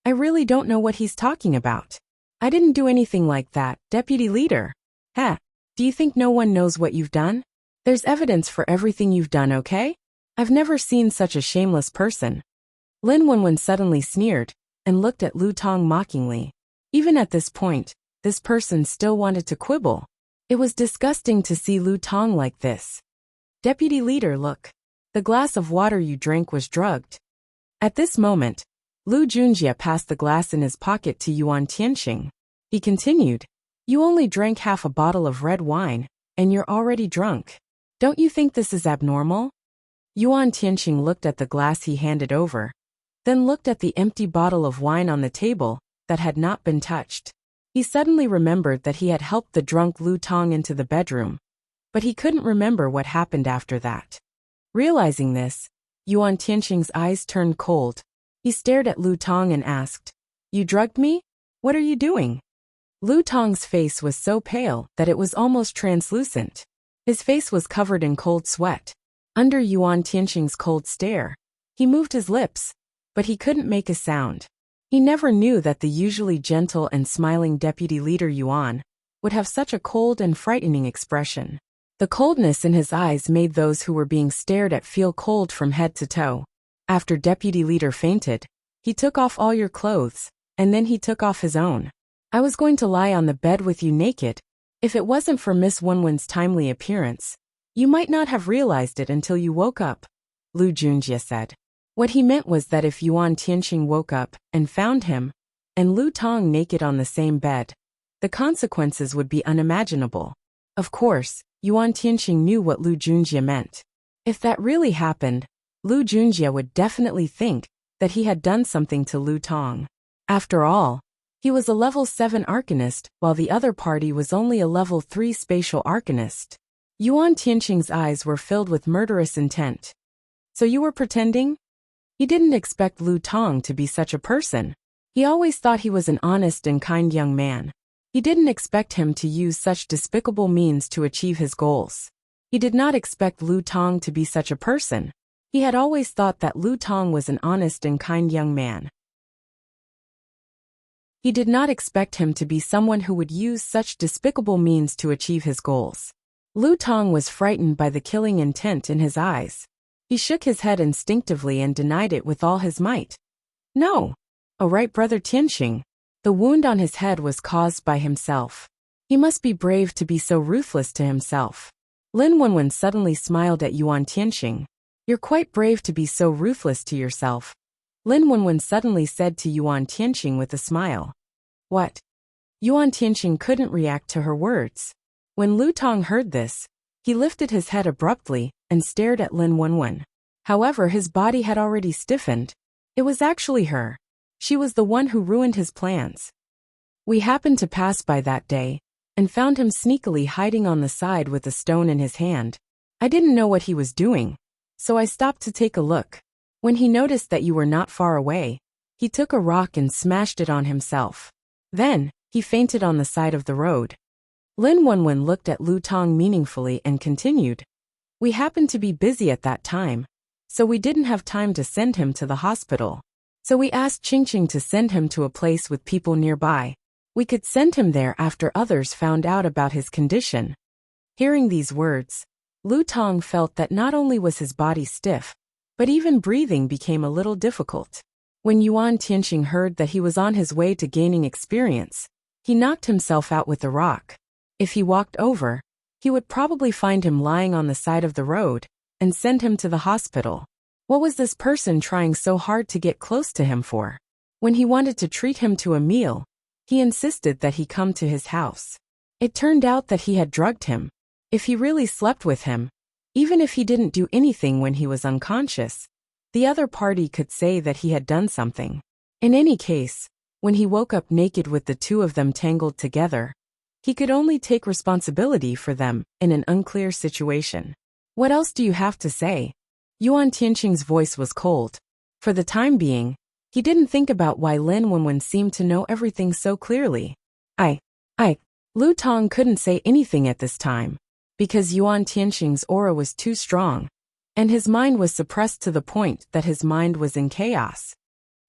I really don't know what he's talking about. I didn't do anything like that, Deputy Leader. Do you think no one knows what you've done? There's evidence for everything you've done, okay? I've never seen such a shameless person. Lin Wenwen suddenly sneered and looked at Lu Tong mockingly. Even at this point, this person still wanted to quibble. It was disgusting to see Lu Tong like this. Deputy Leader, look. The glass of water you drank was drugged. At this moment, Lu Junjie passed the glass in his pocket to Yuan Tianxing. He continued, you only drank half a bottle of red wine, and you're already drunk. Don't you think this is abnormal? Yuan Tianxing looked at the glass he handed over, then looked at the empty bottle of wine on the table that had not been touched. He suddenly remembered that he had helped the drunk Lu Tong into the bedroom, but he couldn't remember what happened after that. Realizing this, Yuan Tianxing's eyes turned cold. He stared at Lu Tong and asked, You drugged me? What are you doing? Lu Tong's face was so pale that it was almost translucent. His face was covered in cold sweat. Under Yuan Tianqing's cold stare, he moved his lips, but he couldn't make a sound. He never knew that the usually gentle and smiling deputy leader Yuan would have such a cold and frightening expression. The coldness in his eyes made those who were being stared at feel cold from head to toe. After deputy leader fainted, he took off all your clothes, and then he took off his own. I was going to lie on the bed with you naked. If it wasn't for Miss Wenwen's timely appearance, you might not have realized it until you woke up, Lu Junjie said. What he meant was that if Yuan Tianqing woke up and found him and Lu Tong naked on the same bed, the consequences would be unimaginable. Of course, Yuan Tianqing knew what Lu Junjie meant. If that really happened, Lu Junjie would definitely think that he had done something to Lu Tong. After all, he was a level 7 arcanist while the other party was only a level 3 spatial arcanist. Yuan Tianqing's eyes were filled with murderous intent. So you were pretending? He didn't expect Lu Tong to be such a person. He always thought he was an honest and kind young man. He didn't expect him to use such despicable means to achieve his goals. He did not expect Lu Tong to be such a person. He had always thought that Lu Tong was an honest and kind young man. He did not expect him to be someone who would use such despicable means to achieve his goals. Lu Tong was frightened by the killing intent in his eyes. He shook his head instinctively and denied it with all his might. No. Oh, right, Brother Tianqing. The wound on his head was caused by himself. He must be brave to be so ruthless to himself. Lin Wenwen suddenly smiled at Yuan Tianqing. You're quite brave to be so ruthless to yourself. Lin Wenwen suddenly said to Yuan Tianqing with a smile. What? Yuan Tianqing couldn't react to her words. When Lu Tong heard this, he lifted his head abruptly and stared at Lin Wenwen. However, his body had already stiffened. It was actually her. She was the one who ruined his plans. We happened to pass by that day and found him sneakily hiding on the side with a stone in his hand. I didn't know what he was doing, so I stopped to take a look. When he noticed that you were not far away, he took a rock and smashed it on himself. Then, he fainted on the side of the road. Lin Wenwen looked at Lu Tong meaningfully and continued. We happened to be busy at that time, so we didn't have time to send him to the hospital. So we asked Qingqing to send him to a place with people nearby. We could send him there after others found out about his condition. Hearing these words, Lu Tong felt that not only was his body stiff, but even breathing became a little difficult. When Yuan Tianqing heard that he was on his way to gaining experience, he knocked himself out with a rock. If he walked over, he would probably find him lying on the side of the road and send him to the hospital. What was this person trying so hard to get close to him for? When he wanted to treat him to a meal, he insisted that he come to his house. It turned out that he had drugged him. If he really slept with him, even if he didn't do anything when he was unconscious, the other party could say that he had done something. In any case, when he woke up naked with the two of them tangled together, he could only take responsibility for them in an unclear situation. What else do you have to say? Yuan Tianqing's voice was cold. For the time being, he didn't think about why Lin Wenwen seemed to know everything so clearly. Lu Tong couldn't say anything at this time, because Yuan Tianqing's aura was too strong, and his mind was suppressed to the point that his mind was in chaos.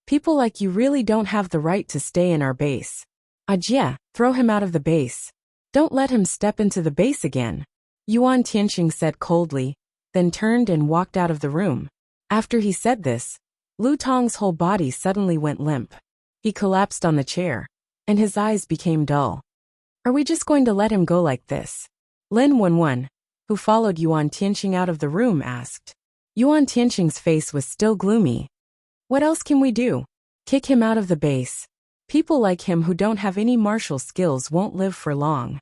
People like you really don't have the right to stay in our base. Ajie, throw him out of the base. Don't let him step into the base again, Yuan Tianqing said coldly, then turned and walked out of the room. After he said this, Lu Tong's whole body suddenly went limp. He collapsed on the chair, and his eyes became dull. Are we just going to let him go like this? Lin Wenwen, who followed Yuan Tianqing out of the room, asked. Yuan Tianqing's face was still gloomy. What else can we do? Kick him out of the base. People like him who don't have any martial skills won't live for long.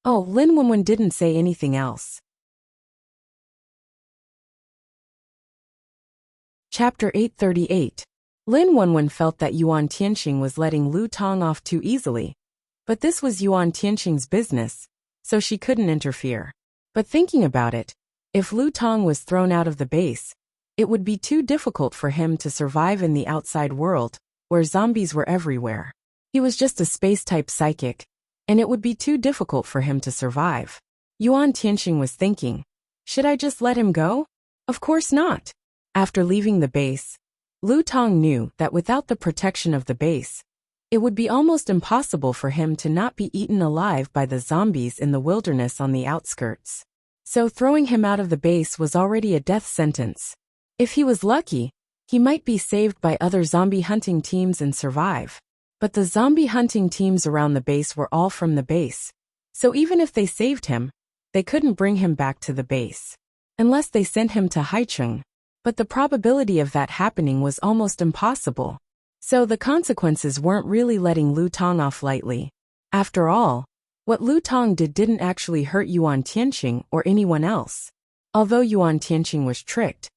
Oh, Lin Wenwen didn't say anything else. Chapter 838. Lin Wenwen felt that Yuan Tianqing was letting Lu Tong off too easily. But this was Yuan Tianqing's business, so she couldn't interfere. But thinking about it, if Lu Tong was thrown out of the base, It would be too difficult for him to survive in the outside world, where zombies were everywhere. He was just a space-type psychic, and it would be too difficult for him to survive. Yuan Tianxing was thinking, should I just let him go? Of course not. After leaving the base, Lu Tong knew that without the protection of the base, it would be almost impossible for him to not be eaten alive by the zombies in the wilderness on the outskirts. So throwing him out of the base was already a death sentence. If he was lucky, he might be saved by other zombie hunting teams and survive. But the zombie hunting teams around the base were all from the base. So even if they saved him, they couldn't bring him back to the base. Unless they sent him to Haicheng. But the probability of that happening was almost impossible. So the consequences weren't really letting Lu Tong off lightly. After all, what Lu Tong did didn't actually hurt Yuan Tianxing or anyone else. Although Yuan Tianxing was tricked,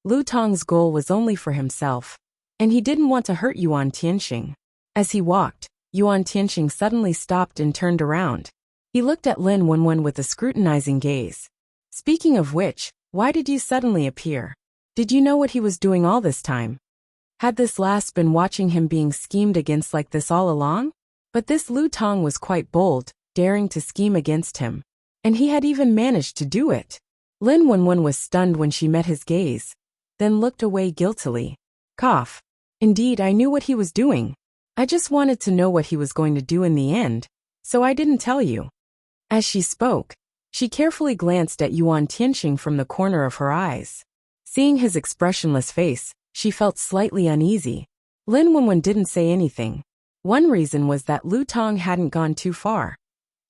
Lu Tong's goal was only for himself, and he didn't want to hurt Yuan Tianxing. As he walked, Yuan Tianxing suddenly stopped and turned around. He looked at Lin Wenwen with a scrutinizing gaze. Speaking of which, why did you suddenly appear? Did you know what he was doing all this time? Had this lass been watching him being schemed against like this all along? But this Lu Tong was quite bold, daring to scheme against him. And he had even managed to do it. Lin Wenwen was stunned when she met his gaze, then looked away guiltily. Cough. Indeed, I knew what he was doing. I just wanted to know what he was going to do in the end, so I didn't tell you. As she spoke, she carefully glanced at Yuan Tianxing from the corner of her eyes. Seeing his expressionless face, she felt slightly uneasy. Lin Wenwen didn't say anything. One reason was that Lu Tong hadn't gone too far.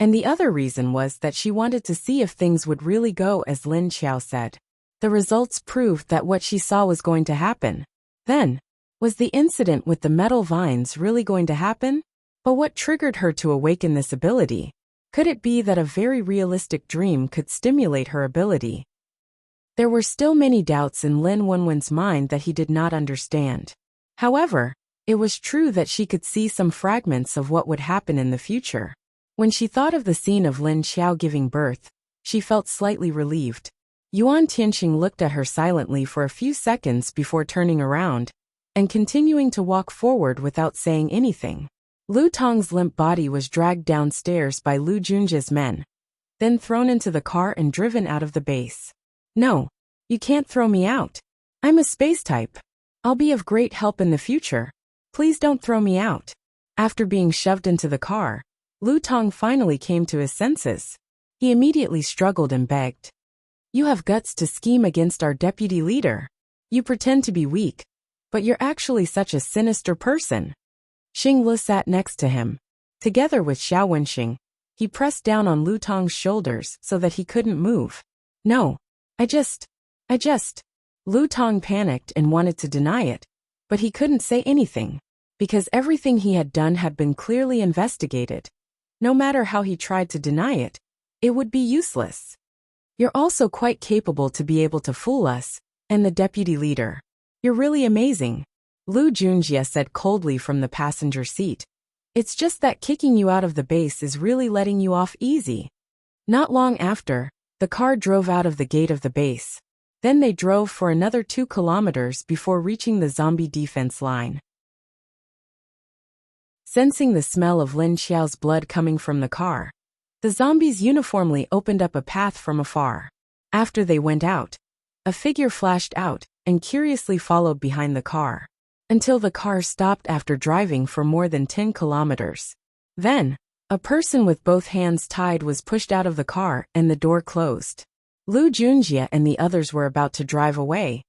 And the other reason was that she wanted to see if things would really go as Lin Qiao said. The results proved that what she saw was going to happen. Then, was the incident with the metal vines really going to happen? But what triggered her to awaken this ability? Could it be that a very realistic dream could stimulate her ability? There were still many doubts in Lin Wenwen's mind that he did not understand. However, it was true that she could see some fragments of what would happen in the future. When she thought of the scene of Lin Qiao giving birth, she felt slightly relieved. Yuan Tianxing looked at her silently for a few seconds before turning around and continuing to walk forward without saying anything. Lu Tong's limp body was dragged downstairs by Lu Junjie's men, then thrown into the car and driven out of the base. No, you can't throw me out. I'm a space type. I'll be of great help in the future. Please don't throw me out. After being shoved into the car, Lu Tong finally came to his senses. He immediately struggled and begged. You have guts to scheme against our deputy leader. You pretend to be weak, but you're actually such a sinister person. Xing Le sat next to him. Together with Xiao Wenxing, he pressed down on Lu Tong's shoulders so that he couldn't move. No, I just. Lu Tong panicked and wanted to deny it, but he couldn't say anything, because everything he had done had been clearly investigated. No matter how he tried to deny it, it would be useless. You're also quite capable to be able to fool us, and the deputy leader. You're really amazing, Lu Junjie said coldly from the passenger seat. It's just that kicking you out of the base is really letting you off easy. Not long after, the car drove out of the gate of the base. Then they drove for another 2 kilometers before reaching the zombie defense line. Sensing the smell of Lin Qiao's blood coming from the car, the zombies uniformly opened up a path from afar. After they went out, a figure flashed out and curiously followed behind the car, until the car stopped after driving for more than 10 kilometers. Then, a person with both hands tied was pushed out of the car and the door closed. Lu Junjie and the others were about to drive away,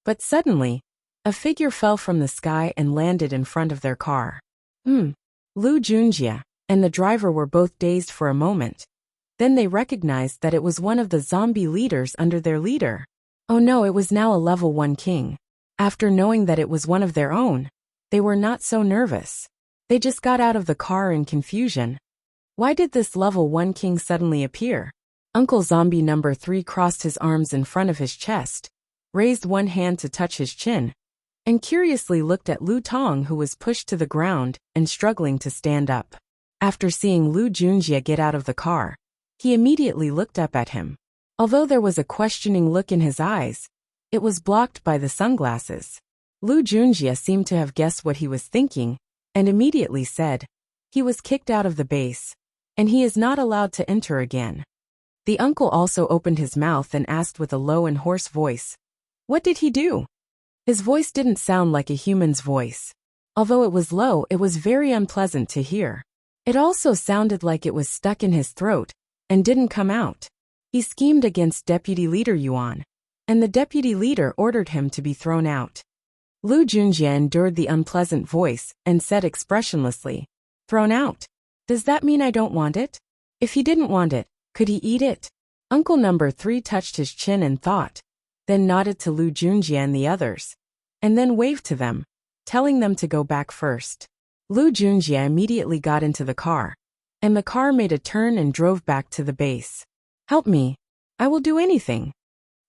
but suddenly, a figure fell from the sky and landed in front of their car. Lu Junjie and the driver were both dazed for a moment. Then they recognized that it was one of the zombie leaders under their leader. Oh no, it was now a level 1 king. After knowing that it was one of their own, they were not so nervous. They just got out of the car in confusion. Why did this level 1 king suddenly appear? Uncle Zombie number 3 crossed his arms in front of his chest, raised one hand to touch his chin, and curiously looked at Lu Tong, who was pushed to the ground and struggling to stand up. After seeing Lu Junjie get out of the car, he immediately looked up at him. Although there was a questioning look in his eyes, It was blocked by the sunglasses. Lu Junjie seemed to have guessed what he was thinking, and immediately said, "He was kicked out of the base, and he is not allowed to enter again." The uncle also opened his mouth and asked with a low and hoarse voice, "What did he do?" His voice didn't sound like a human's voice. Although it was low, it was very unpleasant to hear. It also sounded like it was stuck in his throat and didn't come out. He schemed against Deputy Leader Yuan, and the Deputy Leader ordered him to be thrown out. Lu Junjie endured the unpleasant voice and said expressionlessly, "Thrown out? Does that mean I don't want it? If he didn't want it, could he eat it?" Uncle number 3 touched his chin and thought, then nodded to Lu Junjie and the others, and then waved to them, telling them to go back first. Lu Junjie immediately got into the car, and the car made a turn and drove back to the base. "Help me. I will do anything."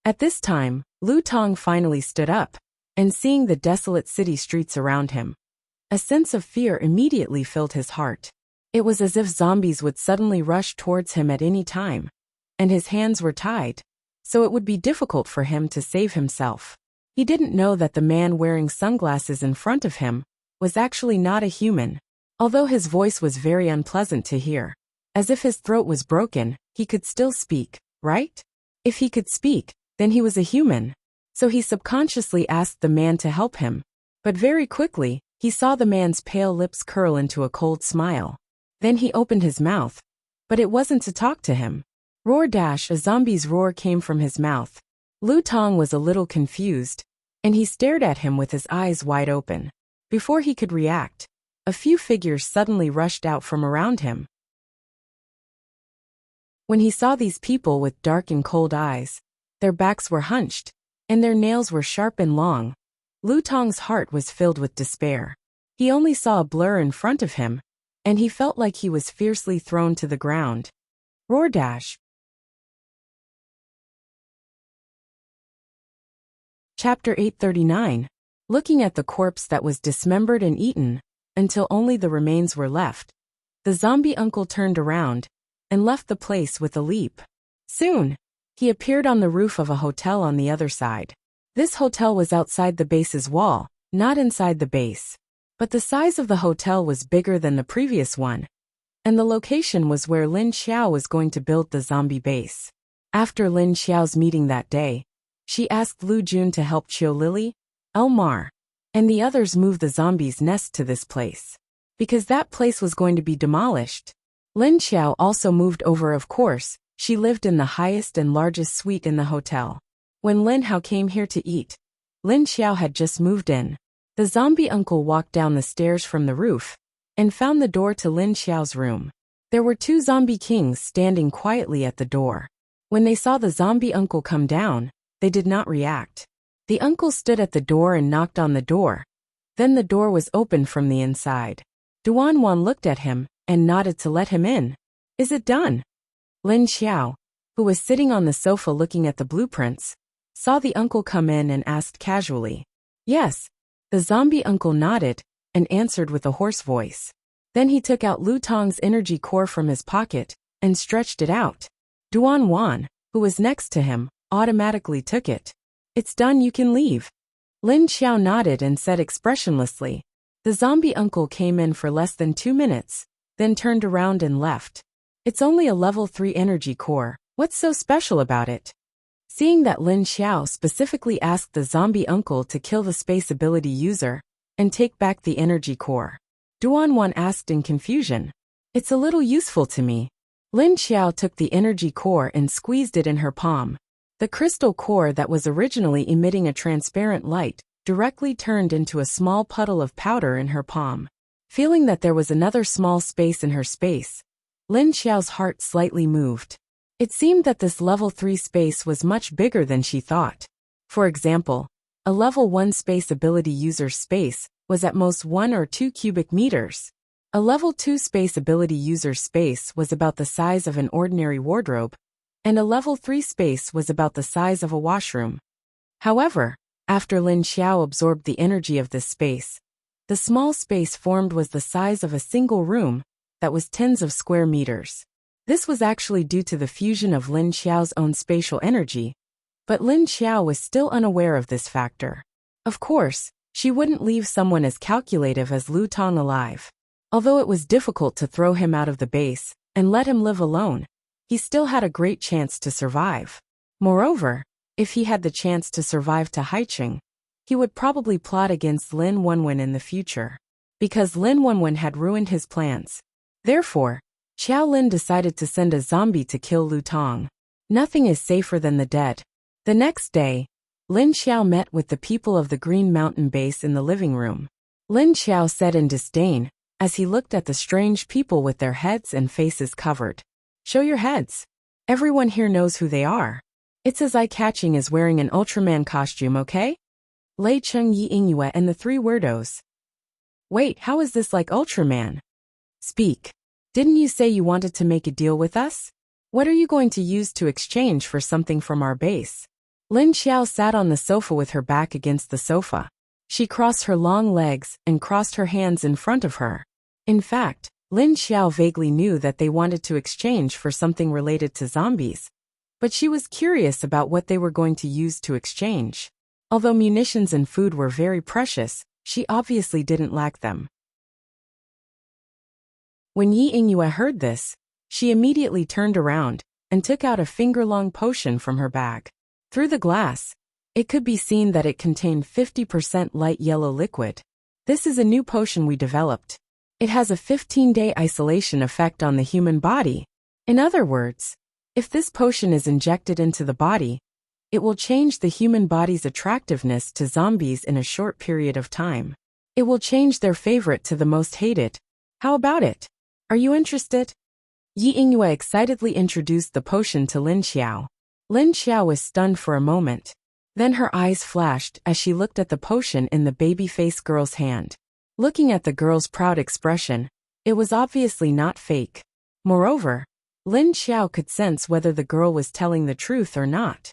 At this time, Lu Tong finally stood up, and seeing the desolate city streets around him, a sense of fear immediately filled his heart. It was as if zombies would suddenly rush towards him at any time, and his hands were tied, so it would be difficult for him to save himself. He didn't know that the man wearing sunglasses in front of him was actually not a human. Although his voice was very unpleasant to hear, as if his throat was broken, he could still speak, right? If he could speak, then he was a human. So he subconsciously asked the man to help him. But very quickly, he saw the man's pale lips curl into a cold smile. Then he opened his mouth, but it wasn't to talk to him. Roar dash, a zombie's roar came from his mouth. Lu Tong was a little confused, and he stared at him with his eyes wide open. Before he could react, a few figures suddenly rushed out from around him. When he saw these people with dark and cold eyes, their backs were hunched, and their nails were sharp and long, Lu Tong's heart was filled with despair. He only saw a blur in front of him, and he felt like he was fiercely thrown to the ground. Roar dash. Chapter 839. Looking at the corpse that was dismembered and eaten, until only the remains were left, the zombie uncle turned around and left the place with a leap. Soon, he appeared on the roof of a hotel on the other side. This hotel was outside the base's wall, not inside the base. But the size of the hotel was bigger than the previous one, and the location was where Lin Xiao was going to build the zombie base. After Lin Xiao's meeting that day, she asked Lu Jun to help Qiu Lily, Elmar, and the others move the zombies' nest to this place, because that place was going to be demolished. Lin Xiao also moved over, of course. She lived in the highest and largest suite in the hotel. When Lin Hao came here to eat, Lin Xiao had just moved in. The zombie uncle walked down the stairs from the roof and found the door to Lin Xiao's room. There were two zombie kings standing quietly at the door. When they saw the zombie uncle come down, they did not react. The uncle stood at the door and knocked on the door. Then the door was opened from the inside. Duan Wan looked at him and nodded to let him in. "Is it done?" Lin Xiao, who was sitting on the sofa looking at the blueprints, saw the uncle come in and asked casually. "Yes." The zombie uncle nodded and answered with a hoarse voice. Then he took out Lu Tong's energy core from his pocket and stretched it out. Duan Wan, who was next to him, automatically took it. "It's done, you can leave." Lin Xiao nodded and said expressionlessly. The zombie uncle came in for less than 2 minutes, then turned around and left. "It's only a level 3 energy core. What's so special about it?" Seeing that Lin Xiao specifically asked the zombie uncle to kill the space ability user and take back the energy core, Duan Wan asked in confusion. "It's a little useful to me." Lin Xiao took the energy core and squeezed it in her palm. The crystal core that was originally emitting a transparent light directly turned into a small puddle of powder in her palm. Feeling that there was another small space in her space, Lin Xiao's heart slightly moved. It seemed that this level 3 space was much bigger than she thought. For example, a level 1 space ability user's space was at most 1 or 2 cubic meters. A level 2 space ability user's space was about the size of an ordinary wardrobe, and a level 3 space was about the size of a washroom. However, after Lin Xiao absorbed the energy of this space, the small space formed was the size of a single room that was tens of square meters. This was actually due to the fusion of Lin Xiao's own spatial energy, But Lin Xiao was still unaware of this factor. Of course, she wouldn't leave someone as calculative as Lu Tong alive. Although it was difficult to throw him out of the base and let him live alone, he still had a great chance to survive. Moreover, if he had the chance to survive to Haicheng, he would probably plot against Lin Wenwen in the future. Because Lin Wenwen had ruined his plans. Therefore, Xiao Lin decided to send a zombie to kill Lu Tong. Nothing is safer than the dead. The next day, Lin Xiao met with the people of the Green Mountain base in the living room. Lin Xiao said in disdain, as he looked at the strange people with their heads and faces covered. Show your heads. Everyone here knows who they are. It's as eye-catching as wearing an Ultraman costume, okay? Lei Cheng Yi Ingyue and the three weirdos. Wait, how is this like Ultraman? Speak. Didn't you say you wanted to make a deal with us? What are you going to use to exchange for something from our base? Lin Xiao sat on the sofa with her back against the sofa. She crossed her long legs and crossed her hands in front of her. In fact, Lin Xiao vaguely knew that they wanted to exchange for something related to zombies. But she was curious about what they were going to use to exchange. Although munitions and food were very precious, she obviously didn't lack them. When Yi Ingyue heard this, she immediately turned around and took out a finger-long potion from her bag. Through the glass, it could be seen that it contained 50% light yellow liquid. This is a new potion we developed. It has a 15-day isolation effect on the human body. In other words, if this potion is injected into the body, it will change the human body's attractiveness to zombies in a short period of time. It will change their favorite to the most hated. How about it? Are you interested? Yi Ingyue excitedly introduced the potion to Lin Xiao. Lin Xiao was stunned for a moment. Then her eyes flashed as she looked at the potion in the baby-faced girl's hand. Looking at the girl's proud expression, it was obviously not fake. Moreover, Lin Xiao could sense whether the girl was telling the truth or not.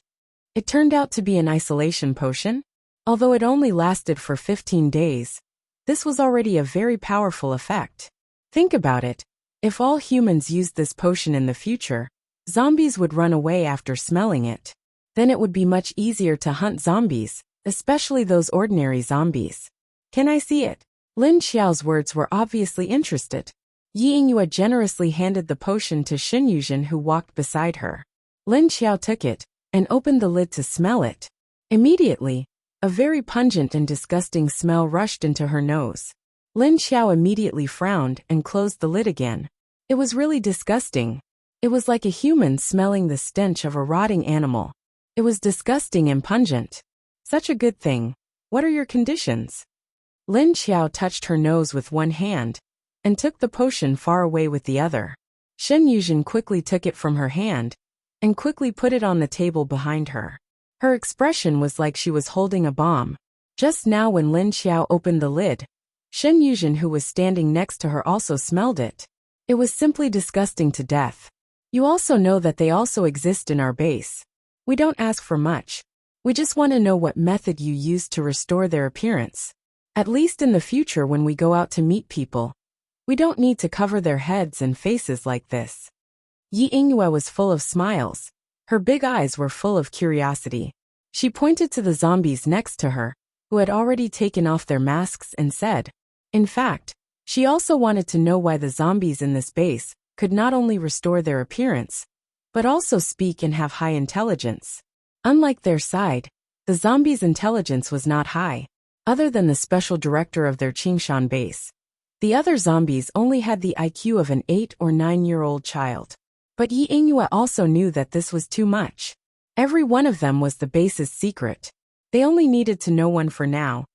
It turned out to be an isolation potion. Although it only lasted for 15 days, this was already a very powerful effect. Think about it. If all humans used this potion in the future, zombies would run away after smelling it. Then it would be much easier to hunt zombies, especially those ordinary zombies. Can I see it? Lin Xiao's words were obviously interested. Yi Ingyue generously handed the potion to Xin Yuzhen, who walked beside her. Lin Xiao took it and opened the lid to smell it. Immediately, a very pungent and disgusting smell rushed into her nose. Lin Xiao immediately frowned and closed the lid again. It was really disgusting. It was like a human smelling the stench of a rotting animal. It was disgusting and pungent. Such a good thing. What are your conditions? Lin Xiao touched her nose with one hand and took the potion far away with the other. Shen Yuzhen quickly took it from her hand and quickly put it on the table behind her. Her expression was like she was holding a bomb. Just now when Lin Xiao opened the lid, Shen Yuzhen, who was standing next to her, also smelled it. It was simply disgusting to death. You also know that they also exist in our base. We don't ask for much. We just want to know what method you used to restore their appearance. At least in the future when we go out to meet people, we don't need to cover their heads and faces like this. Yi Ingyue was full of smiles. Her big eyes were full of curiosity. She pointed to the zombies next to her, who had already taken off their masks, and said, in fact, she also wanted to know why the zombies in this base could not only restore their appearance, but also speak and have high intelligence. Unlike their side, the zombies' intelligence was not high, other than the special director of their Qingshan base. The other zombies only had the IQ of an 8 or 9-year-old child. But Yi Ingyue also knew that this was too much. Every one of them was the base's secret. They only needed to know one for now,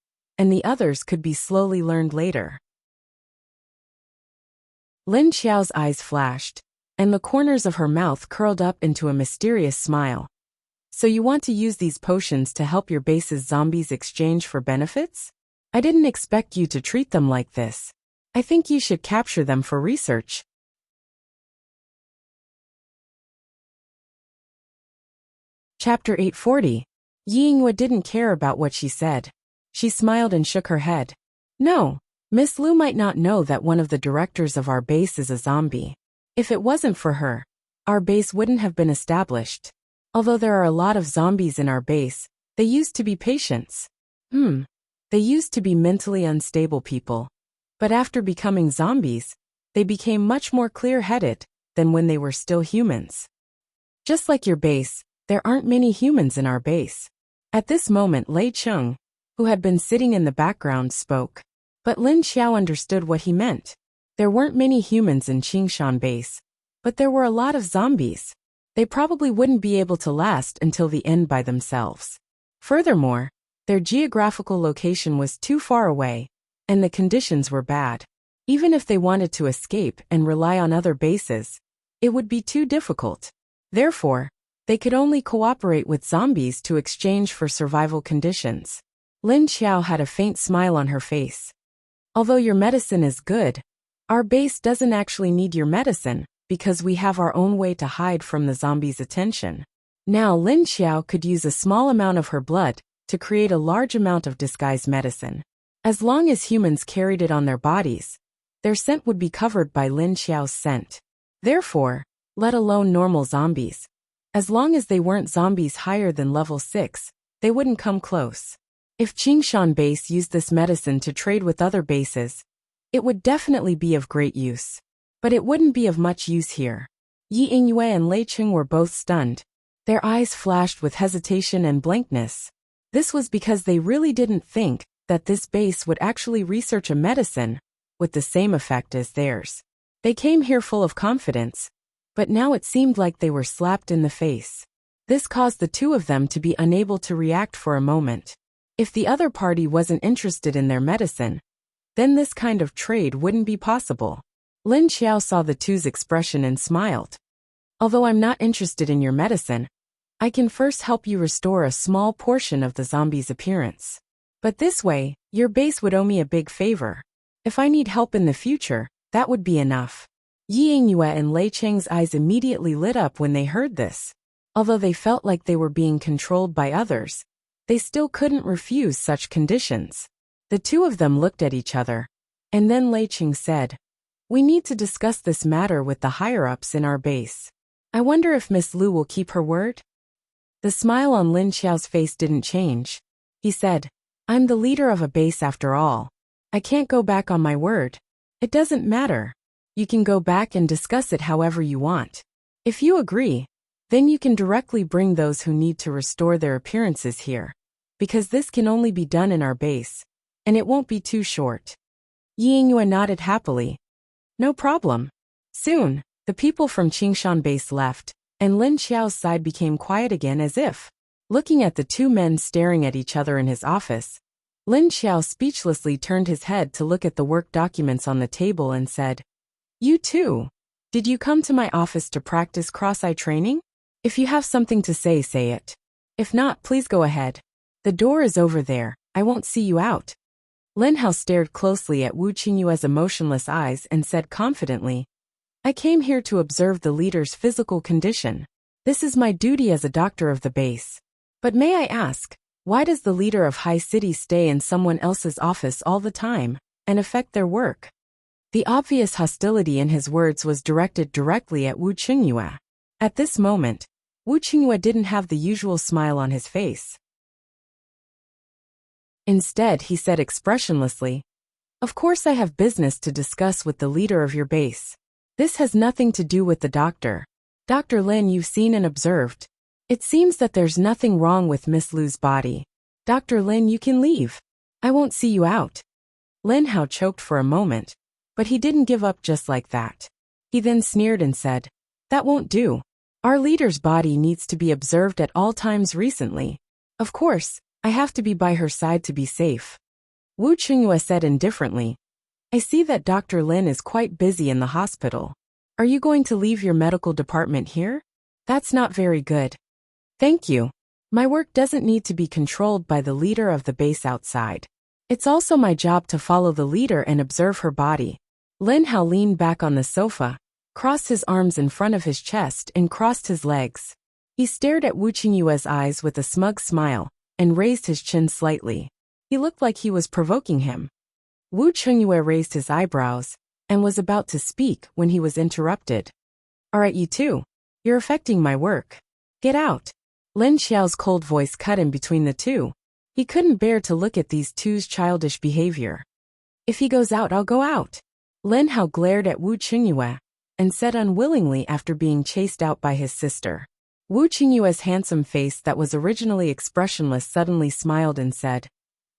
and the others could be slowly learned later. Lin Xiao's eyes flashed, and the corners of her mouth curled up into a mysterious smile. So you want to use these potions to help your base's zombies exchange for benefits? I didn't expect you to treat them like this. I think you should capture them for research. Chapter 840. Yi Ingyue didn't care about what she said. She smiled and shook her head. No, Miss Lu might not know that one of the directors of our base is a zombie. If it wasn't for her, our base wouldn't have been established. Although there are a lot of zombies in our base, they used to be patients. They used to be mentally unstable people. But after becoming zombies, they became much more clear-headed than when they were still humans. Just like your base, there aren't many humans in our base. At this moment Lei Cheng, who had been sitting in the background, spoke. But Lin Xiao understood what he meant. There weren't many humans in Qingshan base, but there were a lot of zombies. They probably wouldn't be able to last until the end by themselves. Furthermore, their geographical location was too far away, and the conditions were bad. Even if they wanted to escape and rely on other bases, it would be too difficult. Therefore, they could only cooperate with zombies to exchange for survival conditions. Lin Xiao had a faint smile on her face. Although your medicine is good, our base doesn't actually need your medicine because we have our own way to hide from the zombies' attention. Now Lin Xiao could use a small amount of her blood to create a large amount of disguised medicine. As long as humans carried it on their bodies, their scent would be covered by Lin Xiao's scent. Therefore, let alone normal zombies, as long as they weren't zombies higher than level 6, they wouldn't come close. If Qingshan base used this medicine to trade with other bases, it would definitely be of great use. But it wouldn't be of much use here. Yi Yingyue and Lei Cheng were both stunned. Their eyes flashed with hesitation and blankness. This was because they really didn't think that this base would actually research a medicine with the same effect as theirs. They came here full of confidence, but now it seemed like they were slapped in the face. This caused the two of them to be unable to react for a moment. If the other party wasn't interested in their medicine, then this kind of trade wouldn't be possible. Lin Xiao saw the two's expression and smiled. Although I'm not interested in your medicine, I can first help you restore a small portion of the zombie's appearance. But this way, your base would owe me a big favor. If I need help in the future, that would be enough. Yi Yingyue and Lei Cheng's eyes immediately lit up when they heard this. Although they felt like they were being controlled by others, they still couldn't refuse such conditions. The two of them looked at each other, and then Lei Cheng said, "We need to discuss this matter with the higher-ups in our base. I wonder if Miss Lu will keep her word?" The smile on Lin Xiao's face didn't change. He said, "I'm the leader of a base after all. I can't go back on my word. It doesn't matter. You can go back and discuss it however you want. If you agree, then you can directly bring those who need to restore their appearances here, because this can only be done in our base, and it won't be too short." Yi Yingyue nodded happily. No problem. Soon, the people from Qingshan base left, and Lin Xiao's side became quiet again as if, looking at the two men staring at each other in his office, Lin Xiao speechlessly turned his head to look at the work documents on the table and said, "You too. Did you come to my office to practice cross-eye training? If you have something to say it. If not, please go ahead. The door is over there, I won't see you out." Lin Hao stared closely at Wu Qingyue's emotionless eyes and said confidently, "I came here to observe the leader's physical condition. This is my duty as a doctor of the base. But may I ask, why does the leader of High City stay in someone else's office all the time and affect their work?" The obvious hostility in his words was directed directly at Wu Qingyue. At this moment, Wu Qingyue didn't have the usual smile on his face. Instead, he said expressionlessly, "Of course I have business to discuss with the leader of your base. This has nothing to do with the doctor. Dr. Lin, you've seen and observed. It seems that there's nothing wrong with Miss Lu's body. Dr. Lin, you can leave. I won't see you out." Lin Hao choked for a moment, but he didn't give up just like that. He then sneered and said, "That won't do. Our leader's body needs to be observed at all times recently. Of course, I have to be by her side to be safe." Wu Qingyue said indifferently, "I see that Dr. Lin is quite busy in the hospital. Are you going to leave your medical department here? That's not very good." "Thank you. My work doesn't need to be controlled by the leader of the base outside. It's also my job to follow the leader and observe her body." Lin Hao leaned back on the sofa, crossed his arms in front of his chest and crossed his legs. He stared at Wu Qingyue's eyes with a smug smile and raised his chin slightly. He looked like he was provoking him. Wu Qingyue raised his eyebrows and was about to speak when he was interrupted. "All right, you two. You're affecting my work. Get out." Lin Xiao's cold voice cut in between the two. He couldn't bear to look at these two's childish behavior. If he goes out, I'll go out. Lin Hao glared at Wu Qingyue and said unwillingly after being chased out by his sister. Wu Qingyue's handsome face that was originally expressionless suddenly smiled and said,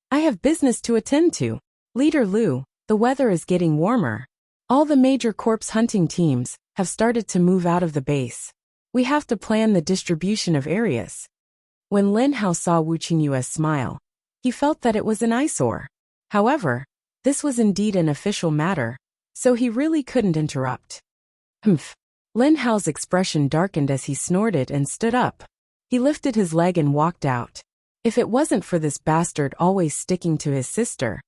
I have business to attend to. Leader Lu, the weather is getting warmer. All the major corpse hunting teams have started to move out of the base. We have to plan the distribution of areas. When Lin Hao saw Wu Qingyue's smile, he felt that it was an eyesore. However, this was indeed an official matter, so he really couldn't interrupt. Humph. Lin Hao's expression darkened as he snorted and stood up. He lifted his leg and walked out. If it wasn't for this bastard always sticking to his sister,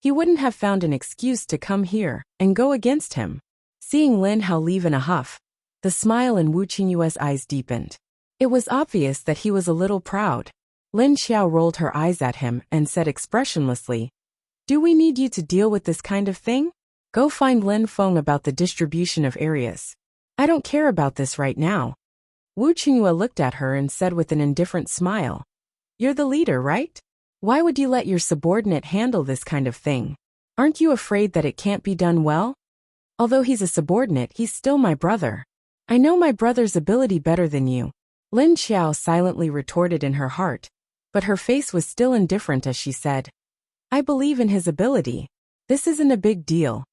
he wouldn't have found an excuse to come here and go against him. Seeing Lin Hao leave in a huff, the smile in Wu Qingyue's eyes deepened. It was obvious that he was a little proud. Lin Xiao rolled her eyes at him and said expressionlessly, Do we need you to deal with this kind of thing? Go find Lin Feng about the distribution of areas. I don't care about this right now. Wu Qingyue looked at her and said with an indifferent smile, You're the leader, right? Why would you let your subordinate handle this kind of thing? Aren't you afraid that it can't be done well? Although he's a subordinate, he's still my brother. I know my brother's ability better than you. Lin Xiao silently retorted in her heart, but her face was still indifferent as she said, I believe in his ability. This isn't a big deal.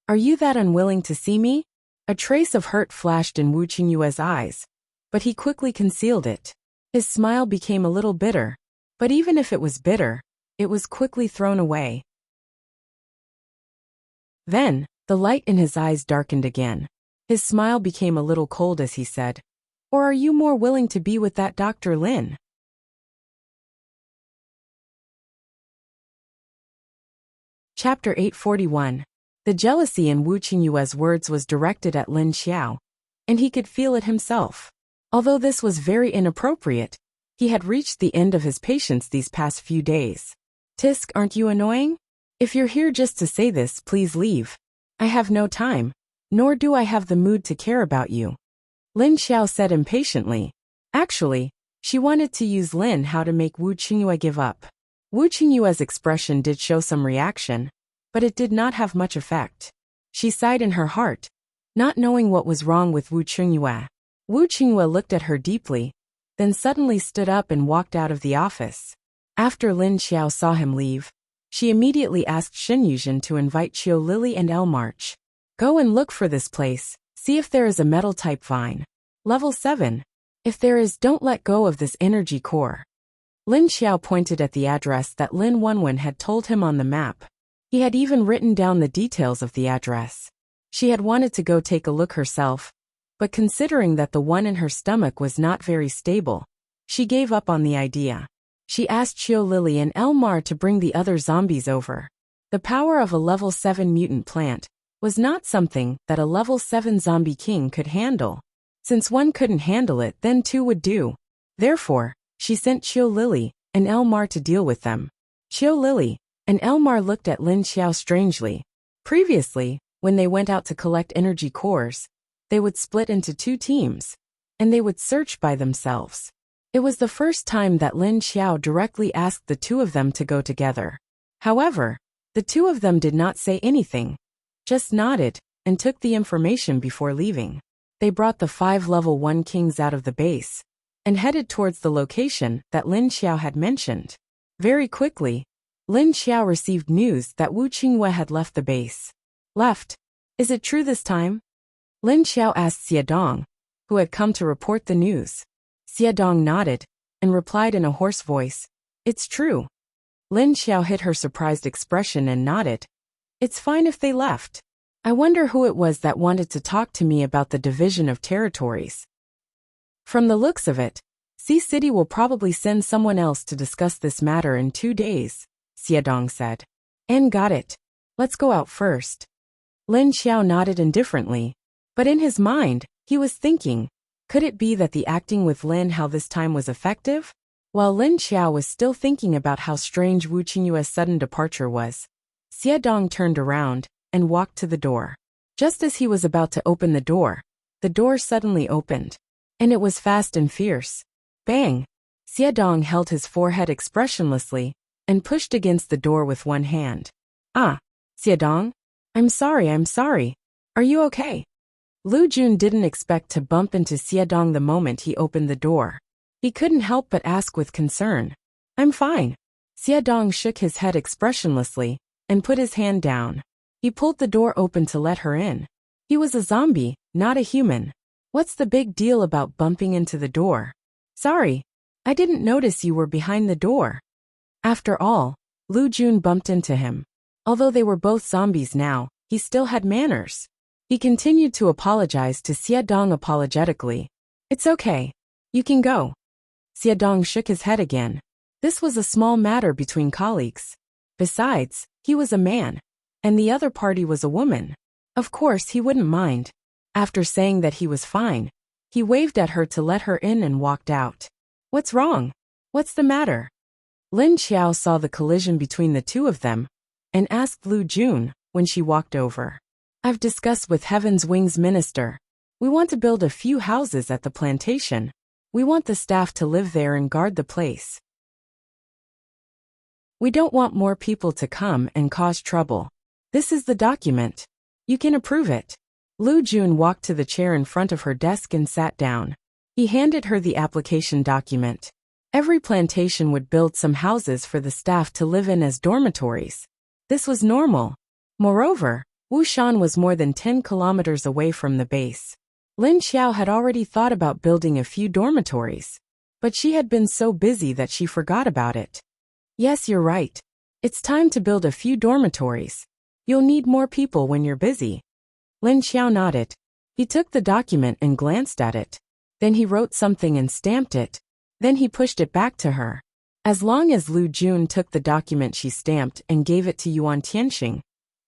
Are you that unwilling to see me? A trace of hurt flashed in Wu Qingyue's eyes, but he quickly concealed it. His smile became a little bitter, but even if it was bitter, it was quickly thrown away. Then, the light in his eyes darkened again. His smile became a little cold as he said, Or are you more willing to be with that Dr. Lin? Chapter 841. The jealousy in Wu Qingyue's words was directed at Lin Xiao, and he could feel it himself. Although this was very inappropriate, he had reached the end of his patience these past few days. Tisk, aren't you annoying? If you're here just to say this, please leave. I have no time, nor do I have the mood to care about you. Lin Xiao said impatiently. Actually, she wanted to use Lin Hao to make Wu Qingyue give up. Wu Qingyue's expression did show some reaction, but it did not have much effect. She sighed in her heart, not knowing what was wrong with Wu Qingyue. Wu Qingyue looked at her deeply, then suddenly stood up and walked out of the office. After Lin Xiao saw him leave, she immediately asked Shen Yuzhen to invite Qiu Lily and El March. Go and look for this place, see if there is a metal-type vine. Level 7. If there is, don't let go of this energy core. Lin Xiao pointed at the address that Lin Wenwen had told him on the map. He had even written down the details of the address. She had wanted to go take a look herself, but considering that the one in her stomach was not very stable, she gave up on the idea. She asked Qiu Lily and Elmar to bring the other zombies over. The power of a level 7 mutant plant was not something that a level 7 zombie king could handle. Since one couldn't handle it, then two would do. Therefore, she sent Qiu Lily and Elmar to deal with them. Qiu Lily and Elmar looked at Lin Xiao strangely. Previously, when they went out to collect energy cores, they would split into two teams, and they would search by themselves. It was the first time that Lin Xiao directly asked the two of them to go together. However, the two of them did not say anything, just nodded, and took the information before leaving. They brought the 5 level 1 kings out of the base, and headed towards the location that Lin Xiao had mentioned. Very quickly, Lin Xiao received news that Wu Qingyue had left the base. Left? Is it true this time? Lin Xiao asked Xiadong, who had come to report the news. Xiadong nodded, and replied in a hoarse voice, It's true. Lin Xiao hid her surprised expression and nodded. It's fine if they left. I wonder who it was that wanted to talk to me about the division of territories. From the looks of it, Sea City will probably send someone else to discuss this matter in 2 days, Xiadong said. And got it. Let's go out first. Lin Xiao nodded indifferently, but in his mind, he was thinking, could it be that the acting with Lin Hao this time was effective? While Lin Xiao was still thinking about how strange Wu Qingyue's sudden departure was, Xiadong turned around and walked to the door. Just as he was about to open the door suddenly opened. And it was fast and fierce. Bang! Xiedong held his forehead expressionlessly and pushed against the door with one hand. Ah! Xiedong? I'm sorry. Are you okay? Lu Jun didn't expect to bump into Xiedong the moment he opened the door. He couldn't help but ask with concern. I'm fine. Xiedong shook his head expressionlessly and put his hand down. He pulled the door open to let her in. He was a zombie, not a human. What's the big deal about bumping into the door? Sorry, I didn't notice you were behind the door. After all, Lu Jun bumped into him. Although they were both zombies now, he still had manners. He continued to apologize to Xiedong apologetically. It's okay. You can go. Xiedong shook his head again. This was a small matter between colleagues. Besides, he was a man, and the other party was a woman. Of course he wouldn't mind. After saying that he was fine, he waved at her to let her in and walked out. What's wrong? What's the matter? Lin Xiao saw the collision between the two of them and asked Lu Jun when she walked over. I've discussed with Heaven's Wings Minister. We want to build a few houses at the plantation. We want the staff to live there and guard the place. We don't want more people to come and cause trouble. This is the document. You can approve it. Lu Jun walked to the chair in front of her desk and sat down. He handed her the application document. Every plantation would build some houses for the staff to live in as dormitories. This was normal. Moreover, Wuxian was more than 10 kilometers away from the base. Lin Xiao had already thought about building a few dormitories, but she had been so busy that she forgot about it. Yes, you're right. It's time to build a few dormitories. You'll need more people when you're busy. Lin Xiao nodded. He took the document and glanced at it. Then he wrote something and stamped it. Then he pushed it back to her. As long as Lu Jun took the document she stamped and gave it to Yuan Tianxing,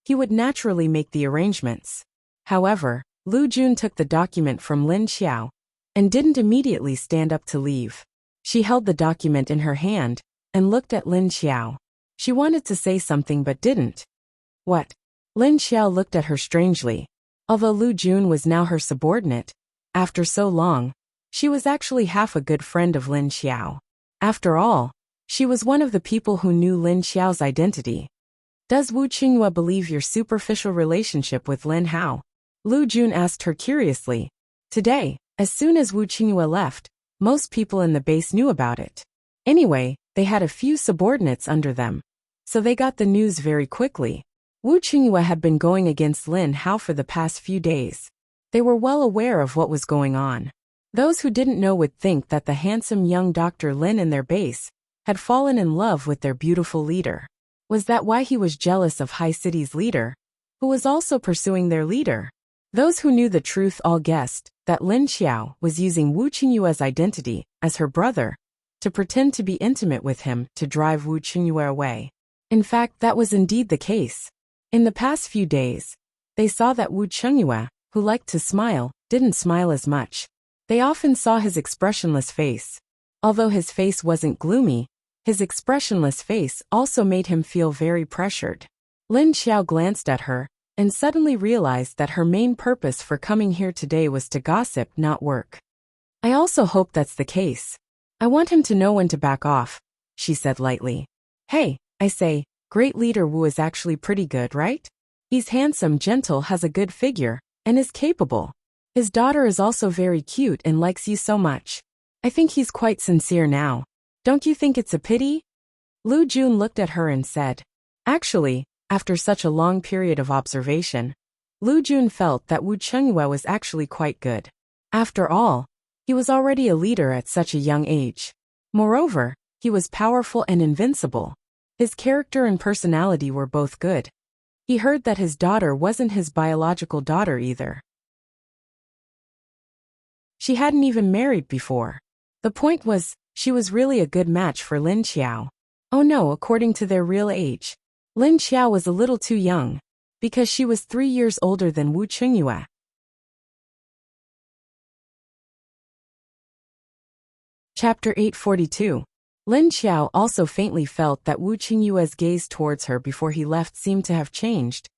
he would naturally make the arrangements. However, Lu Jun took the document from Lin Xiao and didn't immediately stand up to leave. She held the document in her hand and looked at Lin Xiao. She wanted to say something but didn't. What? Lin Xiao looked at her strangely. Although Lu Jun was now her subordinate, after so long, she was actually half a good friend of Lin Xiao. After all, she was one of the people who knew Lin Xiao's identity. Does Wu Qingyue believe your superficial relationship with Lin Hao? Lu Jun asked her curiously. Today, as soon as Wu Qingyue left, most people in the base knew about it. Anyway, they had a few subordinates under them, so they got the news very quickly. Wu Qingyue had been going against Lin Hao for the past few days. They were well aware of what was going on. Those who didn't know would think that the handsome young Dr. Lin in their base had fallen in love with their beautiful leader. Was that why he was jealous of High City's leader, who was also pursuing their leader? Those who knew the truth all guessed that Lin Xiao was using Wu Qingyue's identity as her brother to pretend to be intimate with him to drive Wu Qingyue away. In fact, that was indeed the case. In the past few days, they saw that Wu Qingyue, who liked to smile, didn't smile as much. They often saw his expressionless face. Although his face wasn't gloomy, his expressionless face also made him feel very pressured. Lin Xiao glanced at her and suddenly realized that her main purpose for coming here today was to gossip, not work. I also hope that's the case. I want him to know when to back off, she said lightly. Hey, I say, great leader Wu is actually pretty good, right? He's handsome, gentle, has a good figure, and is capable. His daughter is also very cute and likes you so much. I think he's quite sincere now. Don't you think it's a pity? Lu Jun looked at her and said. Actually, after such a long period of observation, Lu Jun felt that Wu Qingyue was actually quite good. After all, he was already a leader at such a young age. Moreover, he was powerful and invincible. His character and personality were both good. He heard that his daughter wasn't his biological daughter either. She hadn't even married before. The point was, she was really a good match for Lin Xiao. Oh no, according to their real age, Lin Xiao was a little too young, because she was 3 years older than Wu Qingyue. Chapter 842. Lin Xiao also faintly felt that Wu Qingyue's gaze towards her before he left seemed to have changed,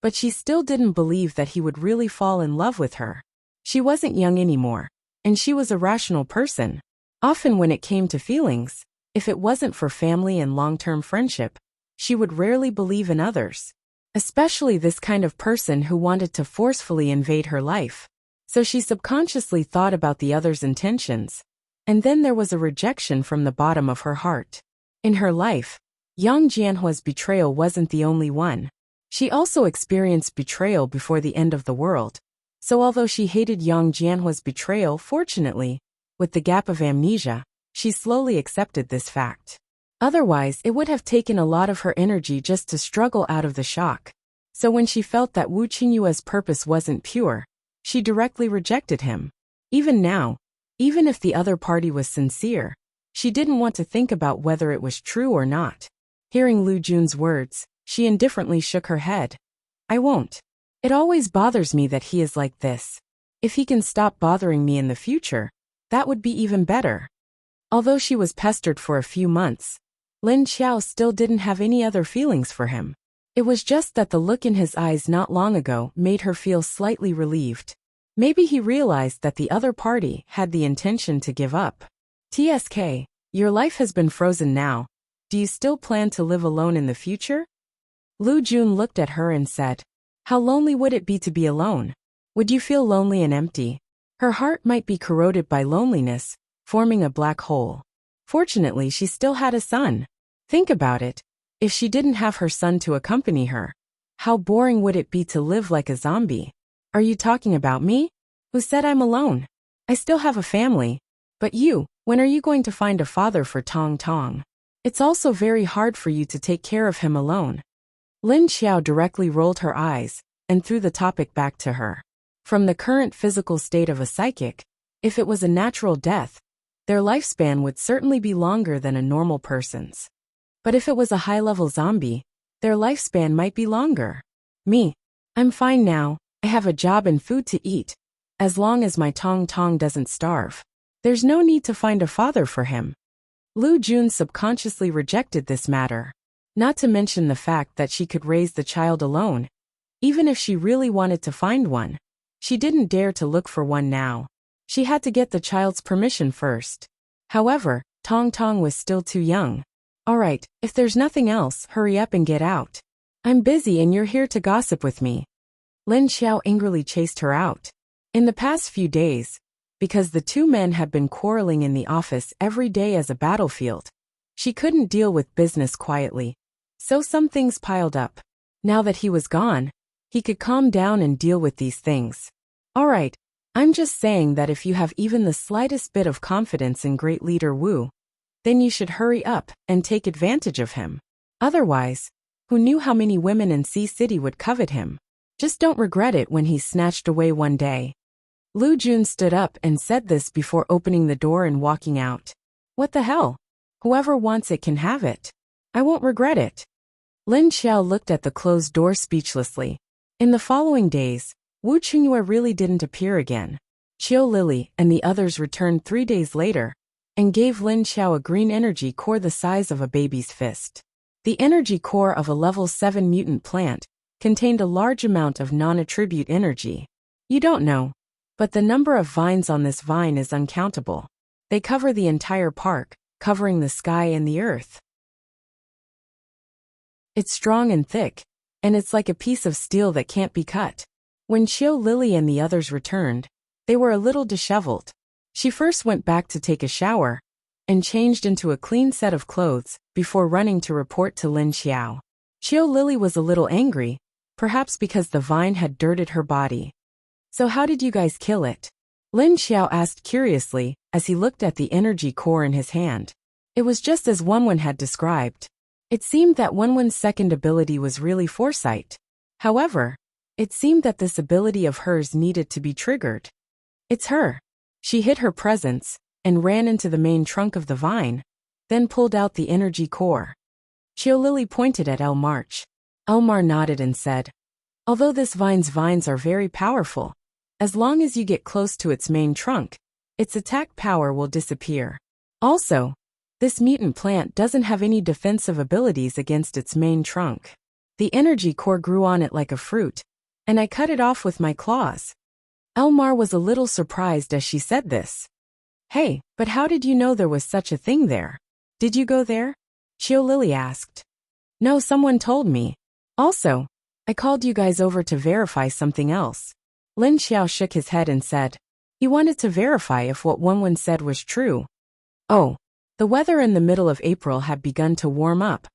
but she still didn't believe that he would really fall in love with her. She wasn't young anymore, and she was a rational person. Often when it came to feelings, if it wasn't for family and long-term friendship, she would rarely believe in others. Especially this kind of person who wanted to forcefully invade her life. So she subconsciously thought about the other's intentions. And then there was a rejection from the bottom of her heart. In her life, Yang Jianhua's betrayal wasn't the only one. She also experienced betrayal before the end of the world. So although she hated Yang Jianhua's betrayal, fortunately, with the gap of amnesia, she slowly accepted this fact. Otherwise, it would have taken a lot of her energy just to struggle out of the shock. So when she felt that Wu Qingyue's purpose wasn't pure, she directly rejected him. Even now, even if the other party was sincere, she didn't want to think about whether it was true or not. Hearing Lu Jun's words, she indifferently shook her head. I won't. It always bothers me that he is like this. If he can stop bothering me in the future, that would be even better. Although she was pestered for a few months, Lin Xiao still didn't have any other feelings for him. It was just that the look in his eyes not long ago made her feel slightly relieved. Maybe he realized that the other party had the intention to give up. TSK, your life has been frozen now. Do you still plan to live alone in the future? Lu Jun looked at her and said, how lonely would it be to be alone? Would you feel lonely and empty? Her heart might be corroded by loneliness, forming a black hole. Fortunately, she still had a son. Think about it. If she didn't have her son to accompany her, how boring would it be to live like a zombie? Are you talking about me? Who said I'm alone? I still have a family. But you, when are you going to find a father for Tong Tong? It's also very hard for you to take care of him alone. Lin Xiao directly rolled her eyes and threw the topic back to her. From the current physical state of a psychic, if it was a natural death, their lifespan would certainly be longer than a normal person's. But if it was a high-level zombie, their lifespan might be longer. Me, I'm fine now. I have a job and food to eat. As long as my Tong Tong doesn't starve, there's no need to find a father for him. Lu Jun subconsciously rejected this matter. Not to mention the fact that she could raise the child alone. Even if she really wanted to find one, she didn't dare to look for one now. She had to get the child's permission first. However, Tong Tong was still too young. Alright, if there's nothing else, hurry up and get out. I'm busy and you're here to gossip with me. Lin Xiao angrily chased her out. In the past few days, because the two men had been quarreling in the office every day as a battlefield, she couldn't deal with business quietly. So some things piled up. Now that he was gone, he could calm down and deal with these things. Alright, I'm just saying that if you have even the slightest bit of confidence in great leader Wu, then you should hurry up and take advantage of him. Otherwise, who knew how many women in Sea City would covet him? Just don't regret it when he's snatched away one day. Lu Jun stood up and said this before opening the door and walking out. What the hell? Whoever wants it can have it. I won't regret it. Lin Xiao looked at the closed door speechlessly. In the following days, Wu Qingyue really didn't appear again. Qiu Lily and the others returned 3 days later and gave Lin Xiao a green energy core the size of a baby's fist. The energy core of a level 7 mutant plant contained a large amount of non-attribute energy. You don't know, but the number of vines on this vine is uncountable. They cover the entire park, covering the sky and the earth. It's strong and thick, and it's like a piece of steel that can't be cut. When Qiu Lily and the others returned, they were a little disheveled. She first went back to take a shower and changed into a clean set of clothes before running to report to Lin Xiao. Qiu Lily was a little angry, perhaps because the vine had dirted her body. So how did you guys kill it? Lin Xiao asked curiously as he looked at the energy core in his hand. It was just as Wenwen had described. It seemed that Wenwen's second ability was really foresight. However, it seemed that this ability of hers needed to be triggered. It's her. She hid her presence and ran into the main trunk of the vine, then pulled out the energy core. Qiu Lily pointed at Elmarch. Elmar nodded and said, although this vine's vines are very powerful, as long as you get close to its main trunk, its attack power will disappear. Also, this mutant plant doesn't have any defensive abilities against its main trunk. The energy core grew on it like a fruit, and I cut it off with my claws. Elmar was a little surprised as she said this. Hey, but how did you know there was such a thing there? Did you go there? Xiao Lily asked. No, someone told me. Also, I called you guys over to verify something else. Lin Xiao shook his head and said. He wanted to verify if what Wenwen said was true. Oh, the weather in the middle of April had begun to warm up,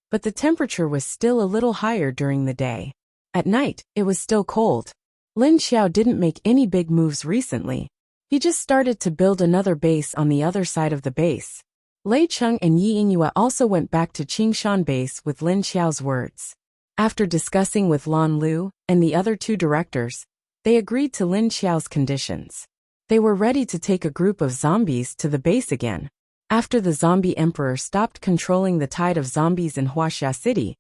but the temperature was still a little higher during the day. At night, it was still cold. Lin Xiao didn't make any big moves recently. He just started to build another base on the other side of the base. Lei Cheng and Yi Yingyue also went back to Qingshan base with Lin Xiao's words. After discussing with Lan Lu and the other two directors, they agreed to Lin Xiao's conditions. They were ready to take a group of zombies to the base again. After the zombie emperor stopped controlling the tide of zombies in Wuxia City,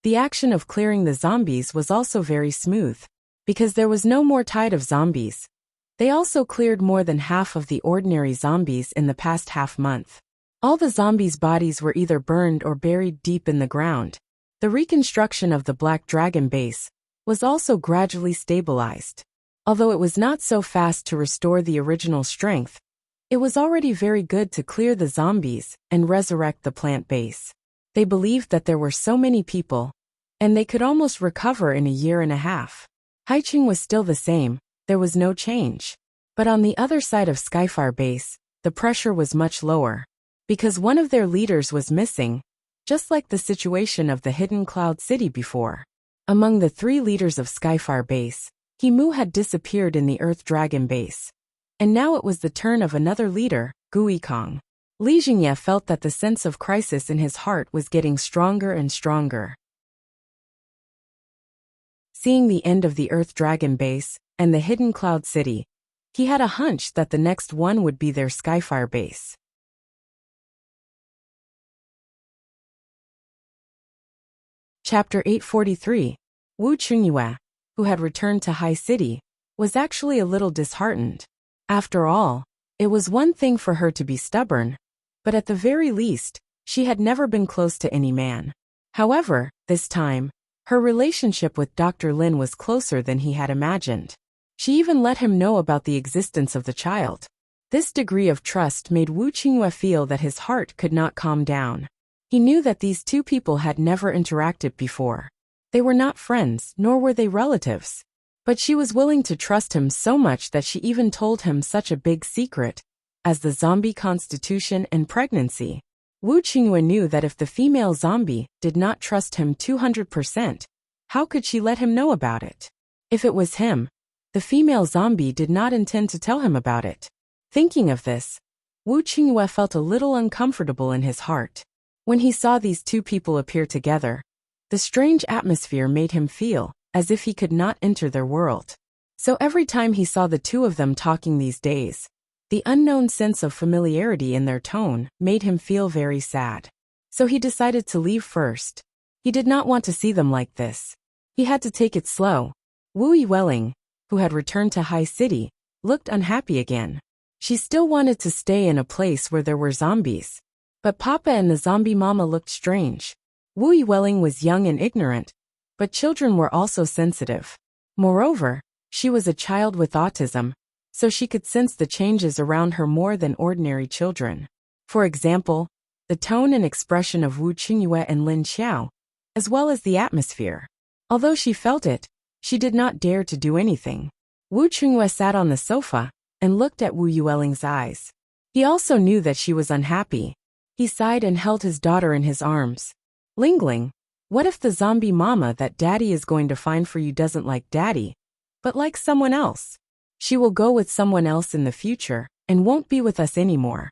the action of clearing the zombies was also very smooth. Because there was no more tide of zombies, they also cleared more than half of the ordinary zombies in the past half-month. All the zombies' bodies were either burned or buried deep in the ground. The reconstruction of the Black Dragon base was also gradually stabilized. Although it was not so fast to restore the original strength, it was already very good to clear the zombies and resurrect the plant base. They believed that there were so many people, and they could almost recover in a year and a half. Haiqing was still the same, there was no change. But on the other side of Skyfire base, the pressure was much lower. Because one of their leaders was missing, just like the situation of the Hidden Cloud City before. Among the 3 leaders of Skyfire base, Himu had disappeared in the Earth Dragon base. And now it was the turn of another leader, Gui Kong. Li Jingye felt that the sense of crisis in his heart was getting stronger and stronger. Seeing the end of the Earth Dragon base and the Hidden Cloud City, he had a hunch that the next one would be their Skyfire base. Chapter 843. Wu Qingyue, who had returned to High City, was actually a little disheartened. After all, it was one thing for her to be stubborn, but at the very least, she had never been close to any man. However, this time, her relationship with Dr. Lin was closer than he had imagined. She even let him know about the existence of the child. This degree of trust made Wu Qingyue feel that his heart could not calm down. He knew that these two people had never interacted before. They were not friends, nor were they relatives. But she was willing to trust him so much that she even told him such a big secret, as the zombie constitution and pregnancy. Wu Qingyue knew that if the female zombie did not trust him 200%, how could she let him know about it? If it was him, the female zombie did not intend to tell him about it. Thinking of this, Wu Qingyue felt a little uncomfortable in his heart. When he saw these two people appear together, the strange atmosphere made him feel as if he could not enter their world. So every time he saw the two of them talking these days, the unknown sense of familiarity in their tone made him feel very sad. So he decided to leave first. He did not want to see them like this. He had to take it slow. Wu Yueling, who had returned to High City, looked unhappy again. She still wanted to stay in a place where there were zombies. But Papa and the zombie mama looked strange. Wu Yueling was young and ignorant, but children were also sensitive. Moreover, she was a child with autism, so she could sense the changes around her more than ordinary children. For example, the tone and expression of Wu Qingyue and Lin Xiao, as well as the atmosphere. Although she felt it, she did not dare to do anything. Wu Qingyue sat on the sofa and looked at Wu Yueling's eyes. He also knew that she was unhappy. He sighed and held his daughter in his arms. Lingling, what if the zombie mama that Daddy is going to find for you doesn't like Daddy, but likes someone else? She will go with someone else in the future and won't be with us anymore.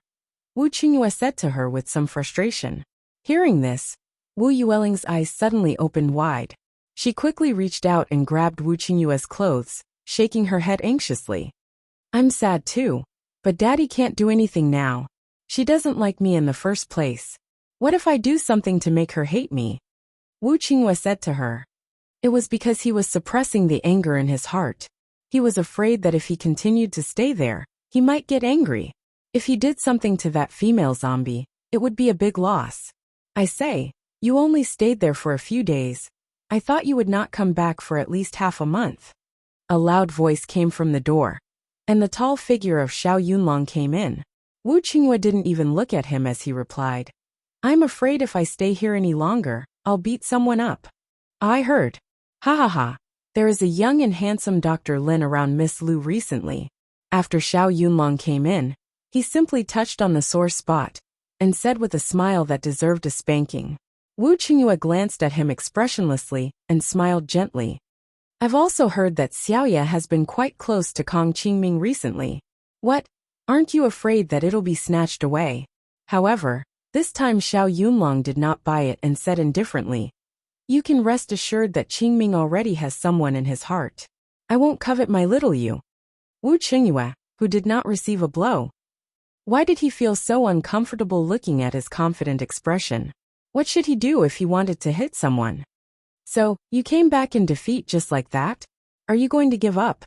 Wu Qingyue said to her with some frustration. Hearing this, Wu Yueling's eyes suddenly opened wide. She quickly reached out and grabbed Wu Qingyue's clothes, shaking her head anxiously. I'm sad too, but Daddy can't do anything now. She doesn't like me in the first place. What if I do something to make her hate me? Wu Qingyue said to her. It was because he was suppressing the anger in his heart. He was afraid that if he continued to stay there, he might get angry. If he did something to that female zombie, it would be a big loss. I say, you only stayed there for a few days. I thought you would not come back for at least half a month. A loud voice came from the door, and the tall figure of Xiao Yunlong came in. Wu Qingyue didn't even look at him as he replied, I'm afraid if I stay here any longer, I'll beat someone up. I heard. Ha ha ha. There is a young and handsome Dr. Lin around Miss Lu recently. After Xiao Yunlong came in, he simply touched on the sore spot and said with a smile that deserved a spanking. Wu Qingyue glanced at him expressionlessly and smiled gently. I've also heard that Xiaoya has been quite close to Kong Qingming recently. What? Aren't you afraid that it'll be snatched away? However, this time Xiao Yunlong did not buy it and said indifferently, You can rest assured that Qingming already has someone in his heart. I won't covet my little you. Wu Qingyue, who did not receive a blow. Why did he feel so uncomfortable looking at his confident expression? What should he do if he wanted to hit someone? So, you came back in defeat just like that? Are you going to give up?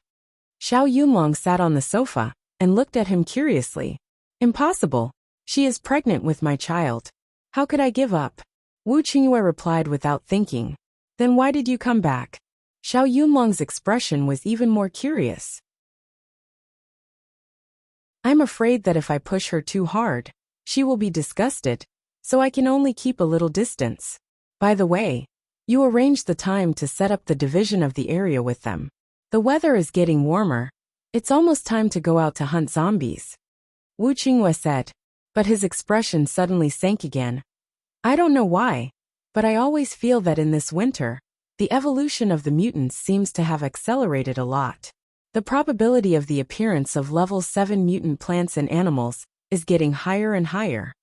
Xiao Yunlong sat on the sofa and looked at him curiously. Impossible. She is pregnant with my child. How could I give up? Wu Qingyue replied without thinking. Then why did you come back? Xiao Yunlong's expression was even more curious. I'm afraid that if I push her too hard, she will be disgusted, so I can only keep a little distance. By the way, you arranged the time to set up the division of the area with them. The weather is getting warmer. It's almost time to go out to hunt zombies. Wu Qingyue said, but his expression suddenly sank again. I don't know why, but I always feel that in this winter, the evolution of the mutants seems to have accelerated a lot. The probability of the appearance of level 7 mutant plants and animals is getting higher and higher.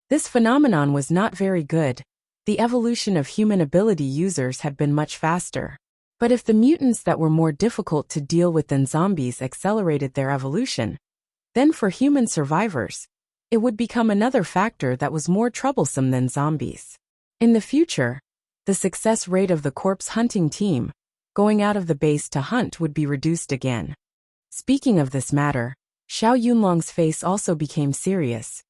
This phenomenon was not very good. The evolution of human ability users had been much faster. But if the mutants that were more difficult to deal with than zombies accelerated their evolution, then for human survivors, it would become another factor that was more troublesome than zombies. In the future, the success rate of the corpse hunting team going out of the base to hunt would be reduced again. Speaking of this matter, Xiao Yunlong's face also became serious.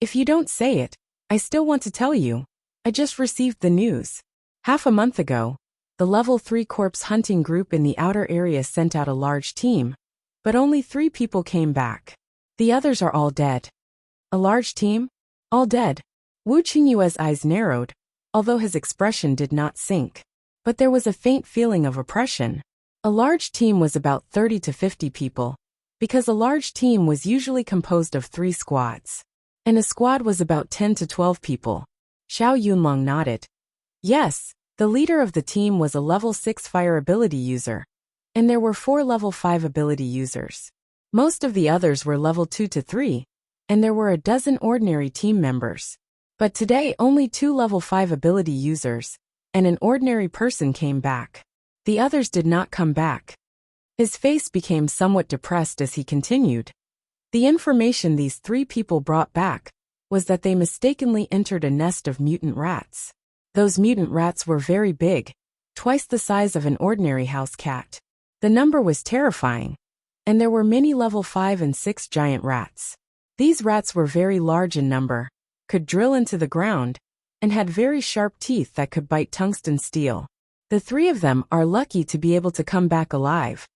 If you don't say it, I still want to tell you. I just received the news. Half a month ago, the level 3 corpse hunting group in the outer area sent out a large team, but only 3 people came back. The others are all dead. A large team? All dead. Wu Qingyue's eyes narrowed, although his expression did not sink. But there was a faint feeling of oppression. A large team was about 30 to 50 people, because a large team was usually composed of 3 squads. And a squad was about 10 to 12 people. Xiao Yunlong nodded. Yes, the leader of the team was a level 6 fire ability user, and there were 4 level 5 ability users. Most of the others were level 2 to 3, and there were a dozen ordinary team members. But today only 2 level 5 ability users and an ordinary person came back. The others did not come back. His face became somewhat depressed as he continued. The information these 3 people brought back was that they mistakenly entered a nest of mutant rats. Those mutant rats were very big, twice the size of an ordinary house cat. The number was terrifying, and there were many level 5 and 6 giant rats. These rats were very large in number, could drill into the ground, and had very sharp teeth that could bite tungsten steel. The 3 of them are lucky to be able to come back alive.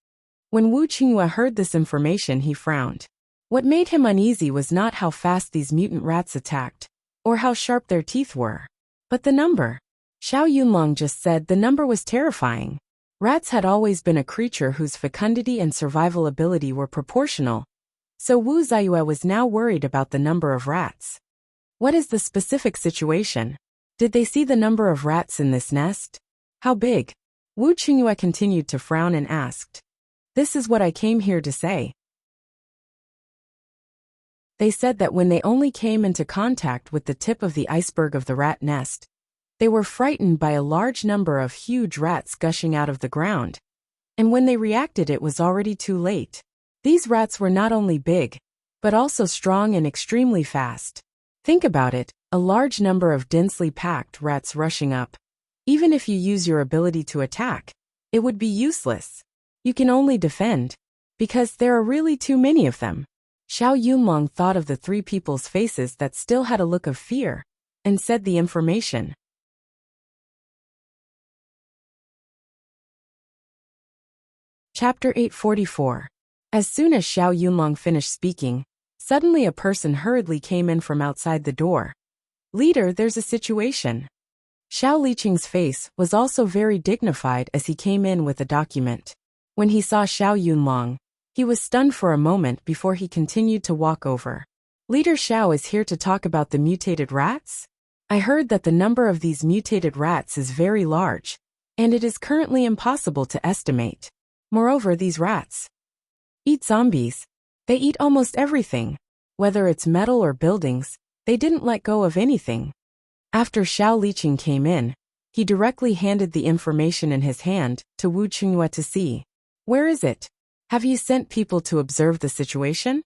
When Wu Qingyue heard this information, he frowned. What made him uneasy was not how fast these mutant rats attacked, or how sharp their teeth were, but the number. Xiao Yunlong just said the number was terrifying. Rats had always been a creature whose fecundity and survival ability were proportional, so Wu Ziyue was now worried about the number of rats. What is the specific situation? Did they see the number of rats in this nest? How big? Wu Qingyue continued to frown and asked. This is what I came here to say. They said that when they only came into contact with the tip of the iceberg of the rat nest, they were frightened by a large number of huge rats gushing out of the ground, and when they reacted it was already too late. These rats were not only big, but also strong and extremely fast. Think about it, a large number of densely packed rats rushing up. Even if you use your ability to attack, it would be useless. You can only defend, because there are really too many of them. Xiao Yunlong thought of the 3 people's faces that still had a look of fear, and said the information. Chapter 844. As soon as Xiao Yunlong finished speaking, Suddenly a person hurriedly came in from outside the door. "Leader, there's a situation." Xiao Liqing's face was also very dignified as he came in with a document. When he saw Xiao Yunlong, he was stunned for a moment before he continued to walk over. "Leader Xiao is here to talk about the mutated rats? I heard that the number of these mutated rats is very large, and it is currently impossible to estimate. Moreover, these rats eat zombies. They eat almost everything. Whether it's metal or buildings, they didn't let go of anything." After Xiao Liqing came in, he directly handed the information in his hand to Wu Qingyue to see. "Where is it? Have you sent people to observe the situation?"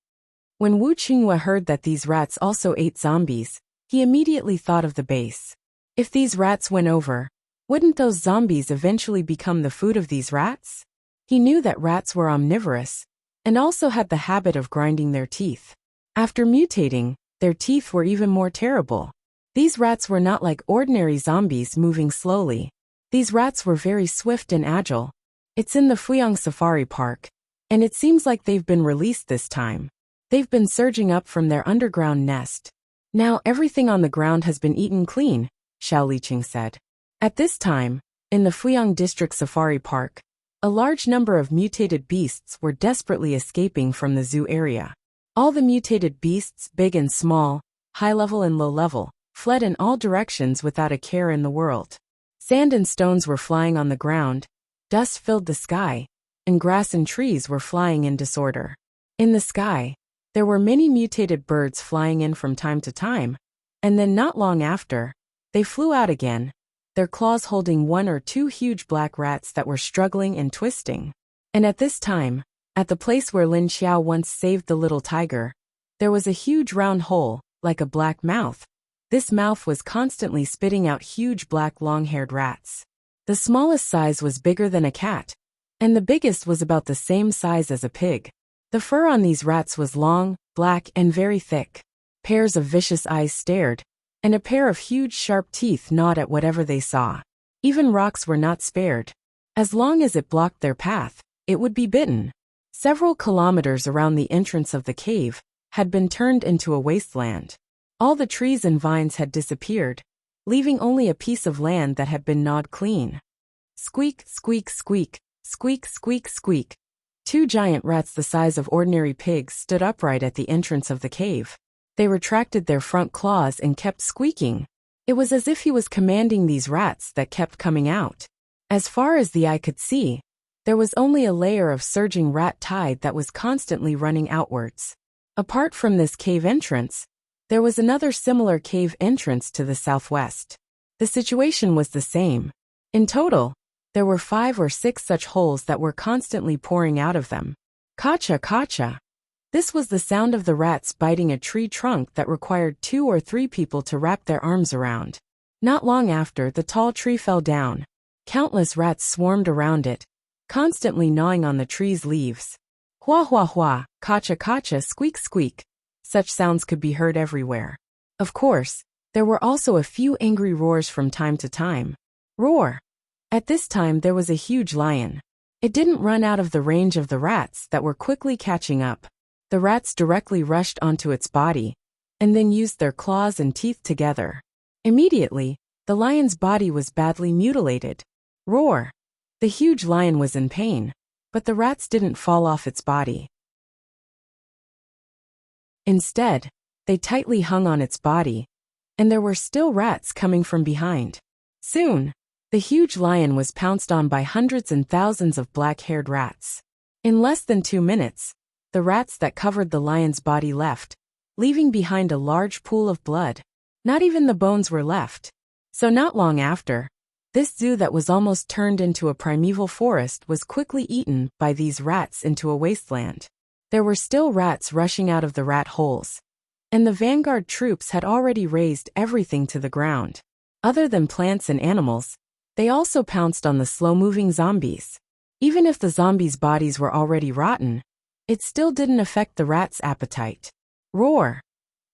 When Wu Qingyue heard that these rats also ate zombies, he immediately thought of the base. If these rats went over, wouldn't those zombies eventually become the food of these rats? He knew that rats were omnivorous, and also had the habit of grinding their teeth. After mutating, their teeth were even more terrible. These rats were not like ordinary zombies moving slowly. These rats were very swift and agile. It's in the Fuyang Safari Park, and it seems like they've been released this time. They've been surging up from their underground nest. Now everything on the ground has been eaten clean, Xiao Liqing said. At this time, in the Fuyang District Safari Park, a large number of mutated beasts were desperately escaping from the zoo area. All the mutated beasts, big and small, high-level and low-level, fled in all directions without a care in the world. Sand and stones were flying on the ground, dust filled the sky, and grass and trees were flying in disorder. In the sky, there were many mutated birds flying in from time to time, and then not long after, they flew out again, their claws holding one or two huge black rats that were struggling and twisting. And at this time, at the place where Lin Xiao once saved the little tiger, there was a huge round hole, like a black mouth. This mouth was constantly spitting out huge black long-haired rats. The smallest size was bigger than a cat, and the biggest was about the same size as a pig. The fur on these rats was long, black, and very thick. Pairs of vicious eyes stared, and a pair of huge sharp teeth gnawed at whatever they saw. Even rocks were not spared. As long as it blocked their path, it would be bitten. Several kilometers around the entrance of the cave had been turned into a wasteland. All the trees and vines had disappeared, leaving only a piece of land that had been gnawed clean. Squeak, squeak, squeak, squeak, squeak, squeak. Two giant rats the size of ordinary pigs stood upright at the entrance of the cave. They retracted their front claws and kept squeaking. It was as if he was commanding these rats that kept coming out. As far as the eye could see, there was only a layer of surging rat tide that was constantly running outwards. Apart from this cave entrance, there was another similar cave entrance to the southwest. The situation was the same. In total, there were 5 or 6 such holes that were constantly pouring out of them. Kacha, kacha. This was the sound of the rats biting a tree trunk that required 2 or 3 people to wrap their arms around. Not long after, the tall tree fell down. Countless rats swarmed around it, constantly gnawing on the tree's leaves. Hua hua hua, kacha kacha, squeak squeak. Such sounds could be heard everywhere. Of course, there were also a few angry roars from time to time. Roar! At this time there was a huge lion. It didn't run out of the range of the rats that were quickly catching up. The rats directly rushed onto its body, and then used their claws and teeth together. Immediately, the lion's body was badly mutilated. Roar! The huge lion was in pain, but the rats didn't fall off its body. Instead, they tightly hung on its body, and there were still rats coming from behind. Soon, the huge lion was pounced on by hundreds and thousands of black-haired rats. In less than 2 minutes, the rats that covered the lion's body left, leaving behind a large pool of blood. Not even the bones were left. So not long after, this zoo that was almost turned into a primeval forest was quickly eaten by these rats into a wasteland. There were still rats rushing out of the rat holes, and the vanguard troops had already razed everything to the ground. Other than plants and animals, they also pounced on the slow-moving zombies. Even if the zombies' bodies were already rotten, it still didn't affect the rats' appetite. Roar!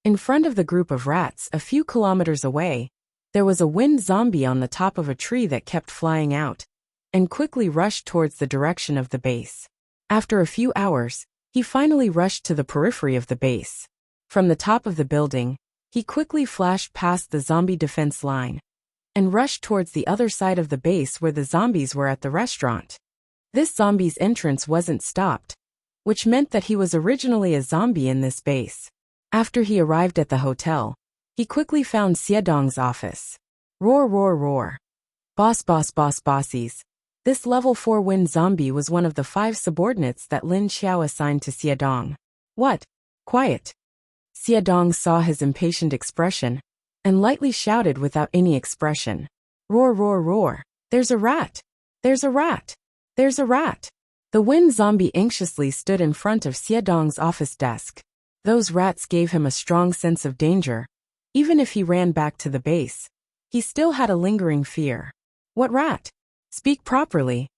In front of the group of rats, a few kilometers away, there was a wind zombie on the top of a tree that kept flying out, and quickly rushed towards the direction of the base. After a few hours, he finally rushed to the periphery of the base. From the top of the building, he quickly flashed past the zombie defense line and rushed towards the other side of the base where the zombies were at the restaurant. This zombie's entrance wasn't stopped, which meant that he was originally a zombie in this base. After he arrived at the hotel, he quickly found Xiedong's office. Roar, roar, roar. Boss, boss, boss, bossies. This level 4 wind zombie was one of the 5 subordinates that Lin Xiao assigned to Xiedong. What? Quiet. Xiedong saw his impatient expression and lightly shouted without any expression. Roar, roar, roar. There's a rat. There's a rat. There's a rat. The wind zombie anxiously stood in front of Xiedong's office desk. Those rats gave him a strong sense of danger. Even if he ran back to the base, he still had a lingering fear. What rat? Speak properly.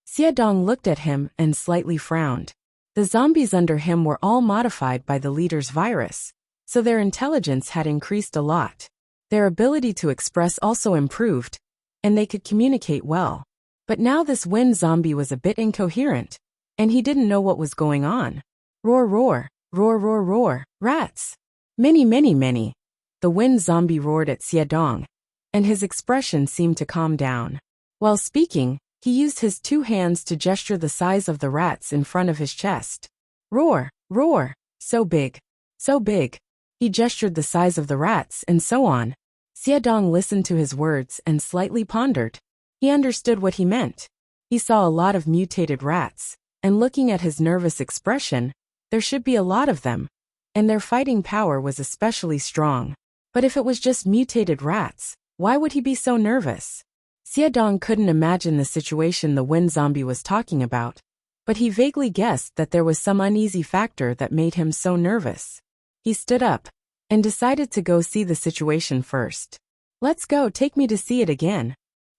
Xiedong looked at him and slightly frowned. The zombies under him were all modified by the leader's virus, so their intelligence had increased a lot. Their ability to express also improved, and they could communicate well. But now this wind zombie was a bit incoherent, and he didn't know what was going on. Roar, roar, roar, roar, roar, rats. Many, many, many. The wind zombie roared at Xiedong, and his expression seemed to calm down. While speaking, he used his 2 hands to gesture the size of the rats in front of his chest. Roar, roar, so big, so big. He gestured the size of the rats and so on. Xiedong listened to his words and slightly pondered. He understood what he meant. He saw a lot of mutated rats, and looking at his nervous expression, there should be a lot of them, and their fighting power was especially strong. But if it was just mutated rats, why would he be so nervous? Xiedong couldn't imagine the situation the wind zombie was talking about, but he vaguely guessed that there was some uneasy factor that made him so nervous. He stood up and decided to go see the situation first. Let's go, take me to see it again,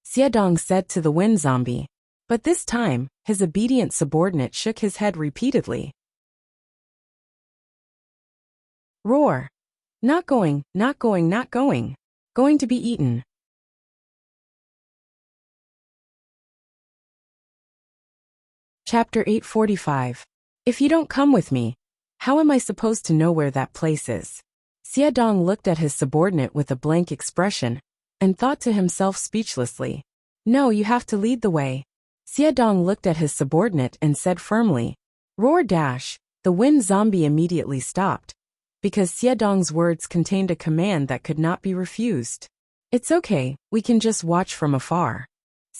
Xiedong said to the wind zombie, but this time, his obedient subordinate shook his head repeatedly. Roar. Not going, not going, not going. Going to be eaten. Chapter 845. If you don't come with me, how am I supposed to know where that place is? Xiedong looked at his subordinate with a blank expression and thought to himself speechlessly. No, you have to lead the way. Xiedong looked at his subordinate and said firmly. Roar dash. The wind zombie immediately stopped, because Xiedong's words contained a command that could not be refused. It's okay, we can just watch from afar,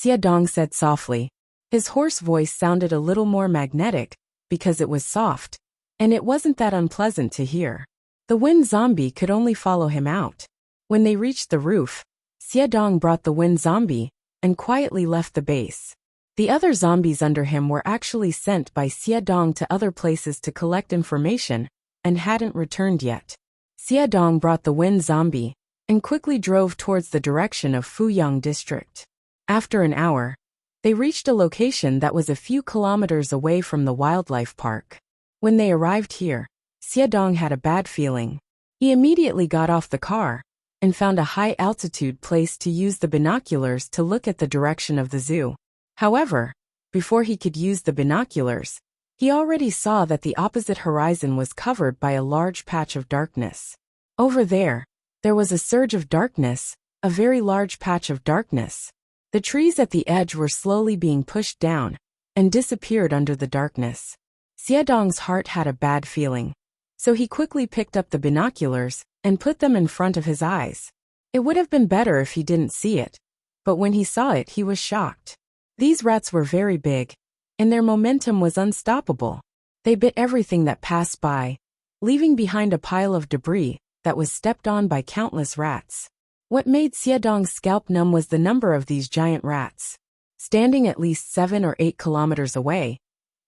Xiedong said softly. His hoarse voice sounded a little more magnetic, because it was soft, and it wasn't that unpleasant to hear. The wind zombie could only follow him out. When they reached the roof, Xiedong brought the wind zombie and quietly left the base. The other zombies under him were actually sent by Xiedong to other places to collect information and hadn't returned yet. Xiedong brought the wind zombie and quickly drove towards the direction of Fuyang district. After an hour, they reached a location that was a few kilometers away from the wildlife park. When they arrived here, Xiedong had a bad feeling. He immediately got off the car and found a high-altitude place to use the binoculars to look at the direction of the zoo. However, before he could use the binoculars, he already saw that the opposite horizon was covered by a large patch of darkness. Over there was a surge of darkness, a very large patch of darkness. The trees at the edge were slowly being pushed down and disappeared under the darkness. Xiedong's heart had a bad feeling, so he quickly picked up the binoculars and put them in front of his eyes. It would have been better if he didn't see it, but when he saw it he was shocked. These rats were very big, and their momentum was unstoppable. They bit everything that passed by, leaving behind a pile of debris that was stepped on by countless rats. What made Xiedong's scalp numb was the number of these giant rats. Standing at least 7 or 8 kilometers away,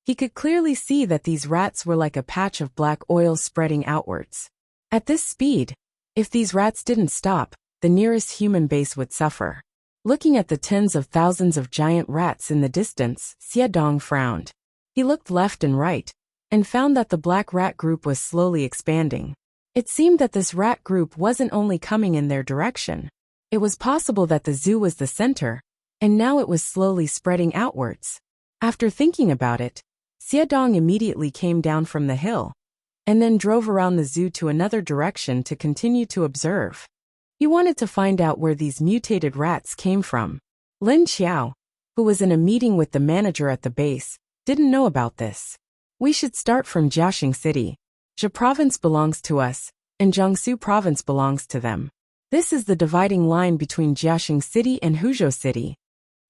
he could clearly see that these rats were like a patch of black oil spreading outwards. At this speed, if these rats didn't stop, the nearest human base would suffer. Looking at the tens of thousands of giant rats in the distance, Xiedong frowned. He looked left and right, and found that the black rat group was slowly expanding. It seemed that this rat group wasn't only coming in their direction. It was possible that the zoo was the center, and now it was slowly spreading outwards. After thinking about it, Xiedong immediately came down from the hill and then drove around the zoo to another direction to continue to observe. He wanted to find out where these mutated rats came from. Lin Xiao, who was in a meeting with the manager at the base, didn't know about this. We should start from Jiaxing City. Zhe province belongs to us, and Jiangsu province belongs to them. This is the dividing line between Jiaxing City and Huzhou City.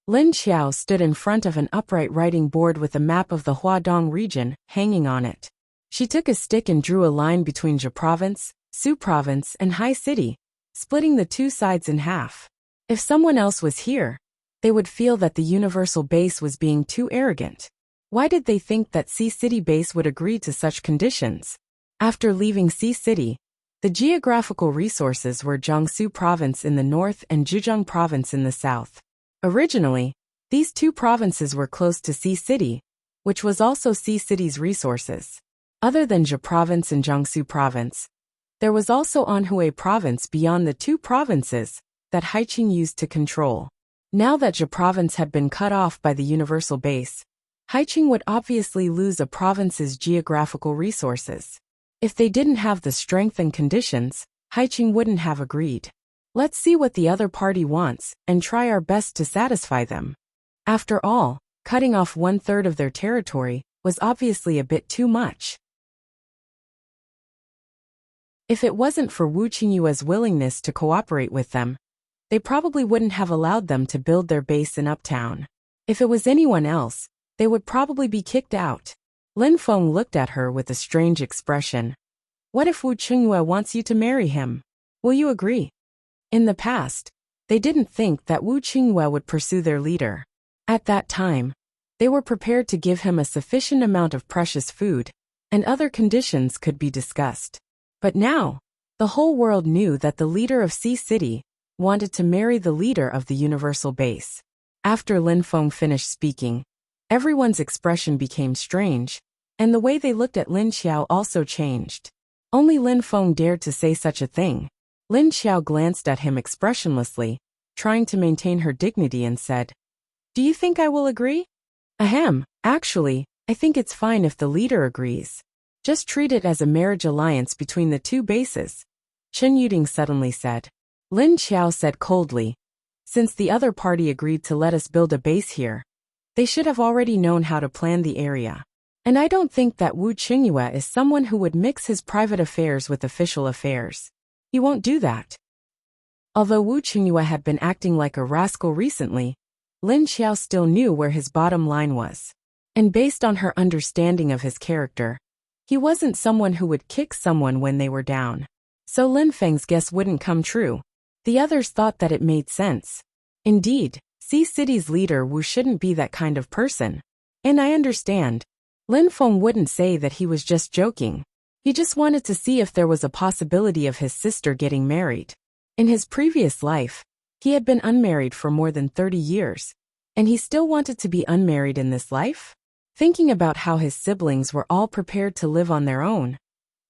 Lin Xiao stood in front of an upright writing board with a map of the Huadong region hanging on it. She took a stick and drew a line between Zhe province, Su province, and Hai City, splitting the two sides in half. If someone else was here, they would feel that the universal base was being too arrogant. Why did they think that Sea City base would agree to such conditions? After leaving Sea City, the geographical resources were Jiangsu province in the north and Zhejiang province in the south. Originally, these two provinces were close to Sea City, which was also Sea City's resources. Other than Zhe province and Jiangsu province, there was also Anhui province beyond the two provinces that Haiqing used to control. Now that Zhe province had been cut off by the universal base, Haiqing would obviously lose a province's geographical resources. If they didn't have the strength and conditions, Haiqing wouldn't have agreed. Let's see what the other party wants and try our best to satisfy them. After all, cutting off 1/3 of their territory was obviously a bit too much. If it wasn't for Wu Qingyue's willingness to cooperate with them, they probably wouldn't have allowed them to build their base in Uptown. If it was anyone else, they would probably be kicked out. Lin Feng looked at her with a strange expression. What if Wu Qingyue wants you to marry him? Will you agree? In the past, they didn't think that Wu Qingyue would pursue their leader. At that time, they were prepared to give him a sufficient amount of precious food, and other conditions could be discussed. But now, the whole world knew that the leader of Sea City wanted to marry the leader of the universal base. After Lin Feng finished speaking, everyone's expression became strange, and the way they looked at Lin Xiao also changed. Only Lin Feng dared to say such a thing. Lin Xiao glanced at him expressionlessly, trying to maintain her dignity, and said, "Do you think I will agree?" Ahem, actually, I think it's fine if the leader agrees. Just treat it as a marriage alliance between the two bases, Chen Yuding suddenly said. Lin Xiao said coldly, "Since the other party agreed to let us build a base here, they should have already known how to plan the area. And I don't think that Wu Qingyue is someone who would mix his private affairs with official affairs. He won't do that." Although Wu Qingyue had been acting like a rascal recently, Lin Xiao still knew where his bottom line was. And based on her understanding of his character, he wasn't someone who would kick someone when they were down. So Lin Feng's guess wouldn't come true. The others thought that it made sense. Indeed, Sea City's leader Wu shouldn't be that kind of person. And I understand. Lin Feng wouldn't say that he was just joking. He just wanted to see if there was a possibility of his sister getting married. In his previous life, he had been unmarried for more than 30 years, and he still wanted to be unmarried in this life? Thinking about how his siblings were all prepared to live on their own,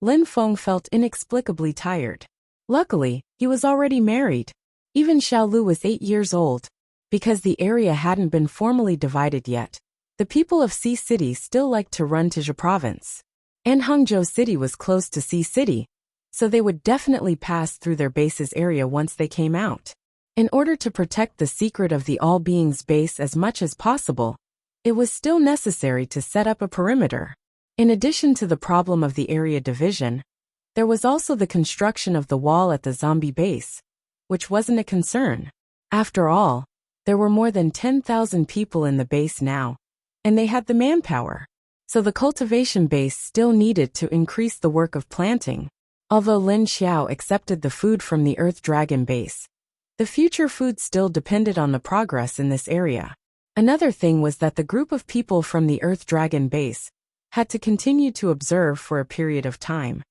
Lin Feng felt inexplicably tired. Luckily, he was already married. Even Xiaolu was 8 years old. Because the area hadn't been formally divided yet, the people of Sea City still liked to run to Zhe province. And Hangzhou City was close to Sea City, so they would definitely pass through their base's area once they came out. In order to protect the secret of the All Beings base as much as possible, it was still necessary to set up a perimeter. In addition to the problem of the area division, there was also the construction of the wall at the zombie base, which wasn't a concern. After all, there were more than 10,000 people in the base now, and they had the manpower. So the cultivation base still needed to increase the work of planting. Although Lin Xiao accepted the food from the Earth Dragon base, the future food still depended on the progress in this area. Another thing was that the group of people from the Earth Dragon base had to continue to observe for a period of time.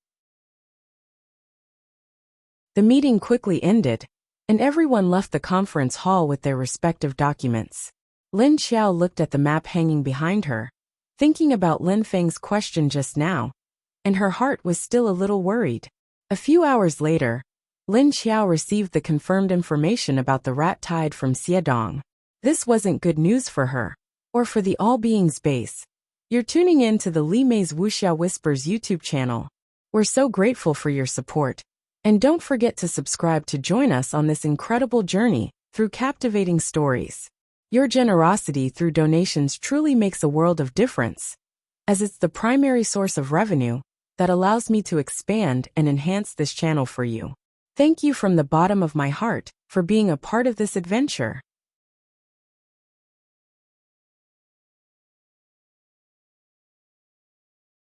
The meeting quickly ended, and everyone left the conference hall with their respective documents. Lin Xiao looked at the map hanging behind her, thinking about Lin Feng's question just now, and her heart was still a little worried. A few hours later, Lin Xiao received the confirmed information about the rat tide from Xiedong. This wasn't good news for her, or for the All Beings base. You're tuning in to the Li Mei's Wuxia Whispers YouTube channel. We're so grateful for your support. And don't forget to subscribe to join us on this incredible journey through captivating stories. Your generosity through donations truly makes a world of difference, as it's the primary source of revenue that allows me to expand and enhance this channel for you. Thank you from the bottom of my heart for being a part of this adventure.